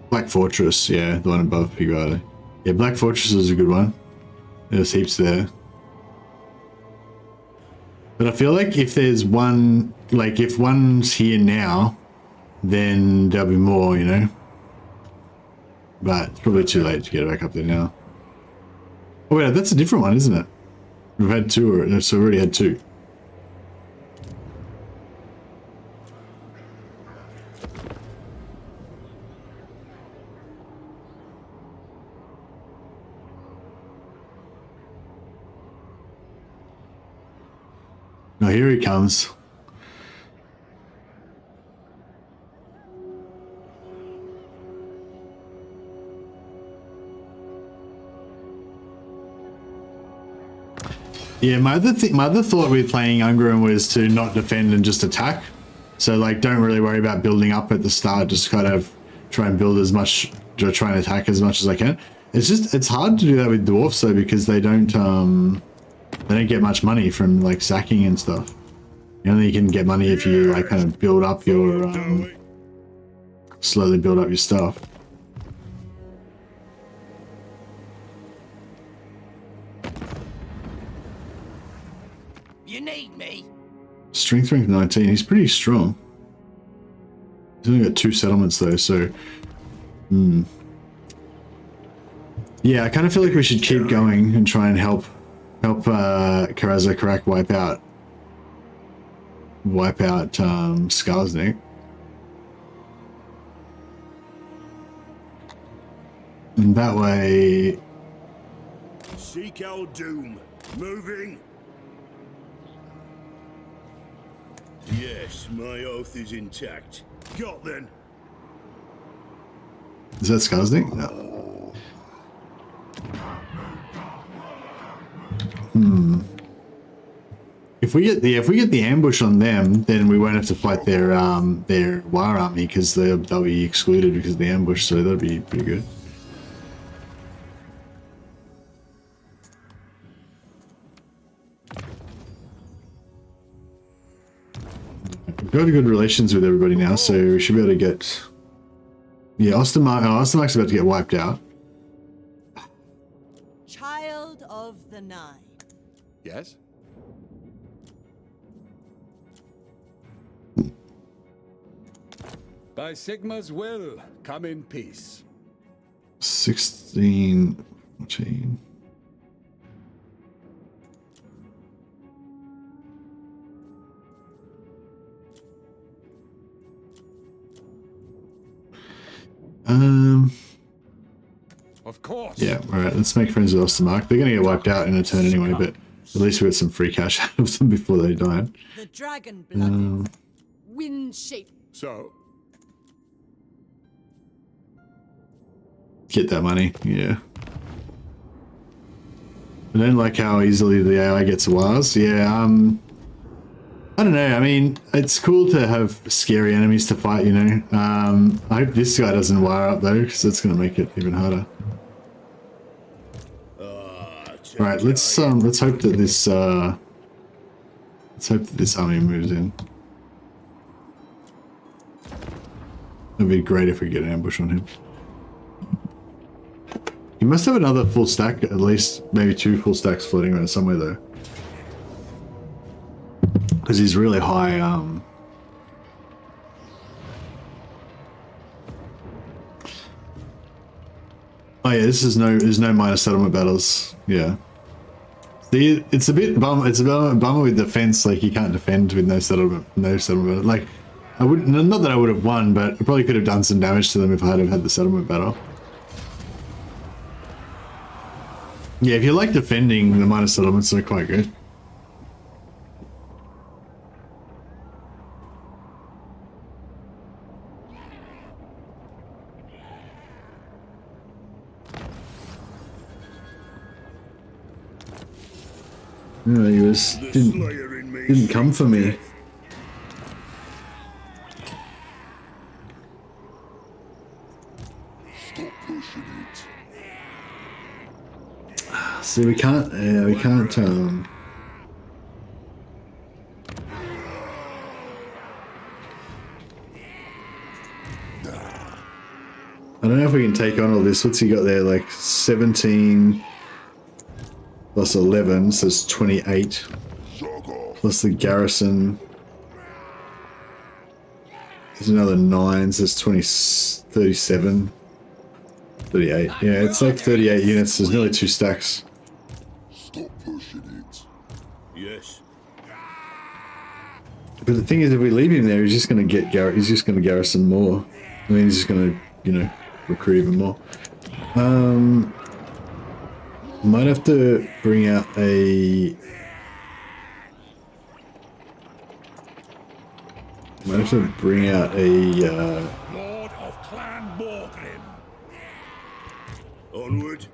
Black Fortress, yeah, the one above pig butter. Yeah, Black Fortress is a good one. There's heaps there. But I feel like if there's one, like if one's here now, then there'll be more, you know? But it's probably too late to get it back up there now. Oh wait, that's a different one, isn't it? We've had two, so we already had two. Oh, here he comes. Yeah, my other thought with playing Ungrim was to not defend and just attack. So like, don't really worry about building up at the start. Just kind of try and build as much, try and attack as much as I can. It's hard to do that with dwarfs though, because they don't get much money from like sacking and stuff. You only can get money if you like kind of build up your slowly build up your stuff. You need me? Strength rank 19. He's pretty strong. He's only got 2 settlements though, so yeah, I kind of feel like we should keep going and try and help Karazakarak wipe out Skarsnik. And that way Seek our doom. Moving. Yes, my oath is intact. Got then. Is that Skarsnik? No. If we get the ambush on them, then we won't have to fight their war army because they'll be excluded because of the ambush. So that'll be pretty good. We've got good relations with everybody now, so we should be able to get. Yeah, Ostermark's about to get wiped out. Child of the Nine. Yes? By Sigma's will, come in peace. 16, 14. Of course. Yeah, alright, let's make friends with Ostermark. They're gonna get wiped out in a turn anyway, but at least we got some free cash out of them before they die. The dragon blooded. Wind shape. So, Get that money, yeah. I don't like how easily the AI gets wars. Yeah, I don't know. I mean, it's cool to have scary enemies to fight, you know. I hope this guy doesn't wire up though, because that's gonna make it even harder. All right, let's hope that this army moves in. It'd be great if we get an ambush on him. He must have another full stack, at least maybe 2 full stacks floating around somewhere though. Because he's really high, oh yeah, there's no minor settlement battles. Yeah. See, it's a bummer with defense, like you can't defend with no settlement battle. Like, I wouldn't, not that I would have won, but I probably could have done some damage to them if I had have had the settlement battle. Yeah, if you like defending, the minor settlements are quite good. No, he was The didn't slayer in me didn't come seeks for me. death. Stop pushing it. See, we can't. Yeah, we can't. I don't know if we can take on all this. What's he got there? Like 17 plus 11, so it's 28. Jog off. Plus the garrison. There's another 9, so it's 20, 37. 38. Yeah, it's like 38 units. There's nearly 2 stacks. Stop pushing it. Yes. But the thing is, if we leave him there, he's just going to get he's just going to garrison more. I mean, he's just going to, you know, recruit even more. Might have to bring out a. Might have to bring out a. Lord of Clan Morgrim. Onward.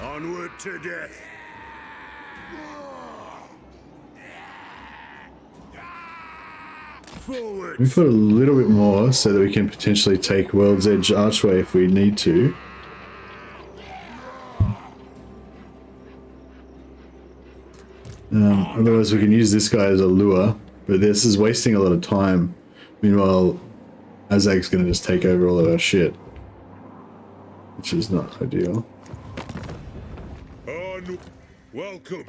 Onward to death. Forward. We put a little bit more so that we can potentially take World's Edge Archway if we need to. Otherwise we can use this guy as a lure, but this is wasting a lot of time. Meanwhile, Azag's going to just take over all of our shit, which is not ideal. On. Welcome.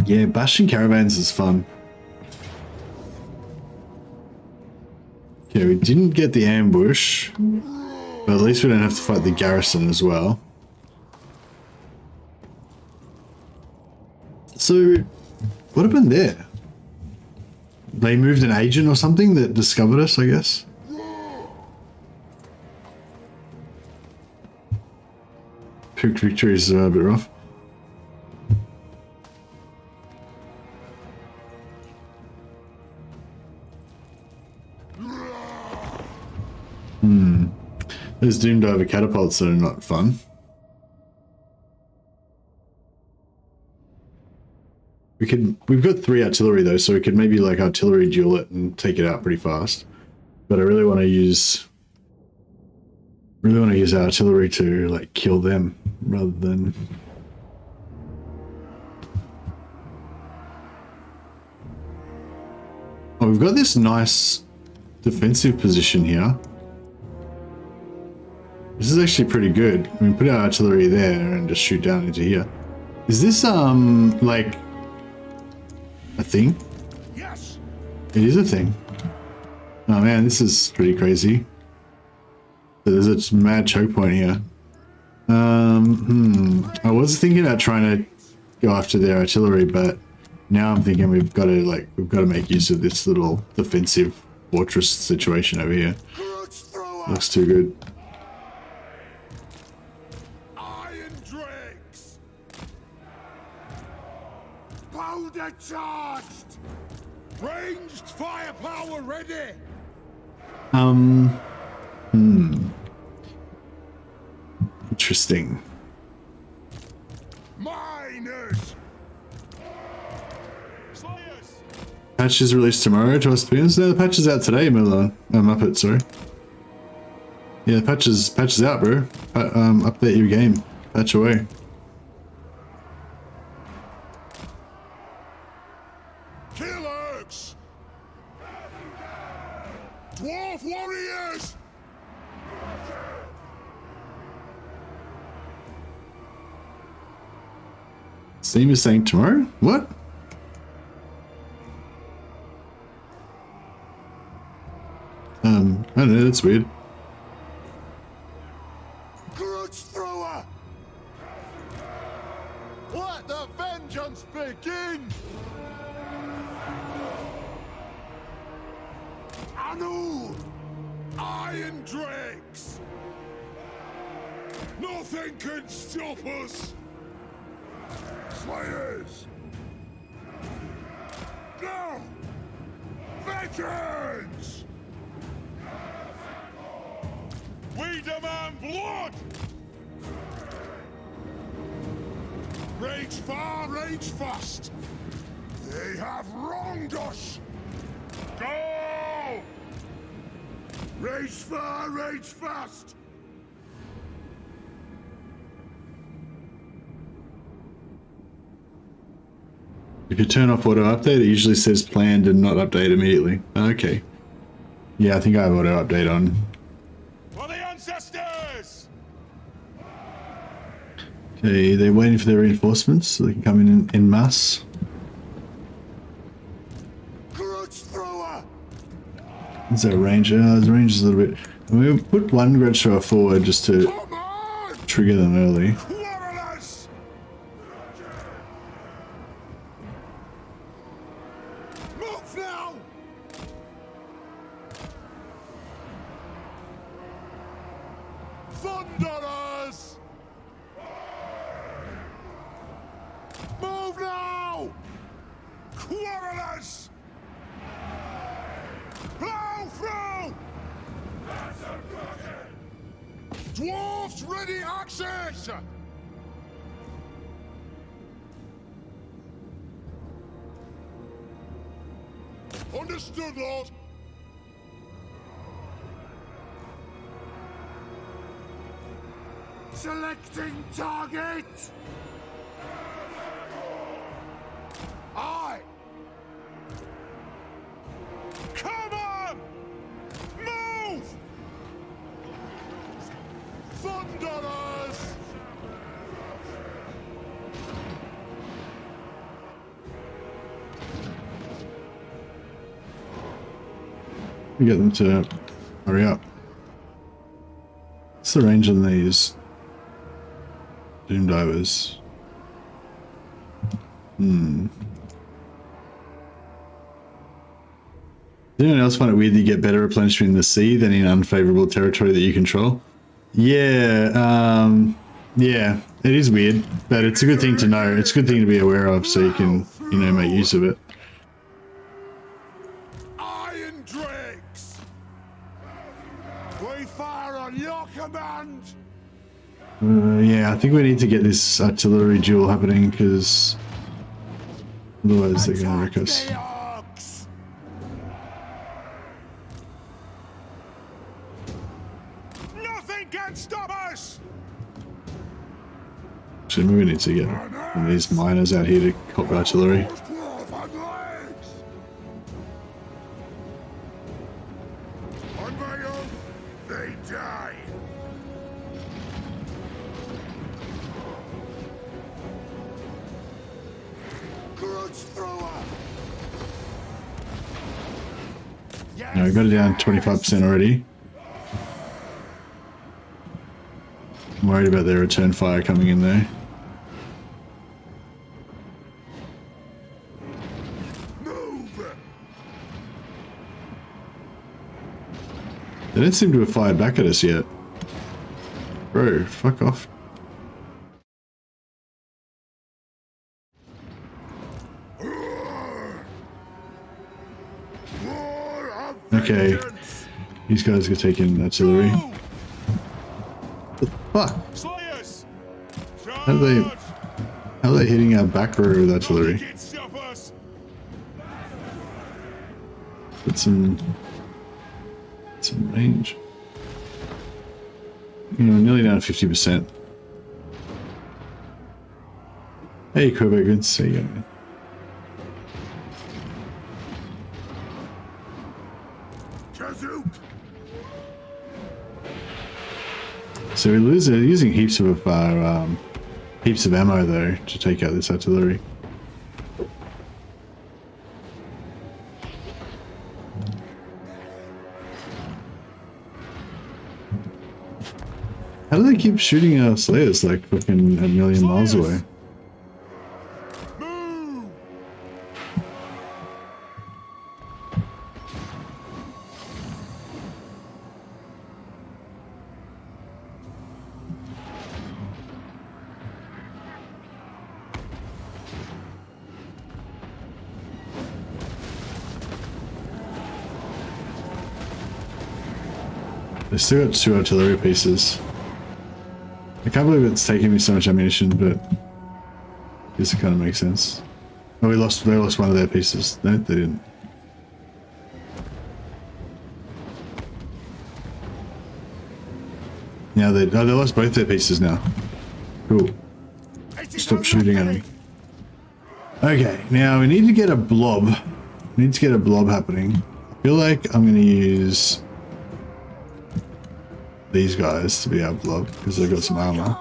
Yeah, bashing caravans is fun. Okay, we didn't get the ambush, but at least we don't have to fight the garrison as well. So, what happened there? They moved an agent or something that discovered us, I guess? Picked victories are a bit rough. Those doom diver catapults are not fun. We've got 3 artillery though, so we could maybe like artillery duel it and take it out pretty fast. But I really want to use our artillery to like kill them rather than. Oh, we've got this nice defensive position here. This is actually pretty good. We can put our artillery there and just shoot down into here. Is this like a thing? Yes. It is a thing. Oh man, this is pretty crazy. So there's a mad choke point here. I was thinking about trying to go after their artillery, but now I'm thinking we've got to make use of this little defensive fortress situation over here. Looks too good. Iron dregs. Powder charged. Ranged firepower ready. Interesting. Miners. Slayers. Patch is released tomorrow to us spins. No, the patch is out today, Muppet, sorry. Yeah, the patch is out, bro. Update your game. Patch away. Killers. Dwarf warriors. Steam is saying tomorrow? What? I don't know, that's weird. Grudge thrower. Let the vengeance begin. Anu. Iron dregs. Nothing can stop us! Slayers! Go! Veterans! We demand blood! Rage far, rage fast! They have wronged us! Go! Rage far, rage fast! If you turn off auto update, it usually says planned and not update immediately. Okay. Yeah, I think I have auto update on. For the ancestors! Okay, they're waiting for their reinforcements so they can come in mass. Grudge thrower! Is there a range? The range is a little bit. We put one grudge thrower forward just to Come on! trigger them early. Warriors! Move now! Thunderers! Move now! Quarrelers! Plow through! Dwarfs ready access! Understood, Lord. Selecting target! Aye! Come on! Move! Thunderers! We get them to hurry up. What's the range on these doom divers? Does anyone else find it weird that you get better replenishment in the sea than in unfavorable territory that you control? Yeah, yeah, it is weird, but it's a good thing to know. It's a good thing to be aware of so you can, you know, make use of it. Iron Drakes! We fire on your command! Yeah, I think we need to get this artillery duel happening because otherwise they're going to wreck us. The orcs! Nothing can stop us! So maybe we need to get one of these miners out here to cop artillery. Dwarf on legs! On my oath, they die! Grudge thrower! Yes! No, we got it down 25% already. I'm worried about their return fire coming in there. Move! They don't seem to have fired back at us yet. Bro, fuck off. War of Okay, vengeance! these guys are taking artillery. Move! Fuck! Slayers! How are they hitting our back row with artillery? Can't stop us! Put some range. You know, nearly down to 50%. Hey, Quebec, good to see you, man. Kazook! So we're using heaps of ammo though to take out this artillery. How do they keep shooting our slayers like fucking a million miles away? Move! They still got 2 artillery pieces. I can't believe it's taking me so much ammunition, but I guess it kind of makes sense. Oh, they lost one of their pieces. No, they didn't. Now they lost both their pieces now. Cool. Stop shooting at them. Okay, now we need to get a blob. We need to get a blob happening. I feel like I'm going to use these guys to be our blob because they've got some armor.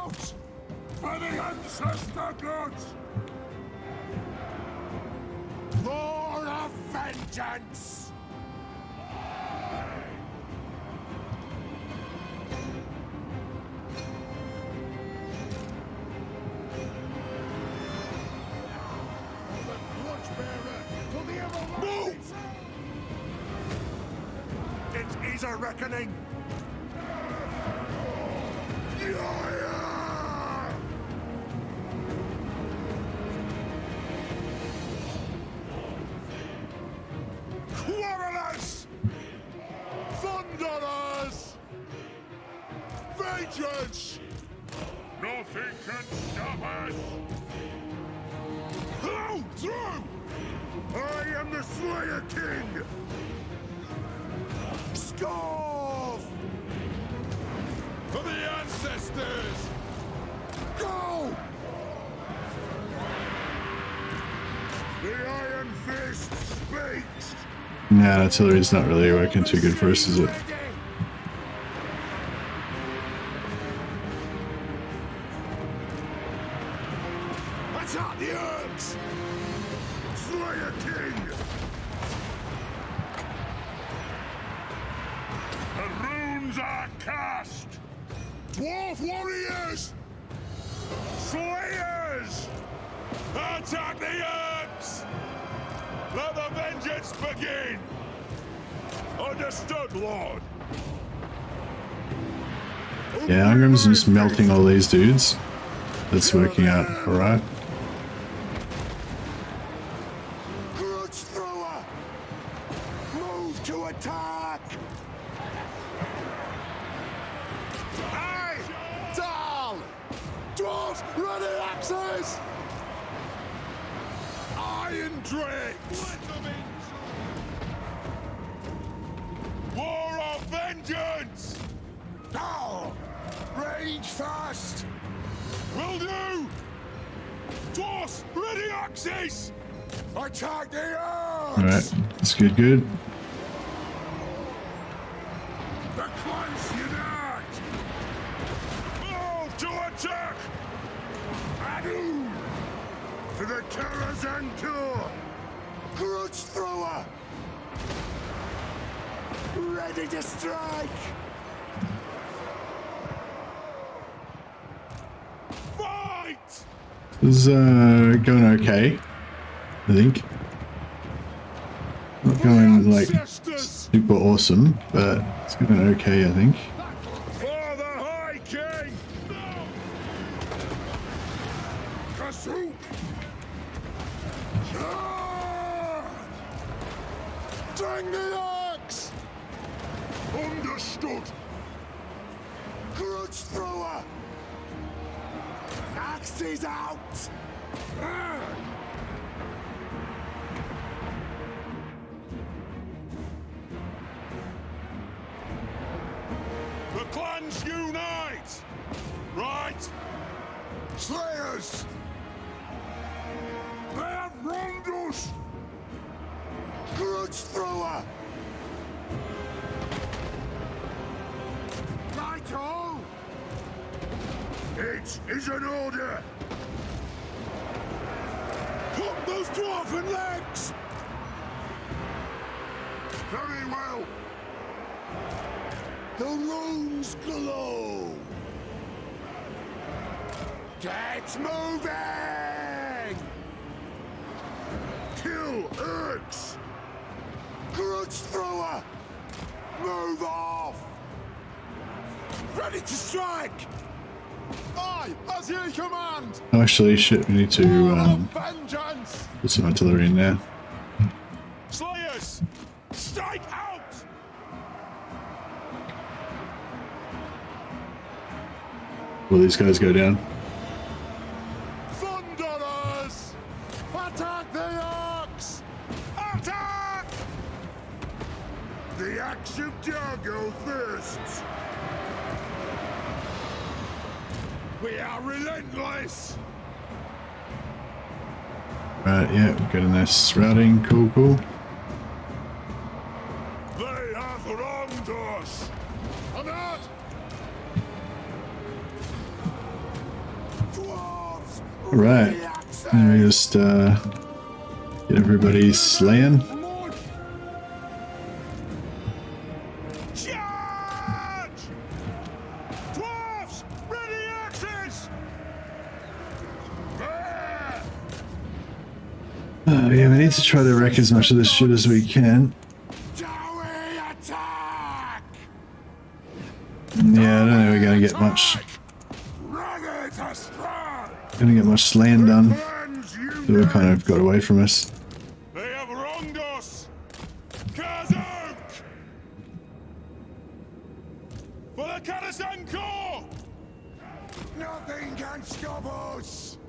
A reckoning. Quarrelers! Thunderers! Vengeance! Nothing can stop us! Go through! I am the Slayer King! Scoff! For the ancestors! Go! The Iron Fist speaks! Nah, artillery's not really working too good for us, is it? Attack the herbs! Slayer King! The runes are cast! Dwarf warriors! Slayers! Attack the herbs! Let the vengeance begin! Understood, Lord! Yeah, Ungrim's just melting all these dudes. That's working out alright. Grudge thrower! Move to attack! Aye! Down! Dwarfs, ready axes! Iron drakes! War of vengeance! Now! Rage fast! Will do! Dwarfs, ready axes! Attack the earth! Alright, that's good. The clans unite! Move to attack! Adu! To the Caravan tour! Grudge thrower! Ready to strike! Fight! This is going okay, I think. Not going like super awesome, but it's going okay, I think. For the High King! Kasuk! Dang the axe! Understood! Grudge thrower! Axe is out! The clans unite! Right! Slayers! They have wronged us! Grudge thrower! Right-o! It is an order! Put those dwarven legs! Very well! The runes glow! Get moving! Kill Urks! Grudge thrower! Move off! Ready to strike! Aye, as you command! Oh, actually, shit, we need to Vengeance! put some artillery in there. Slayers! Strike out! Will these guys go down? Thunderers! Attack the Orcs! Attack! The axe of Jargo thirsts. We are relentless! Right, yeah, we've got a nice routing. Cool, cool. They have wronged us! Alert! Dwarfs! Alright. Let me just get everybody slaying. Charge! Dwarfs! Ready axes! There! Oh yeah, we need to try to wreck as much of this shit as we can. Dowie attack! Yeah, I don't think we're gonna get much. Ready to strike! Gonna get much slaying done. Friends, you So we kind of got away from us. They have wronged us! Cars out! For the Caravan Corps! Nothing can stop us!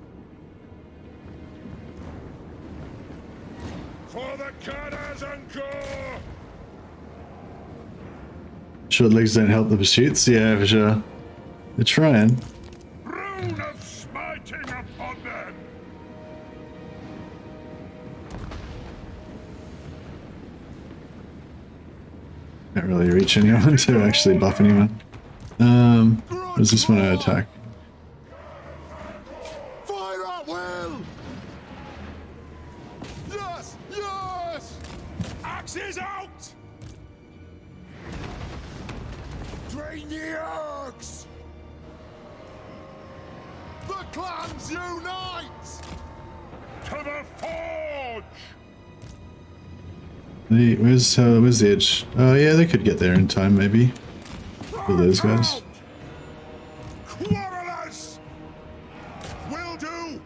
For the Caravan Corps! Short legs don't help the pursuits. Yeah, for sure. They're trying. Rune of smiting upon them! Can't really reach anyone to actually buff anyone. Does this one attack? Fire at will! Yes! Yes! Axes out! Drain the orcs! The clans unite! To the forge! Where's the edge? Oh yeah, they could get there in time maybe. For those guys. Quarrelers! Will do!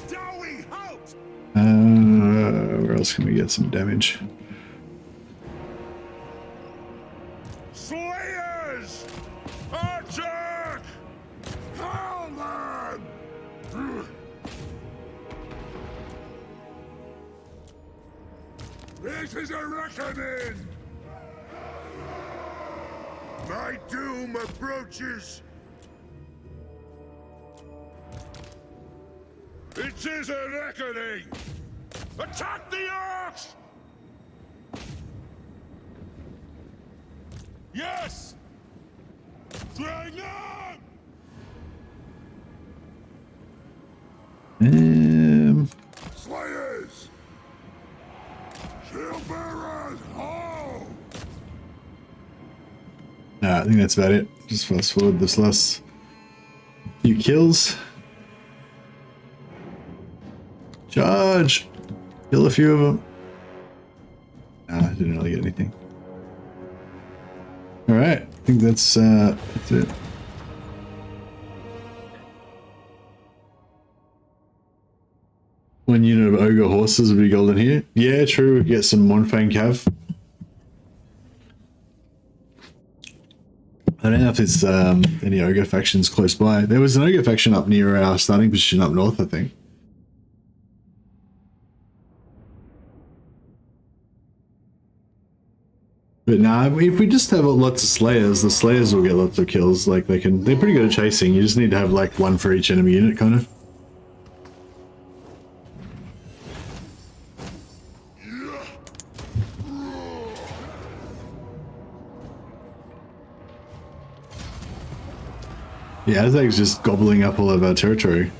Dowie, halt! Where else can we get some damage? Slayers! Attack! Haul them! This is a reckoning! My doom approaches! It is a reckoning! Attack the orcs! Yes! Drain them! Slayers! Shield bearers, ho! Nah, I think that's about it. Just fast forward this last few kills. Charge! Kill a few of them. Nah, I didn't really get anything. Alright, I think that's it. One unit of ogre horses would be golden here. Yeah, true, we get some Monfang Cav. I don't know if there's any ogre factions close by. There was an ogre faction up near our starting position up north, I think. But nah, if we just have lots of slayers, the slayers will get lots of kills. Like they're pretty good at chasing. You just need to have like one for each enemy unit, kind of. Yeah, Azag's just gobbling up all of our territory.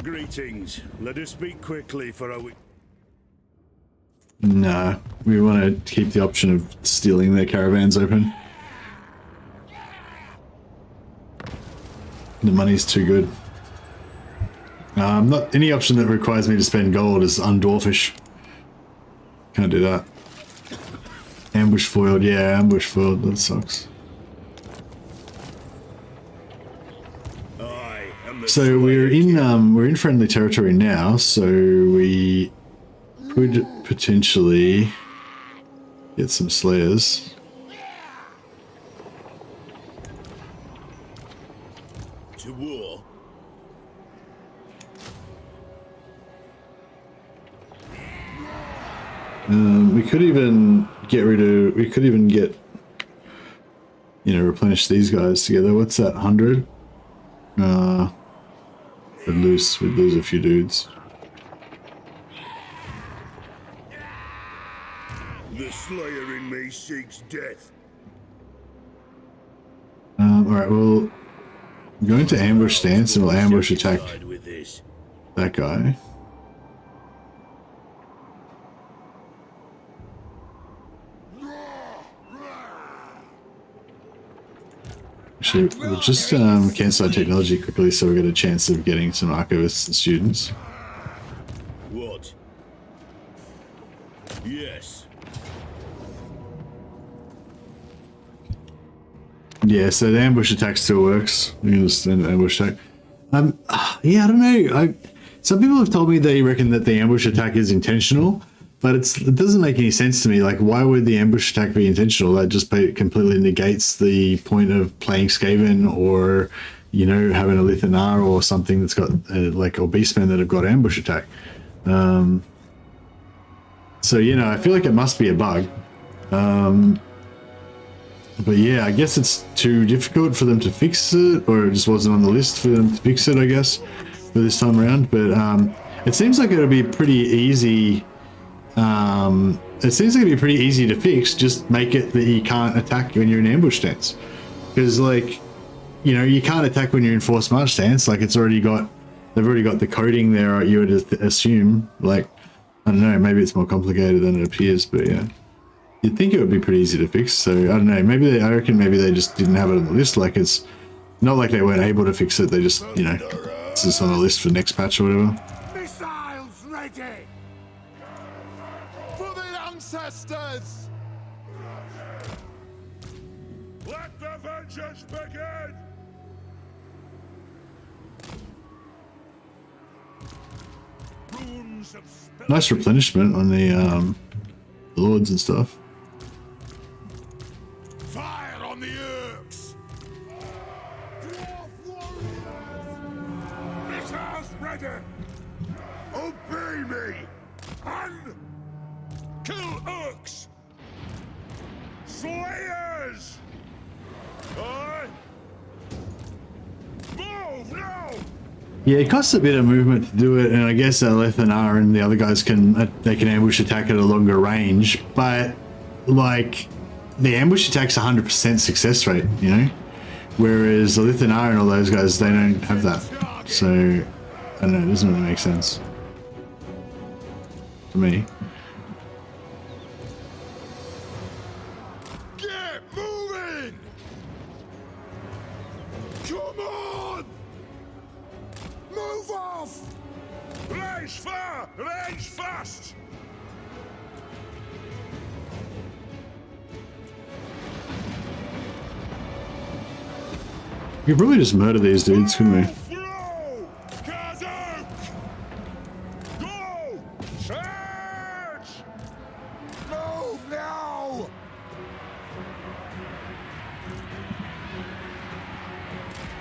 Greetings. Let us speak quickly for a week. Nah, we want to keep the option of stealing their caravans open. The money's too good. Not any option that requires me to spend gold is undwarfish. Can't do that. Ambush foiled, yeah, ambush foiled, that sucks. So we're in friendly territory now, so we could potentially get some slayers. We could even get rid of, we could even get, you know, replenish these guys together. What's that, 100? We'd lose a few dudes. The Slayer in me seeks death. Alright, we'll go into ambush stance and we'll ambush attack With this. that guy. Actually, we'll just cancel our technology quickly so we get a chance of getting some archivist students. What? Yes. Yeah, so the ambush attack still works. You can just send an ambush attack. Yeah, I don't know. Some people have told me they reckon that the ambush attack is intentional, but it doesn't make any sense to me. Like, why would the ambush attack be intentional? That just completely negates the point of playing Skaven or, you know, having a Lithanar or something that's got, like, or Beastmen that have got ambush attack. So, you know, I feel like it must be a bug. But yeah, I guess it's too difficult for them to fix it, or it just wasn't on the list for them to fix it, I guess, for this time around. But it seems like it'll be pretty easy. It seems like it'd be pretty easy to fix. Just make it that you can't attack when you're in ambush stance, because, like, you know, you can't attack when you're in forced march stance. Like, they've already got the coding there. You would assume, like, I don't know, maybe it's more complicated than it appears, but yeah. You'd think it would be pretty easy to fix, so I don't know, I reckon maybe they just didn't have it on the list. Like, it's not like they weren't able to fix it, they just, you know, it's just on the list for next patch or whatever. Missiles ready! For the ancestors! Let the vengeance begin! Runes of spell. Nice replenishment on the lords and stuff. Fire on the Urks! Dwarf warriors! Missiles ready! Obey me! And kill Urks! Slayers! Aye! Move now! Yeah, it costs a bit of movement to do it, and I guess Lethanar and the other guys can ambush attack at a longer range, but, like, the ambush attack's 100% success rate, you know? Whereas the Lithanar and all those guys, they don't have that. So, I don't know, it doesn't really make sense to me. Get moving! Come on! Move off! Raise far! Raise fast! We could probably just murder these dudes, couldn't we? Flow! Kazuk! Go! Charge! Move now!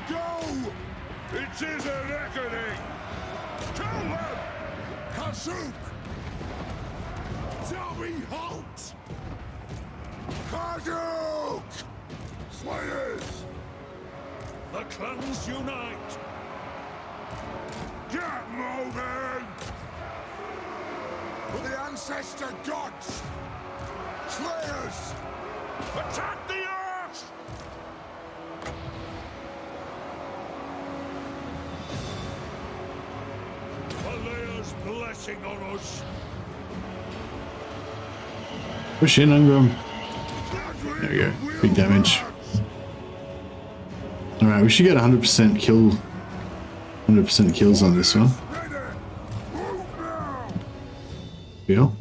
Go! It is a reckoning! Kill them! Kazuk! Tell me halt! Kazuk! Slayers! The clans unite! Get moving! For the ancestor gods! Slayers! Attack the earth! Valer's blessing on us! Push in, Ungrim. There we go. Big damage. Alright, we should get 100% kill. 100% kills on this one. Feel.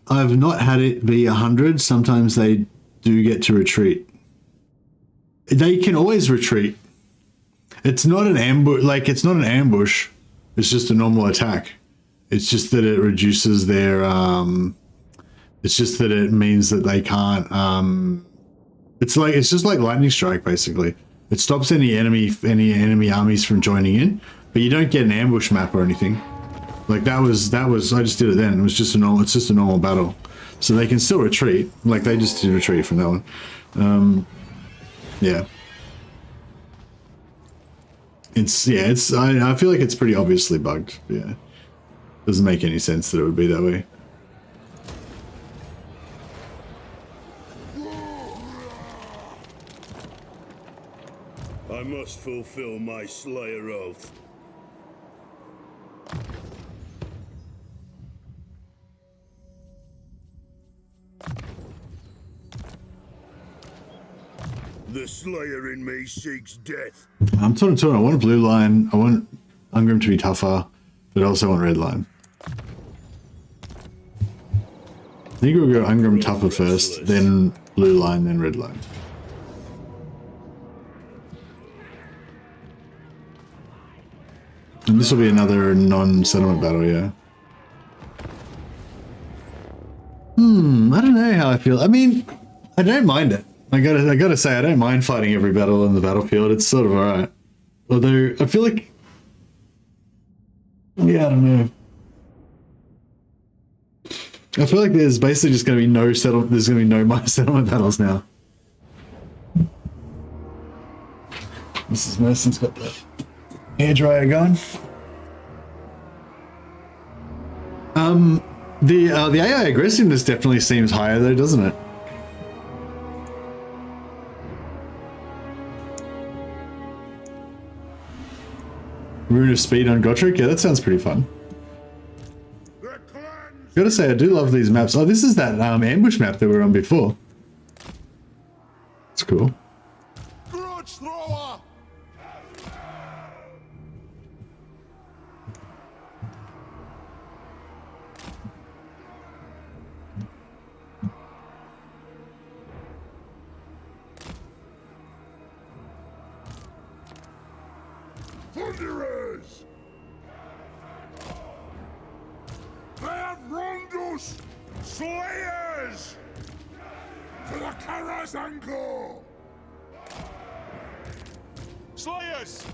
I've not had it be 100. Sometimes they do get to retreat. They can always retreat. It's not an ambush. Like, it's not an ambush. It's just a normal attack. It's just that it reduces their It's just that it means that they can't. It's just like lightning strike basically. It stops any enemy armies from joining in, but you don't get an ambush map or anything. Like that was I just did it then. It was just a normal. It's just a normal battle, so they can still retreat. Like they just did retreat from that one. Yeah. I feel like it's pretty obviously bugged. Yeah. Doesn't make any sense that it would be that way. I must fulfill my Slayer oath. The Slayer in me seeks death. I'm torn. I want a blue line. I want Ungrim to be tougher, but I also want red line. I think we'll go Ungrim tougher first, then blue line, then red line. And this will be another non-settlement battle, yeah. I don't know how I feel. I mean, I don't mind it. I gotta say, I don't mind fighting every battle in the battlefield. It's sort of alright. Although, I feel like... Yeah, I don't know. I feel like there's basically just going to be no settlement. There's going to be no more settlement battles now. Mrs. Merson's got the hairdryer going. The AI aggressiveness definitely seems higher though, doesn't it? Rune of speed on Gotrek? Yeah, that sounds pretty fun. Gotta say, I do love these maps. Oh, this is that ambush map that we were on before. It's cool. Grudge thrower! Thunderers! They have wronged us! Slayers! For the Caravan! Slayers!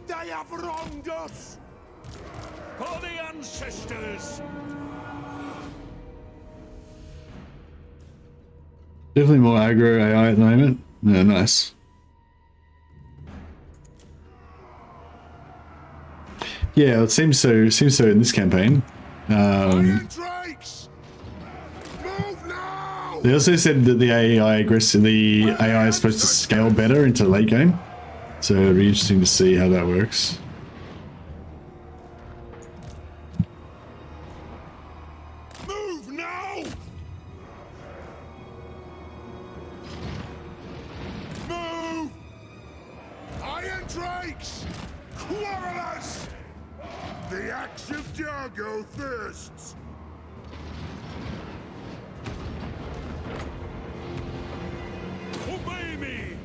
They have wronged us! For the ancestors! Definitely more aggro AI at the moment. Yeah, nice. Yeah, it seems so. It seems so in this campaign. They also said that the AI is supposed to scale better into late game, so it'll be interesting to see how that works. Move now! Move! Iron Drakes! Quarrelers! The axe of Jargo thirsts! Obey me!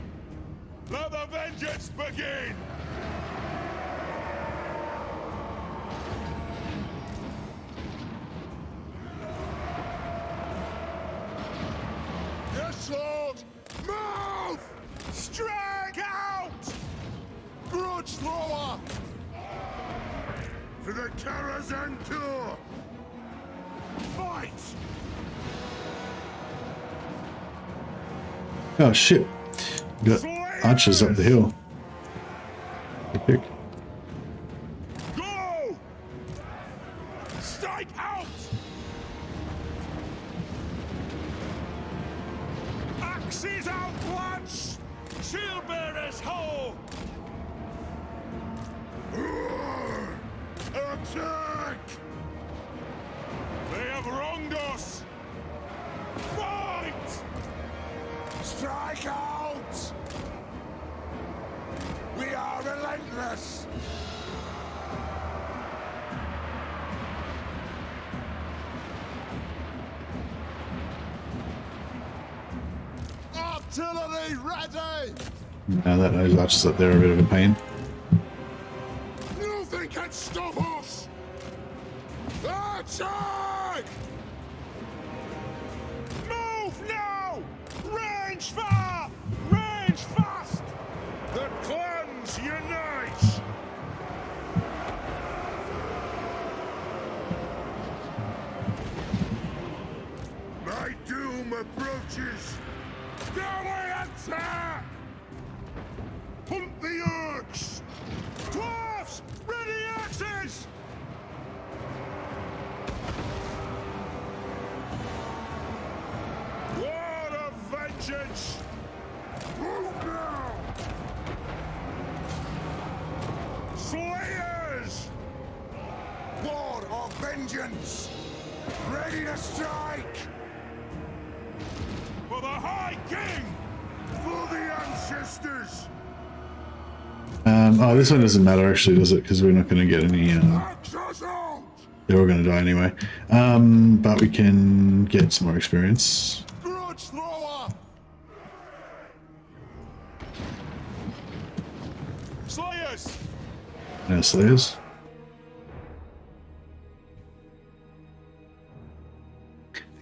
Let the vengeance begin! Your sword! Move! Strike out! Grudge thrower! For the Caravan tour! Fight! Oh shit! Got archers up the hill. Epic. Go! Strike out! Axes out, lads! Shield bearers, ho! Attack! They have wronged us! Fight! Strike out! We are relentless! Artillery ready! Now that those archers up there are a bit of a pain. Nothing can stop us! Attack! My doom approaches. Downward attack! Hunt the orcs! Dwarfs! Ready axes! War of vengeance! Move now! Slayers! War of vengeance! Ready to strike! For the High King! For the ancestors! Oh, this one doesn't matter actually, does it? Because we're not going to get any. They're all going to die anyway. But we can get some more experience. Grudge thrower! Slayers! No slayers.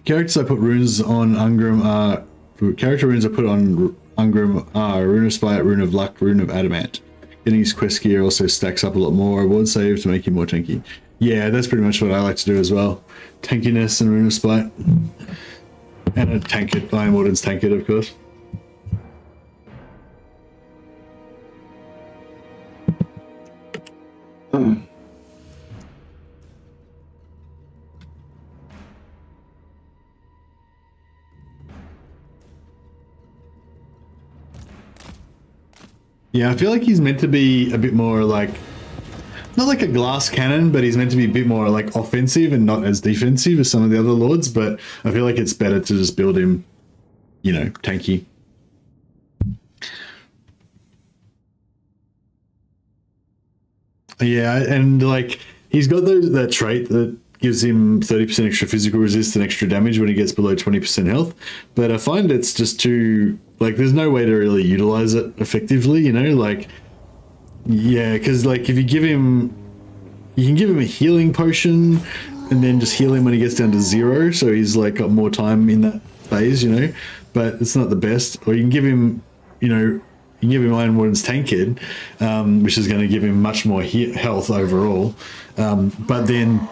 Characters I put runes on Ungrim are character runes I put on Ungrim are Rune of Spite, Rune of Luck, Rune of Adamant. Getting his quest gear also stacks up a lot more. Ward save to make him more tanky. Yeah, that's pretty much what I like to do as well. Tankiness and Rune of Spite. And a tank it. Iron Warden's tank it, of course. Yeah, I feel like he's meant to be a bit more like, not like a glass cannon, but he's meant to be a bit more like offensive and not as defensive as some of the other lords, but I feel like it's better to just build him, you know, tanky. Yeah, and like, he's got that trait that gives him 30% extra physical resist and extra damage when he gets below 20% health, but I find it's just too, like, there's no way to really utilize it effectively, you know, like, yeah, because like if you give him, you can give him a healing potion and then just heal him when he gets down to 0, so he's like got more time in that phase, you know, but it's not the best. Or you can give him, you know, you can give him Iron Warden's Tanked, which is going to give him much more health overall, but then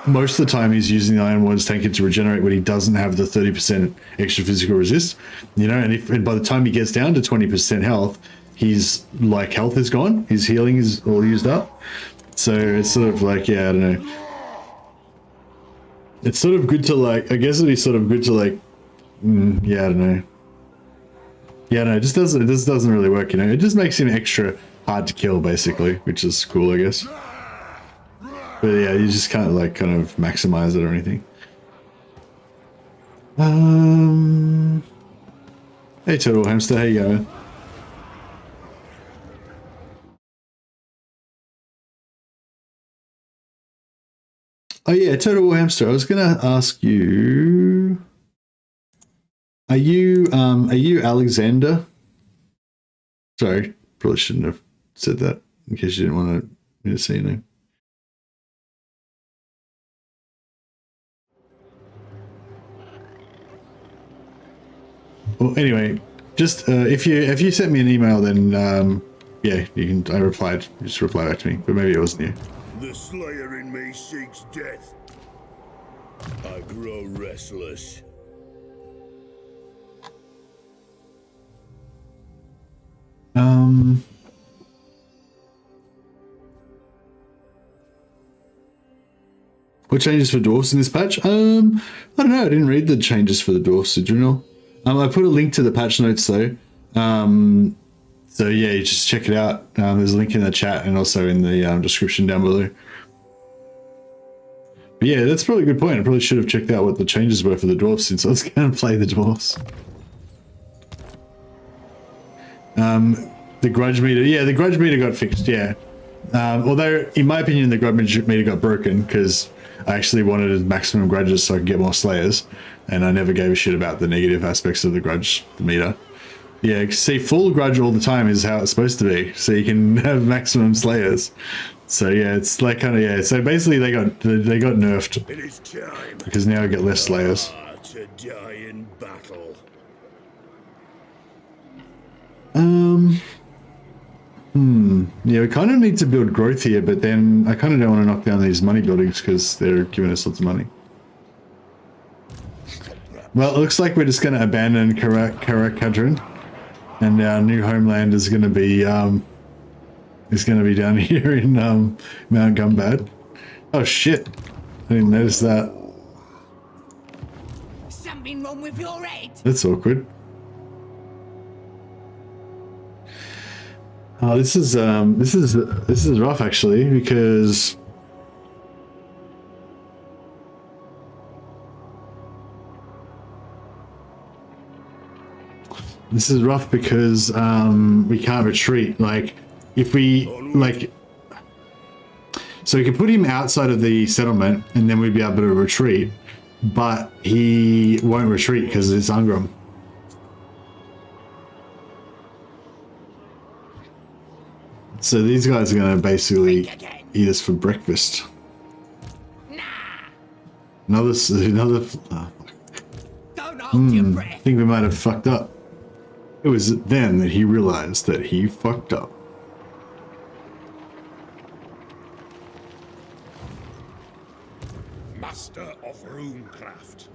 most of the time he's using the Iron Warden's Tanked to regenerate when he doesn't have the 30% extra physical resist, you know, and by the time he gets down to 20% health, he's like, health is gone, his healing is all used up. So it's sort of like, yeah, I don't know. It's sort of good to like, I guess it'd be sort of good to like, yeah, I don't know. Yeah, no, it just doesn't really work, you know. It just makes him extra hard to kill, basically, which is cool, I guess. But yeah, you just can't like kind of maximize it or anything. Hey, Total Hamster, how you going? Oh yeah, Total Hamster. I was gonna ask you. Are you Alexander? Sorry, probably shouldn't have said that in case you didn't want me to say your name. Well, anyway, just if you sent me an email, then yeah, you can. I replied. Just reply back to me, but maybe it wasn't you. The Slayer in me seeks death. I grow restless. What changes for dwarfs in this patch? I don't know. I didn't read the changes for the dwarfs. Did you know? I put a link to the patch notes though. So yeah, you just check it out. There's a link in the chat and also in the description down below. But yeah, that's probably a good point. I probably should have checked out what the changes were for the dwarfs since I was going to play the dwarfs. The grudge meter, yeah, the grudge meter got fixed, yeah. Although, in my opinion, the grudge meter got broken because I actually wanted maximum grudges so I could get more slayers, and I never gave a shit about the negative aspects of the grudge meter. Yeah, see, full grudge all the time is how it's supposed to be, so you can have maximum slayers. So yeah, it's like kind of, yeah. So basically, they got nerfed It is time because now I get less slayers. to die in battle. Yeah, we kind of need to build growth here, but then I kind of don't want to knock down these money buildings because they're giving us lots of money. Well, it looks like we're just going to abandon Caravan, and our new homeland is going to be down here in Mount Gumbad. Oh shit! I didn't notice that. Something wrong with your head? That's awkward. Oh, this is rough actually, because we can't retreat. Like, if we so we can put him outside of the settlement, and then we'd be able to retreat. But he won't retreat because it's Ungrim. So these guys are going to basically eat us for breakfast. Another. Oh. Don't hold your breath. I think we might have fucked up. It was then that he realized that he fucked up. Master of runecraft.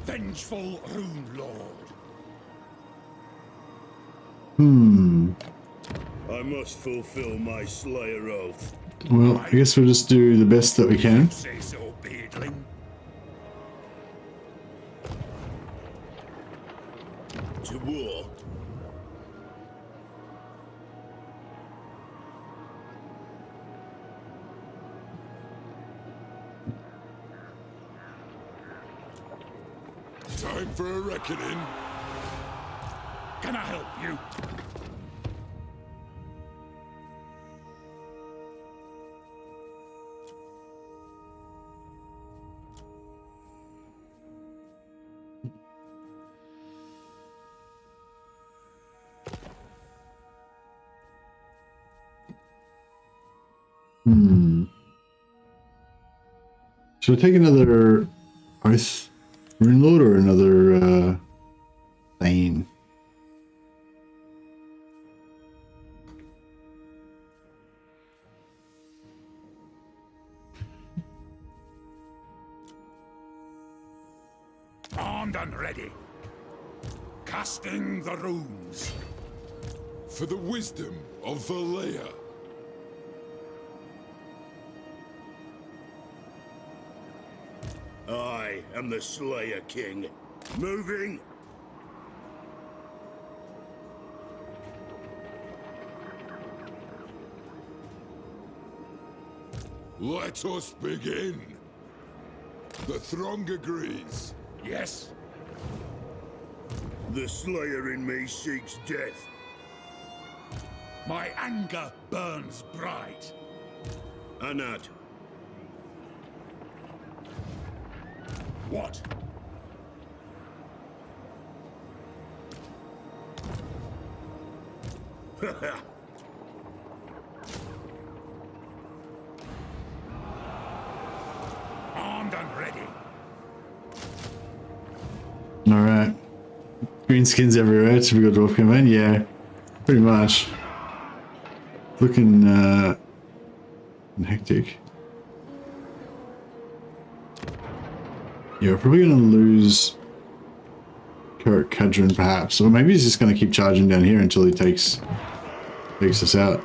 Vengeful Rune Lord. I must fulfill my Slayer oath. Well, I guess we'll just do the best that we can. Say so, beardling. To war. Time for a reckoning. Can I help you? Should I take another Oath Rune Lord or another Thane? Armed and ready. Casting the runes. For the wisdom of Valea. I am the Slayer King. Moving. Let us begin. The throng agrees. Yes. The Slayer in me seeks death. My anger burns bright. Anad. What? Armed and ready. Alright. Green skins everywhere, typical dwarf campaign, yeah. Pretty much. Looking hectic. Yeah, we're probably gonna lose Caravan perhaps. Or maybe he's just gonna keep charging down here until he takes us out.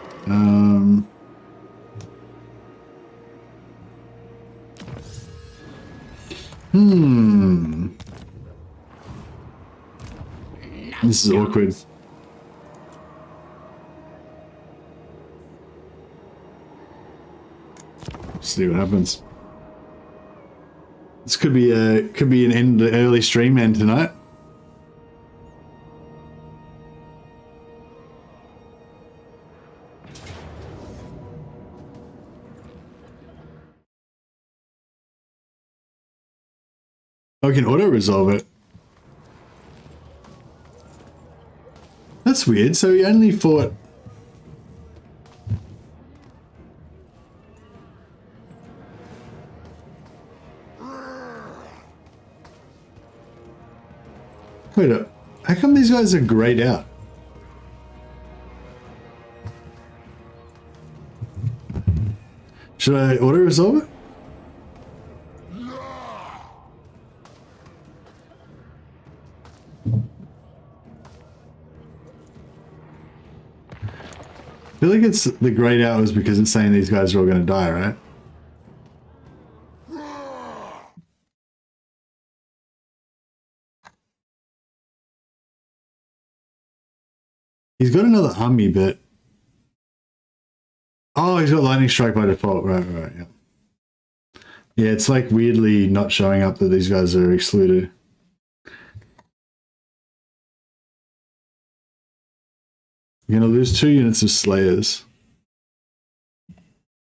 This is awkward. See what happens. This could be an end early stream end tonight. I can auto resolve it. that's weird. So he only fought. Wait up. How come these guys are grayed out? Should I auto resolve it? I feel like it's the grayed out was because it's saying these guys are all going to die, right? He's got another army, but oh, he's got lightning strike by default. Right, yeah. Yeah, it's like weirdly not showing up that these guys are excluded. You're gonna lose 2 units of Slayers.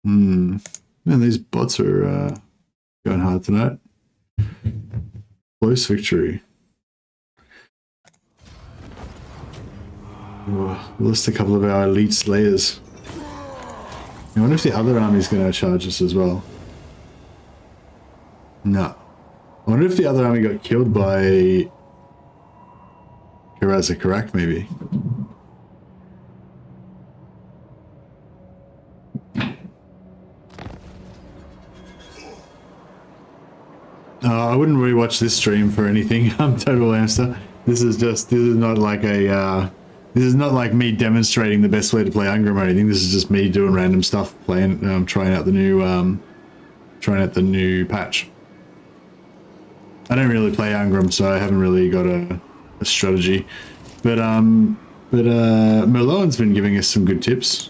Man, these bots are going hard tonight. Close victory. Oh, we lost a couple of our elite Slayers. I wonder if the other army's gonna charge us as well. No. I wonder if the other army got killed by Karak, maybe. I wouldn't rewatch this stream for anything. I'm total hamster. This is not like me demonstrating the best way to play Ungrim or anything. This is just me doing random stuff, playing, trying out the new patch. I don't really play Ungrim, so I haven't really got a strategy. But Merlone's been giving us some good tips.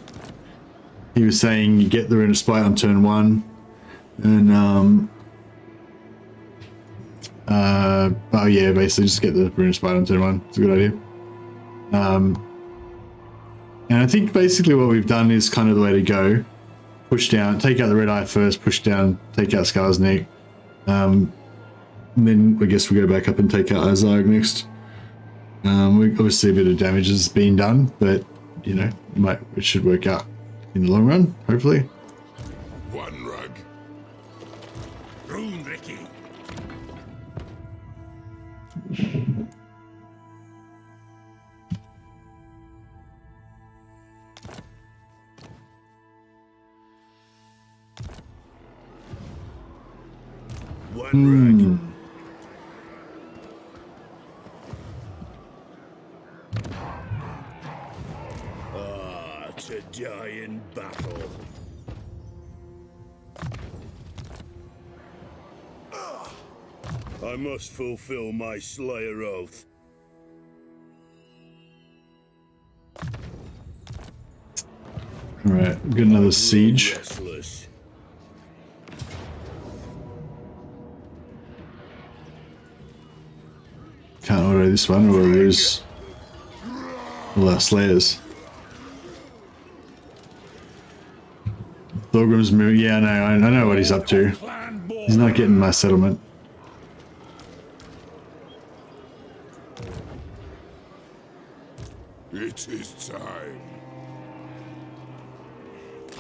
He was saying you get the Rune of Spite on turn 1, and oh yeah, basically just get the Rune of Spite on turn 1. It's a good idea. And I think basically what we've done is kind of the way to go. Push down, take out the Red Eye first, push down, take out Skarsnik. And then I guess we go back up and take out Azarg next. Obviously a bit of damage has been done, but you know, it should work out in the long run, hopefully. One rug. Rune, Ricky. One rug. To die in battle. I must fulfill my Slayer oath. Alright, get another siege. Restless. Can't auto this one or we'll lose all our Slayers. Thorgrim's moving. Yeah, I know what he's up to. He's not getting my settlement. It is time.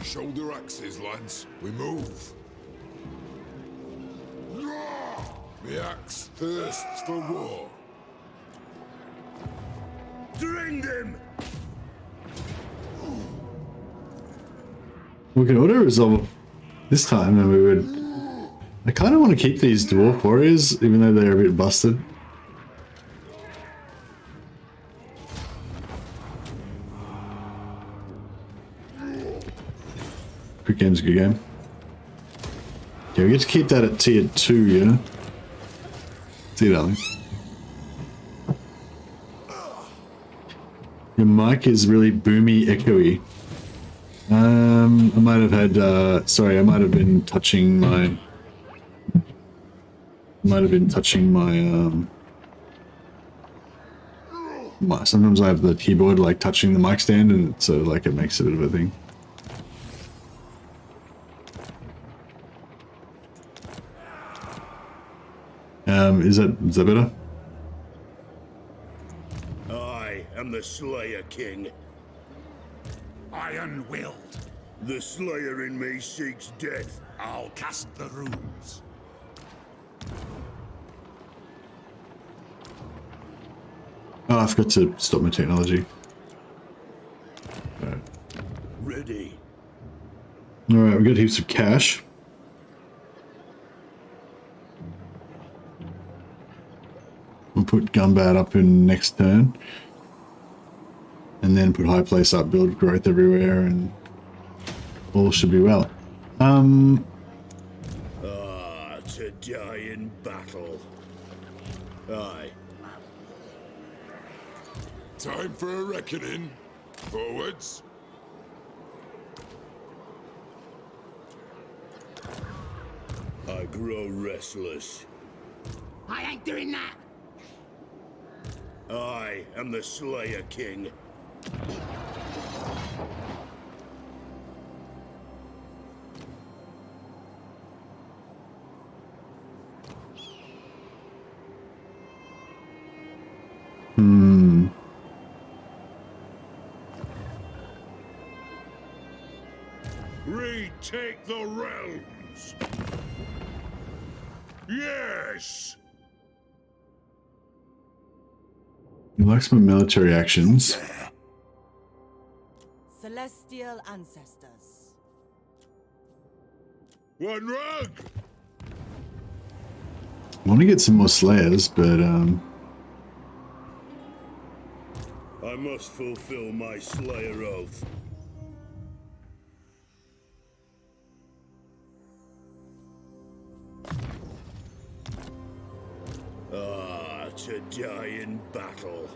Shoulder axes, lads. We move. The axe thirsts for war. Drink them! We can auto resolve this time, and we would. I kind of want to keep these dwarf warriors, even though they're a bit busted. Quick game's a good game. Okay, we get to keep that at tier 2, yeah? See you, darling. Your mic is really boomy, echoey. I might have had, sorry, I might have been touching my, sometimes I have the keyboard like touching the mic stand, and so like it makes a bit of a thing. Is that better? I am the Slayer King. Iron-willed. The Slayer in me seeks death. I'll cast the runes. Oh, I forgot to stop my technology. Ready. Alright, we got heaps of cash. We'll put Gunbat up in next turn. And then put High Place up, build growth everywhere, and all should be well. To die in battle. Aye. Time for a reckoning. Forwards. I grow restless. I ain't doing that. I am the Slayer King. Retake the realms. Yes. He likes my military actions. Celestial ancestors. One rug. I want to get some more Slayers, but I must fulfill my Slayer oath. To die in battle.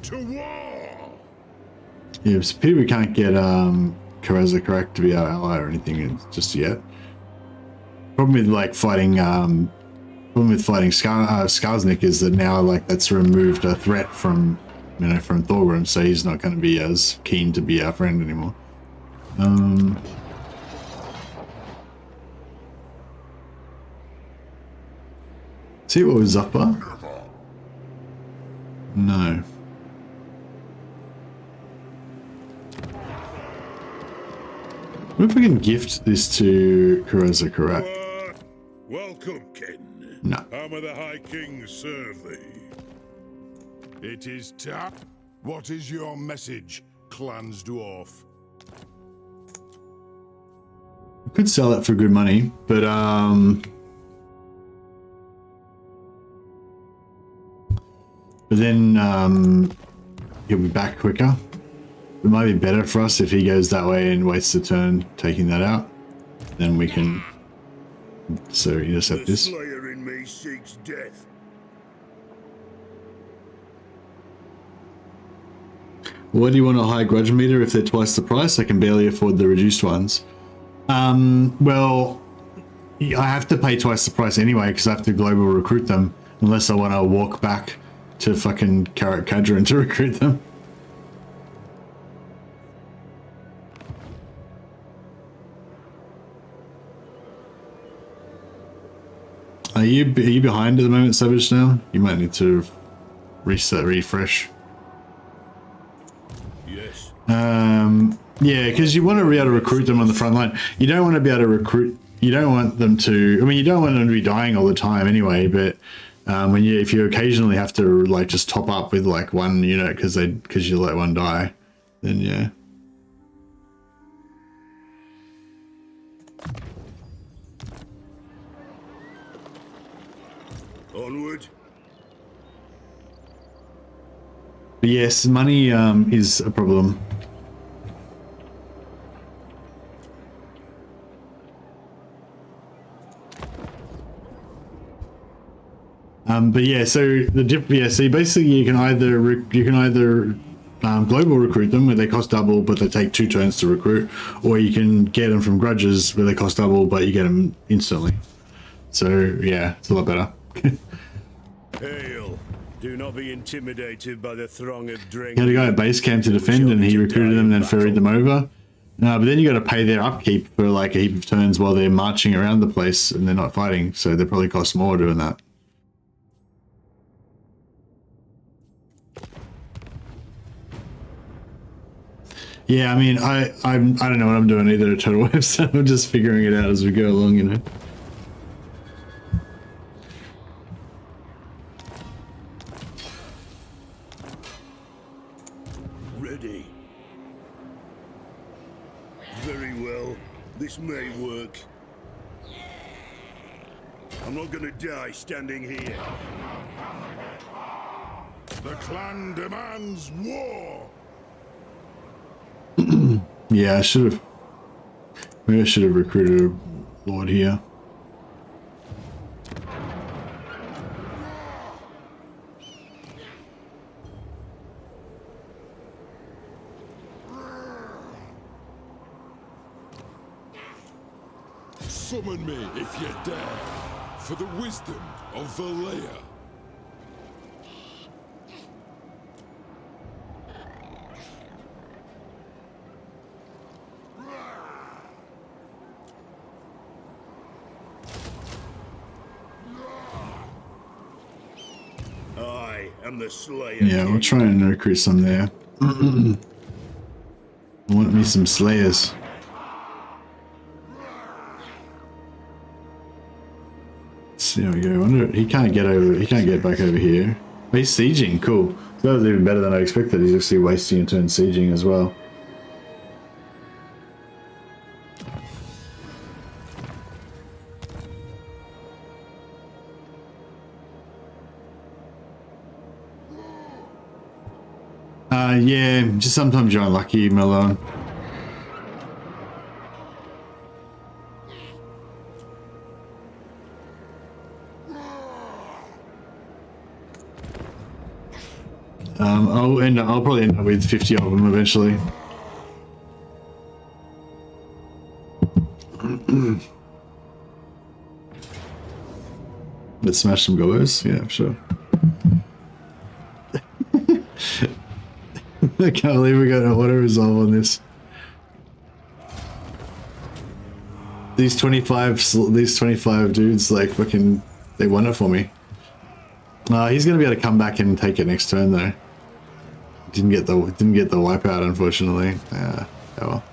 To war. yeah, so we can't get Caravan correct to be our ally or anything just yet. Problem with like fighting Skarsnik is that now like that's removed a threat from from Thorgrim, so he's not going to be as keen to be our friend anymore. See what was up bar? No. What if we can gift this to Caravan correct? Welcome, Ken. No. How may the High King serve thee? It is time. What is your message, Clan's Dwarf? We could sell it for good money, but then he'll be back quicker. It might be better for us if he goes that way and wastes a turn taking that out. Then we can intercept this. The Slayer in me seeks death. Why do you want a high grudge meter if they're twice the price? I can barely afford the reduced ones. Well, I have to pay twice the price anyway because I have to global recruit them unless I want to walk back to fucking Cadron to recruit them. Are you behind at the moment, Savage? Now you might need to refresh. Yes. Yeah, because you want to be able to recruit them on the front line. You don't want to be able to recruit. You don't want them to. I mean, you don't want them to be dying all the time anyway. But if you occasionally have to like just top up with like one unit because you let one die, then yeah. Onward. But yes, money is a problem. But yeah, so so basically you can either global recruit them where they cost double but they take 2 turns to recruit, or you can get them from grudges where they cost double but you get them instantly. So yeah, it's a lot better. Hail Do not be intimidated by the throng of You had a guy at base camp to defend, and he recruited them and then ferried them over. No, but then you got to pay their upkeep for like a heap of turns while they're marching around the place and they're not fighting, so they probably cost more doing that. Yeah, I mean, I don't know what I'm doing either at Total Web, so I'm just figuring it out as we go along, you know. Ready. Very well. This may work. I'm not gonna die standing here. The clan demands war. Yeah, I should have. Maybe I should have recruited a lord here. Summon me if you dare, for the wisdom of Valea. I am the Slayer. Yeah, we'll try and recruit some there. I want me some slayers. So there we go. I wonder, he can't get over. He can't get back over here. Oh, he's sieging. Cool. That was even better than I expected. He's actually wasting a turn sieging as well. Yeah, just sometimes you're unlucky, Malone. I'll probably end up with 50 of them eventually. Let's smash some gobos. Yeah, sure. I can't believe we got an auto resolve on this. These 25 dudes, like, fucking, they won it for me. He's gonna be able to come back and take it next turn though. Didn't get the wipeout, unfortunately. Oh well.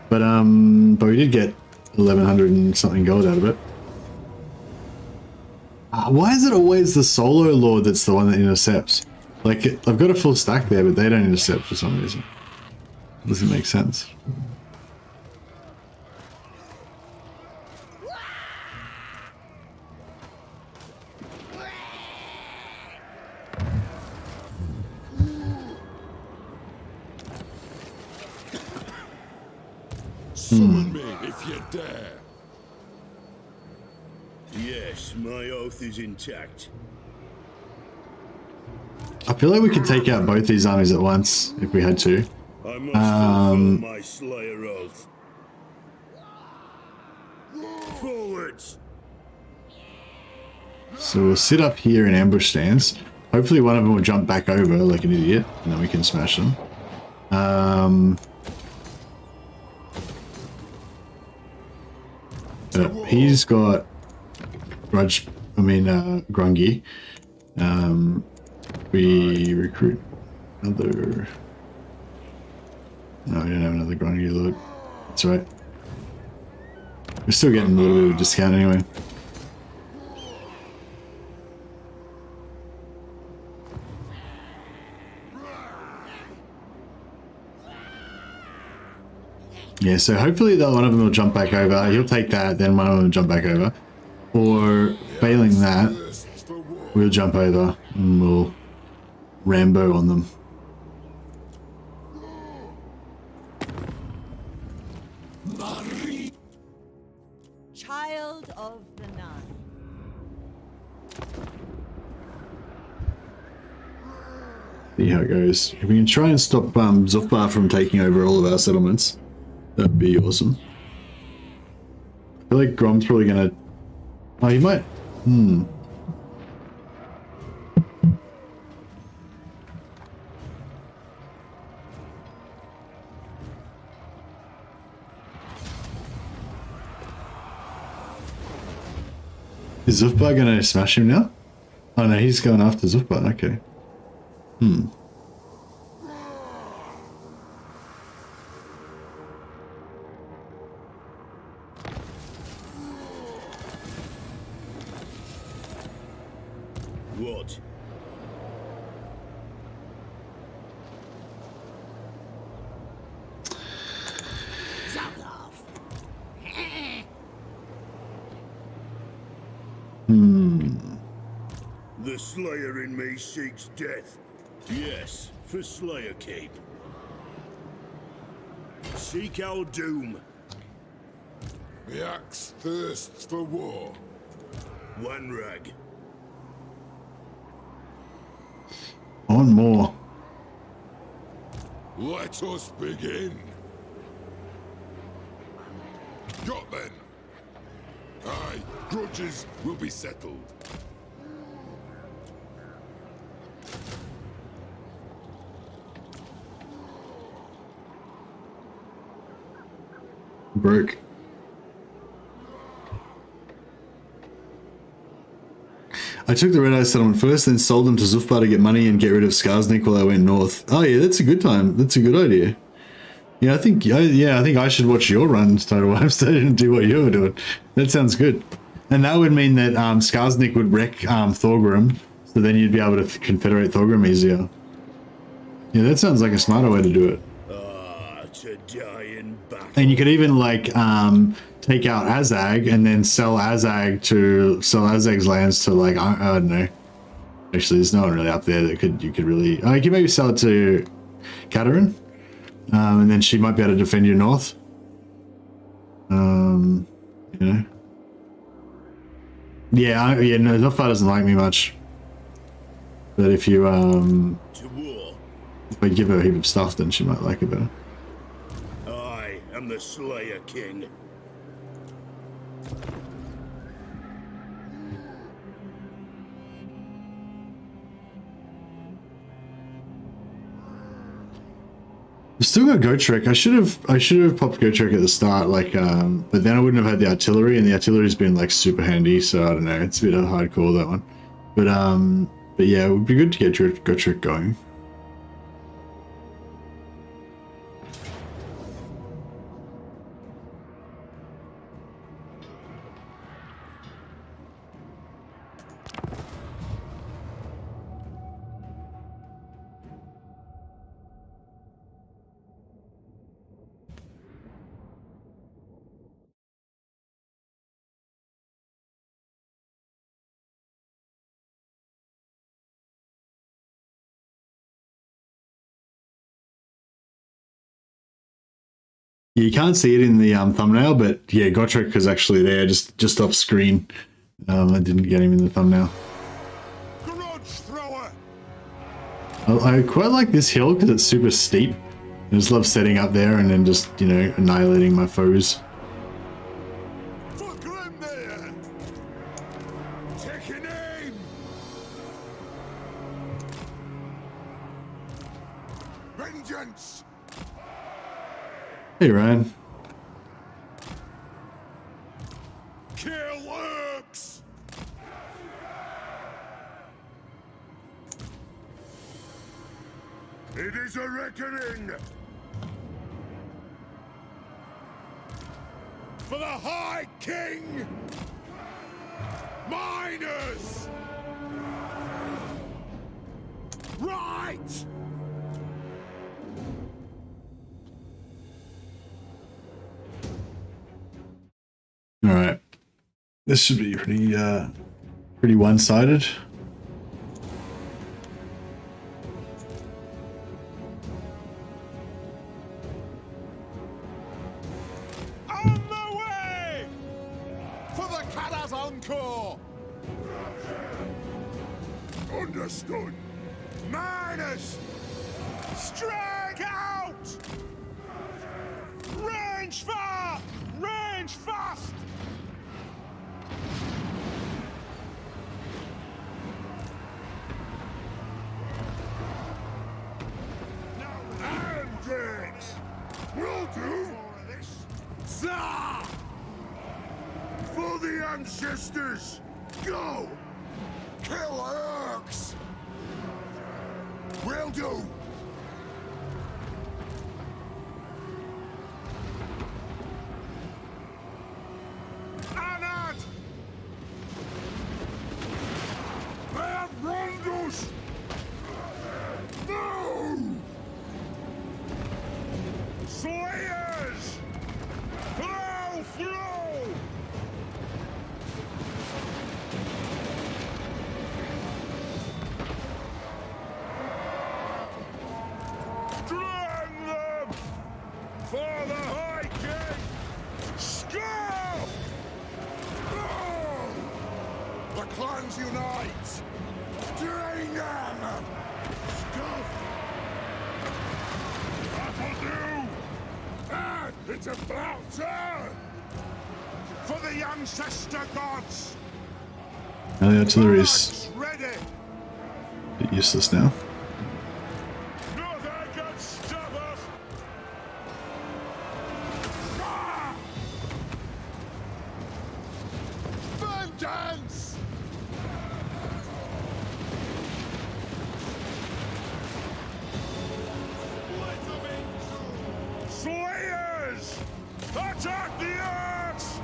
But we did get 1100 and something gold out of it. Why is it always the solo lord that's the one that intercepts? Like, I've got a full stack there, but they don't intercept for some reason. Doesn't make sense. Summon me if you dare. Yes, my oath is intact. I feel like we could take out both these armies at once if we had to. I must fulfill my Slayer oath. Forwards! So we'll sit up here in ambush stance. Hopefully one of them will jump back over like an idiot, and then we can smash them. He's got Grungy. We recruit another. No, we don't have another Grungy lord. That's right. We're still getting a little bit of a discount anyway. Yeah, so hopefully that one of them will jump back over. He'll take that, then one of them will jump back over. Or failing that, we'll jump over and we'll Rambo on them. Child of the Nine. See how it goes. If we can try and stop Zufbar from taking over all of our settlements, that'd be awesome. I feel like Grom's probably gonna... Oh, he might... Is Zufbar gonna smash him now? Oh no, he's going after Zufbar, okay. What? The Slayer in me seeks death. Yes, for Slayer Cape. Seek our doom. The axe thirsts for war. One rag. I want more. Let us begin. Got then. Aye, grudges will be settled. Broke. I took the Red Eye settlement first, then sold them to Zufbar to get money and get rid of Skarsnik while I went north. Oh yeah, that's a good time. That's a good idea. Yeah, I think I should watch your run, Total Wipes. I didn't do what you were doing. That sounds good. And that would mean that Skarsnik would wreck Thorgrim, so then you'd be able to confederate Thorgrim easier. Yeah, that sounds like a smarter way to do it. To die in battle. And you could even like take out Azag and then sell Azag's lands to like I don't know. Actually, there's no one really up there that you could really. Oh, you could maybe sell it to Caravan, and then she might be able to defend your north. You know. Yeah, no, Zofar doesn't like me much. But if you To war. if I give her a heap of stuff, then she might like it better. I am the Slayer King. I've still got Gotrek. I should have popped Gotrek at the start, like but then I wouldn't have had the artillery, and the artillery's been like super handy, so I don't know, it's a bit of a hard call, that one. But yeah, it would be good to get Gotrek going. You can't see it in the thumbnail, but yeah, Gotrek is actually there, just off screen. I didn't get him in the thumbnail. Grudge thrower. I quite like this hill because it's super steep. I just love setting up there and then just, you know, annihilating my foes. For Grim there. Taking aim. Vengeance. Hey, Ryan. Kill lurks. It is a reckoning. For the High King. Miners. Right. All right, this should be pretty one-sided. On the way for the Caravan Corps. Understood. Miners, strike out. Range far, range fast. Andrex! Will do! Zah! For the ancestors! Go! Kill orcs! Will do! Anad! They have Rondos! No! Slayers! Flow! Flow! Drain them! For the High King! Scoff! The clans unite! Drain them! Scoff! That'll do! Ah, it's about turn! For the ancestor gods! Now the artillery is Ready! a bit useless now. Nothing can stop us! Ah! Vengeance! Slayers! Attack the orcs!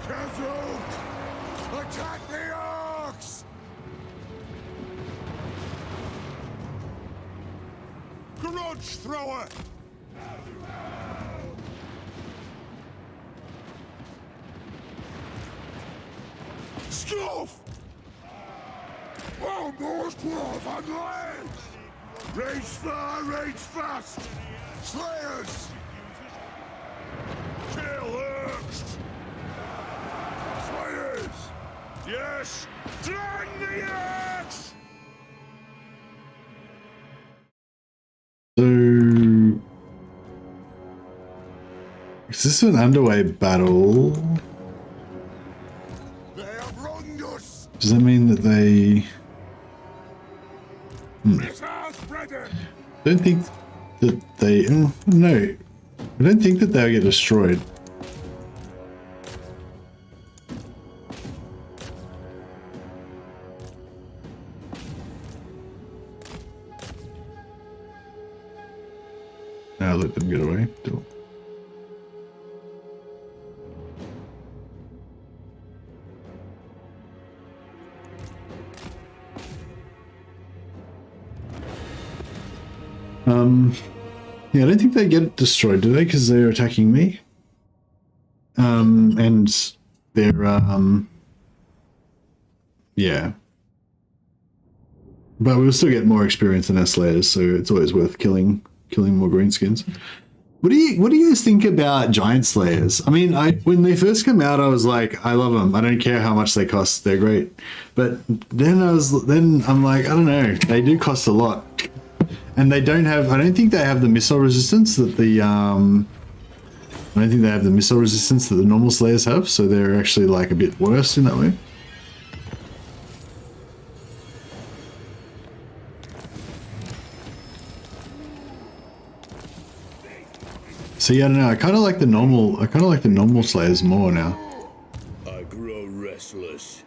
Kazuk! Attack the orcs! Grudge thrower! Scuff! One more dwarf on legs! Rage far, rage fast! Slayers! Kill orcs! Slayers! Yes! Drag the orcs! So, is this an underway battle? They have wronged us! Does that mean that they... Missiles ready! don't think that they... no. I don't think that they'll get destroyed. Now let them get away. Still. Yeah, I don't think they get destroyed, do they? Because they're attacking me. And they're, yeah. But we'll still get more experience than our slayers, so it's always worth killing more greenskins. What do you guys think about giant slayers? I mean, when they first come out, I was like, I love them. I don't care how much they cost; they're great. But then I'm like, I don't know. They do cost a lot, and they don't have. I don't think they have the missile resistance that the I don't think they have the missile resistance that the normal slayers have. So they're actually like a bit worse in that way. So yeah, I don't know. I kind of like the normal slayers more now. I grow restless.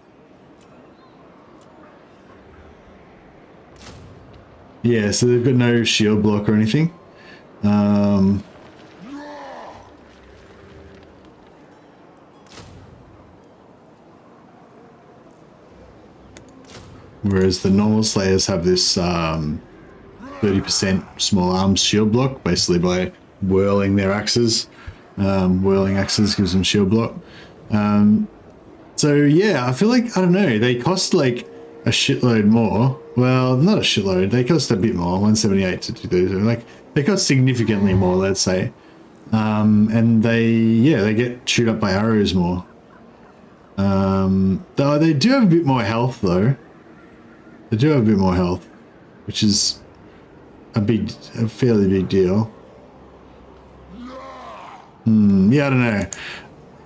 Yeah, so they've got no shield block or anything. Whereas the normal slayers have this 30% small arms shield block, basically by whirling their axes. Whirling axes gives them shield block. So yeah, I feel like, I don't know, they cost like a shitload more. Well, not a shitload, they cost a bit more, 178 to do. Like, they cost significantly more, let's say. And they get chewed up by arrows more. Though they do have a bit more health though. They do have a bit more health, which is a fairly big deal. Yeah, I don't know.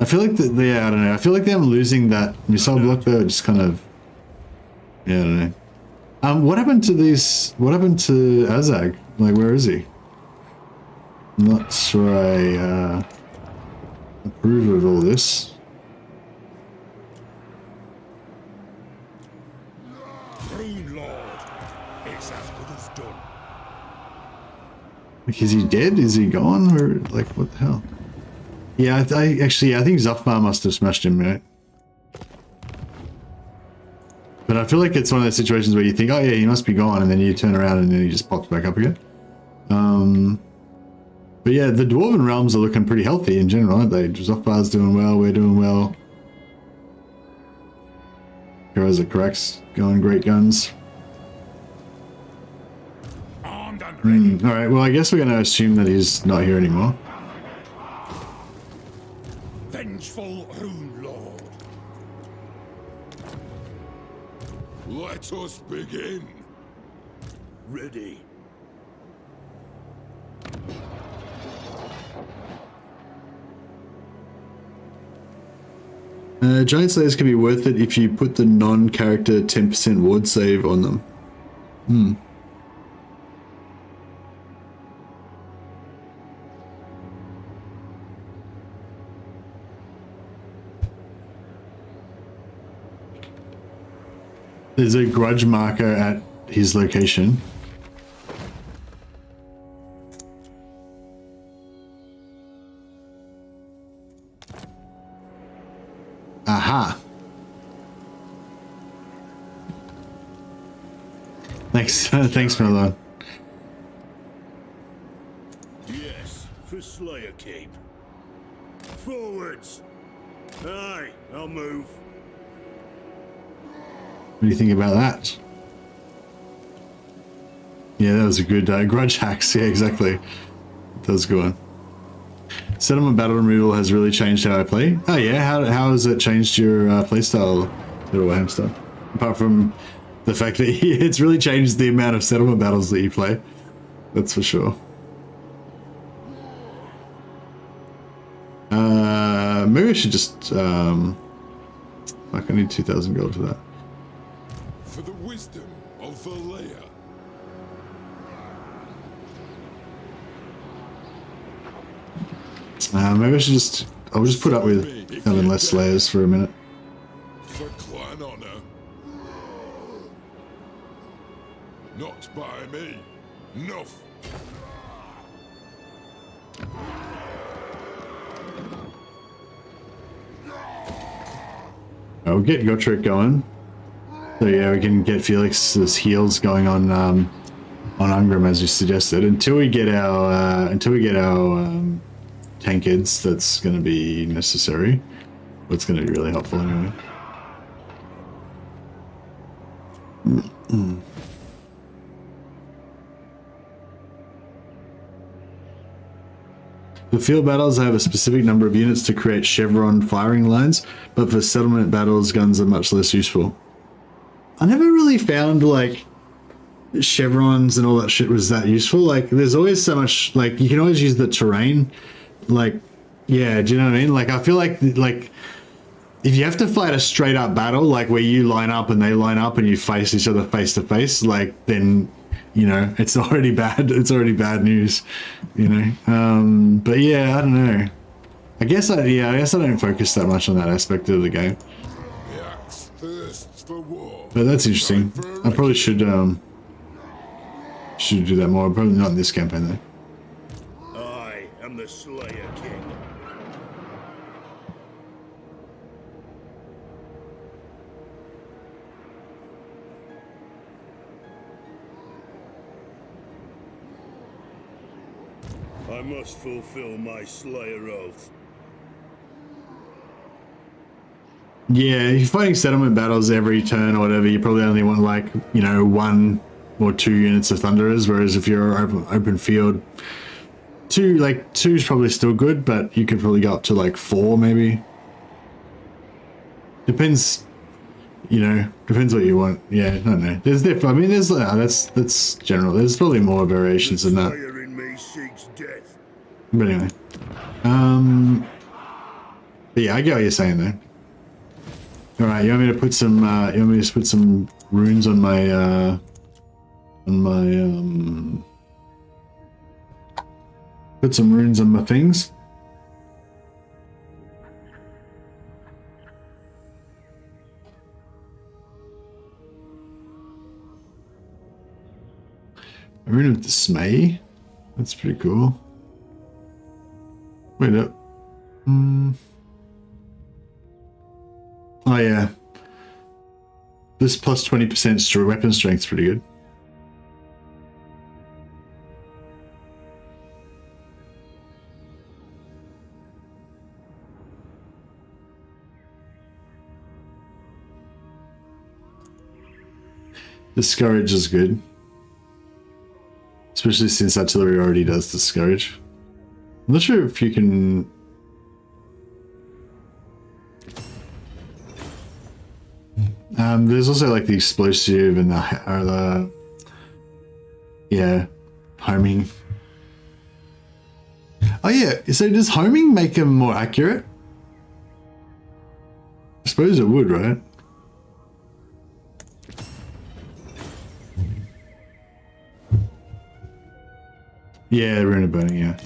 I feel like I don't know. I feel like them losing that missile block though, just kind of, yeah, I don't know. What happened to these? What happened to Azag? Like, where is he? I'm not sure I approve of all this. Like, is he dead? Is he gone? Or like, what the hell? Yeah, I think Zufmar must have smashed him, right? But I feel like it's one of those situations where you think, oh yeah, he must be gone, and then you turn around and then he just pops back up again. But yeah, the Dwarven realms are looking pretty healthy in general, aren't they? Zufmar's doing well, we're doing well. Heroes at Corrects, going great guns. Armed and ready. Alright, well I guess we're going to assume that he's not here anymore. Vengeful Rune Lord. Let us begin. Ready. Giant Slayers can be worth it if you put the non-character 10% ward save on them. There's a grudge marker at his location. Aha. Thanks, thanks, Merlon. Yes, for Slayer Cape. Forwards. Aye, I'll move. What do you think about that? Yeah, that was a good grudge hacks. Yeah, exactly. That was a good one. Settlement battle removal has really changed how I play. Oh yeah, how has it changed your playstyle, little hamster? Apart from the fact that it's really changed the amount of settlement battles that you play. That's for sure. Maybe I should just like I need 2,000 gold for that. For the wisdom of Valea. Maybe I should just I'll just put up with having less slayers for a minute. For clan honor. Not by me. Enough. I'll get Gotrek going. So yeah, we can get Felix's heals going on Ungrim as you suggested. Until we get our tankids, that's going to be necessary. But it's going to be really helpful anyway. For field battles, I have a specific number of units to create chevron firing lines, but for settlement battles, guns are much less useful. I never really found, like, chevrons and all that shit was that useful. Like, there's always so much, like, you can always use the terrain. Like, yeah, do you know what I mean? Like, I feel like, if you have to fight a straight up battle, like, where you line up and they line up and you face each other face to face, like, then, you know, it's already bad. It's already bad news, you know? But yeah, I don't know. I guess I don't focus that much on that aspect of the game. The axe thirsts for war. But that's interesting. I probably should do that more. Probably not in this campaign though. I am the Slayer King. I must fulfill my Slayer oath. Yeah, if you're fighting settlement battles every turn or whatever, you probably only want, like, you know, 1 or 2 units of Thunderers, whereas if you're open field, 2 is probably still good, but you could probably go up to like 4 maybe. Depends, you know, depends what you want. Yeah, I don't know. There's I mean, there's that's general. There's probably more variations than that. Slayer in me seeks death. But anyway, but yeah, I get what you're saying though. All right, you want me to put some? You want me to put some runes on my put some runes on my things. A rune of dismay. That's pretty cool. Wait up. Oh yeah. This plus 20% weapon strength is pretty good. Discourage is good. Especially since artillery already does discourage. I'm not sure if you can... there's also like the explosive and the yeah, homing. Oh yeah, so does homing make them more accurate? I suppose it would, right? Yeah, Rune of Burning, yeah.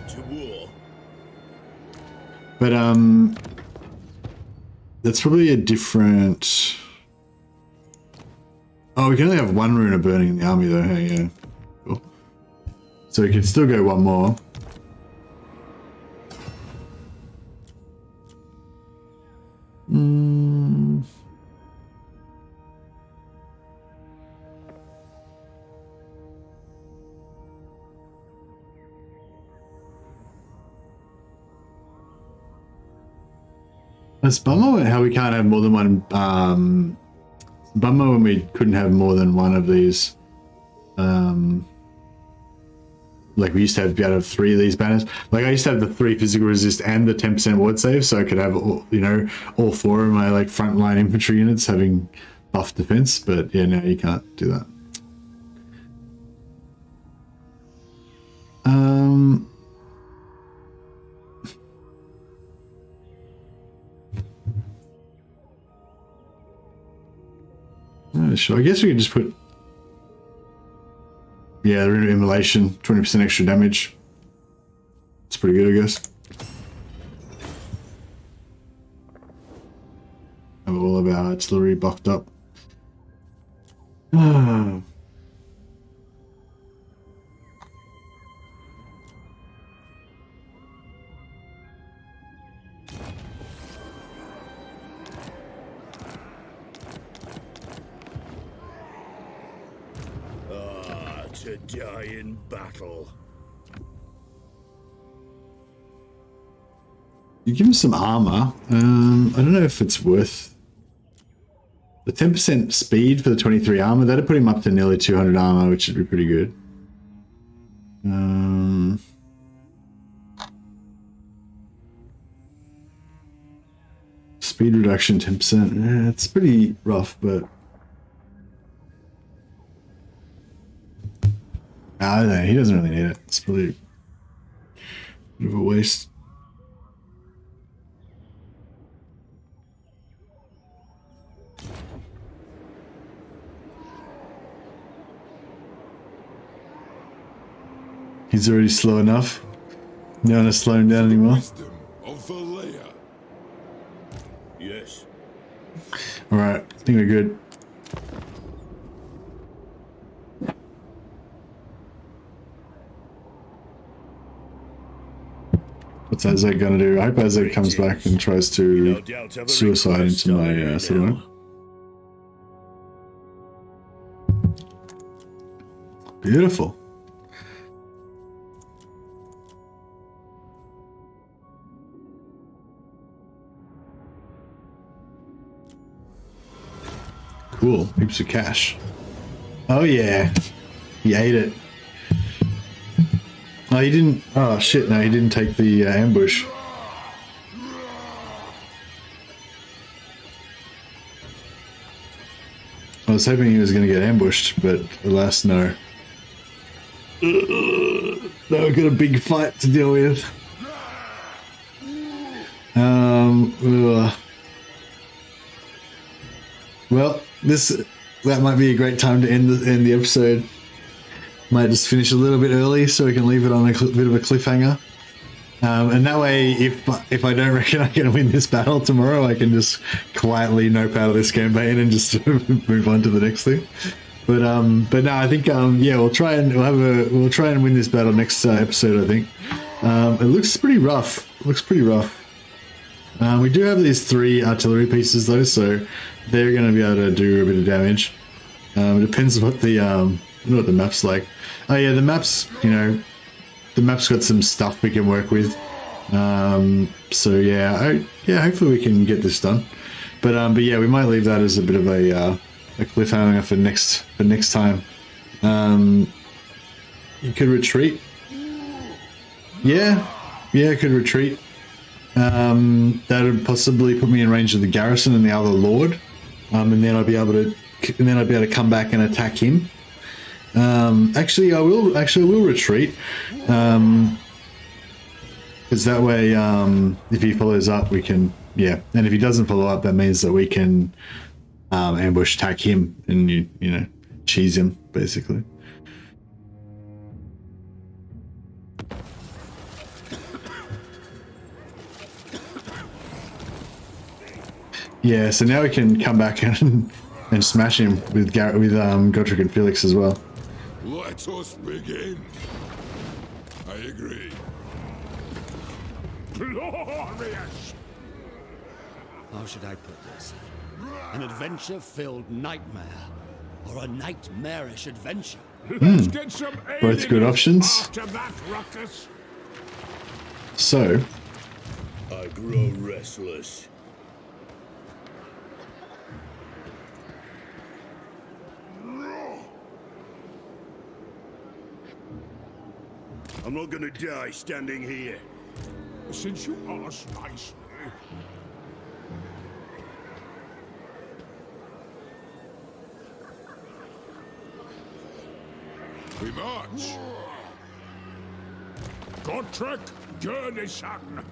To war. But that's probably a different... Oh, we can only have one Rune of Burning in the army though, hey, yeah. Cool. So we can still go one more. It's bummer how we can't have more than one. Bummer when we couldn't have more than one of these. Like we used to have, be able to have 3 of these banners. Like I used to have the 3 physical resist and the 10% ward save, so I could have all, you know, all 4 of my like frontline infantry units having buff defense. But yeah, no, you can't do that. Sure, I guess we could just put, yeah, the Rune of Immolation, 20% extra damage. It's pretty good, I guess. Have all of our artillery buffed up. To die in battle. You give him some armor. I don't know if it's worth the 10% speed for the 23 armor. That'd put him up to nearly 200 armor, which would be pretty good. Speed reduction 10%. Yeah, it's pretty rough, but I don't know, he doesn't really need it. It's probably a bit of a waste. He's already slow enough. You don't want to slow him down anymore. Wisdom of Valea. Yes. Alright, I think we're good. What's Azek gonna do? I hope Azek comes back and tries to suicide into my settlement. Beautiful. Cool, heaps of cash. Oh yeah, he ate it. Oh, he didn't. Oh shit! No, he didn't take the ambush. I was hoping he was going to get ambushed, but alas, no. Now we've got a big fight to deal with. Well, that might be a great time to end the episode. Might just finish a little bit early so we can leave it on a bit of a cliffhanger. And that way, if I don't reckon I'm going to win this battle tomorrow, I can just quietly nope out of this campaign and just move on to the next thing. but no, I think yeah, we'll try and win this battle next episode. I think it looks pretty rough. We do have these 3 artillery pieces though, so they're going to be able to do a bit of damage. It depends what the map's like. Oh yeah, the map's the map's got some stuff we can work with. So yeah, hopefully we can get this done. But yeah, we might leave that as a bit of a cliffhanger for next time. You could retreat. Yeah, I could retreat. That would possibly put me in range of the garrison and the other lord, and then I'd be able to come back and attack him. Actually, I will retreat, because that way, if he follows up, we can, and if he doesn't follow up, that means that we can ambush attack him and you know, cheese him basically. Yeah, so now we can come back and smash him with Godric and Felix as well. Let us begin. I agree. Glorious! How should I put this? An adventure-filled nightmare, or a nightmarish adventure? Let's get some Both good options. after that ruckus. So, I grow restless. I'm not gonna die standing here. Since you asked nicely. We march. Godric, garrison.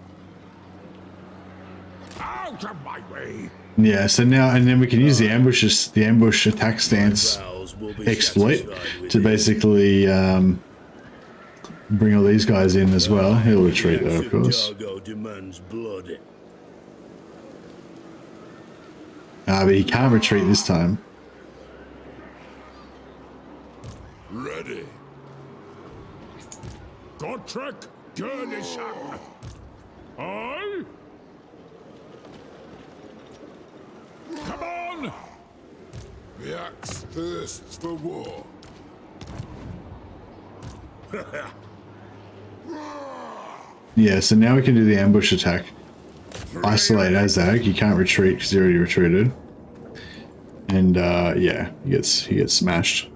Out of my way. yeah, so now, and then we can use the ambush attack stance Vows will be exploit satisfied to with basically bring all these guys in as well. He'll retreat though, of course. Jago demands blood. But he can't retreat this time. Ready. Godric, garrison. Aye. Come on. The axe thirsts for war. Yeah, so now we can do the ambush attack. Isolate Azag. He can't retreat because he already retreated. And yeah, he gets smashed.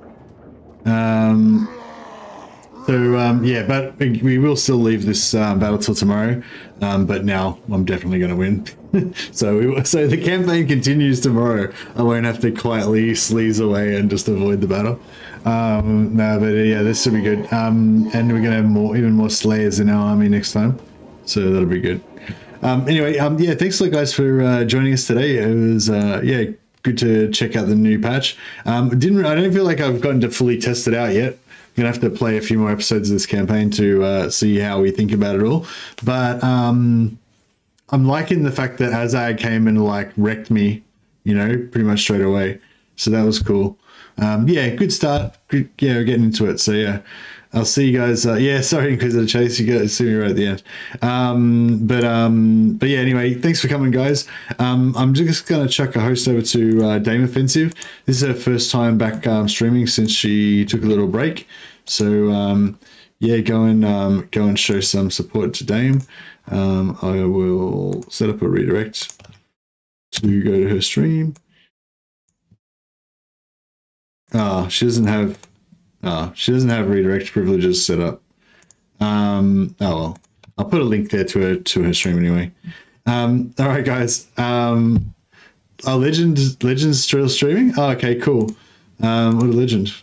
Yeah, but we will still leave this battle till tomorrow. But now I'm definitely going to win. so the campaign continues tomorrow. I won't have to quietly sleaze away and just avoid the battle. No, but yeah, this should be good. And we're going to have even more slayers in our army next time. So that'll be good. Anyway, yeah, thanks a lot, guys, for joining us today. It was, yeah, good to check out the new patch. I don't feel like I've gotten to fully test it out yet. I'm gonna have to play a few more episodes of this campaign to see how we think about it all. But I'm liking the fact that Azag came and like wrecked me, you know, pretty much straight away. So that was cool. Yeah, good start. Good, yeah, we're getting into it. So yeah, I'll see you guys. Yeah, sorry, Inquisitor Chase, you guys see me right at the end. But yeah, anyway, thanks for coming, guys. I'm just gonna chuck a host over to Dame Offensive. This is her first time back streaming since she took a little break. So yeah, go and show some support to Dame. I will set up a redirect to go to her stream. She doesn't have redirect privileges set up. Oh well, I'll put a link there to her stream anyway. All right, guys. Legend's still streaming. Oh, okay, cool. What a legend.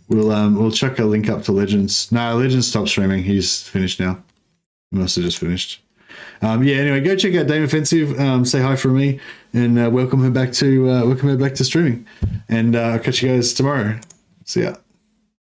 We'll chuck a link up to Legends. No, Legends stopped streaming. He's finished now. He must have just finished. Yeah. Anyway, go check out Dame Offensive. Say hi from me, and welcome her back to streaming. And I'll catch you guys tomorrow. See ya.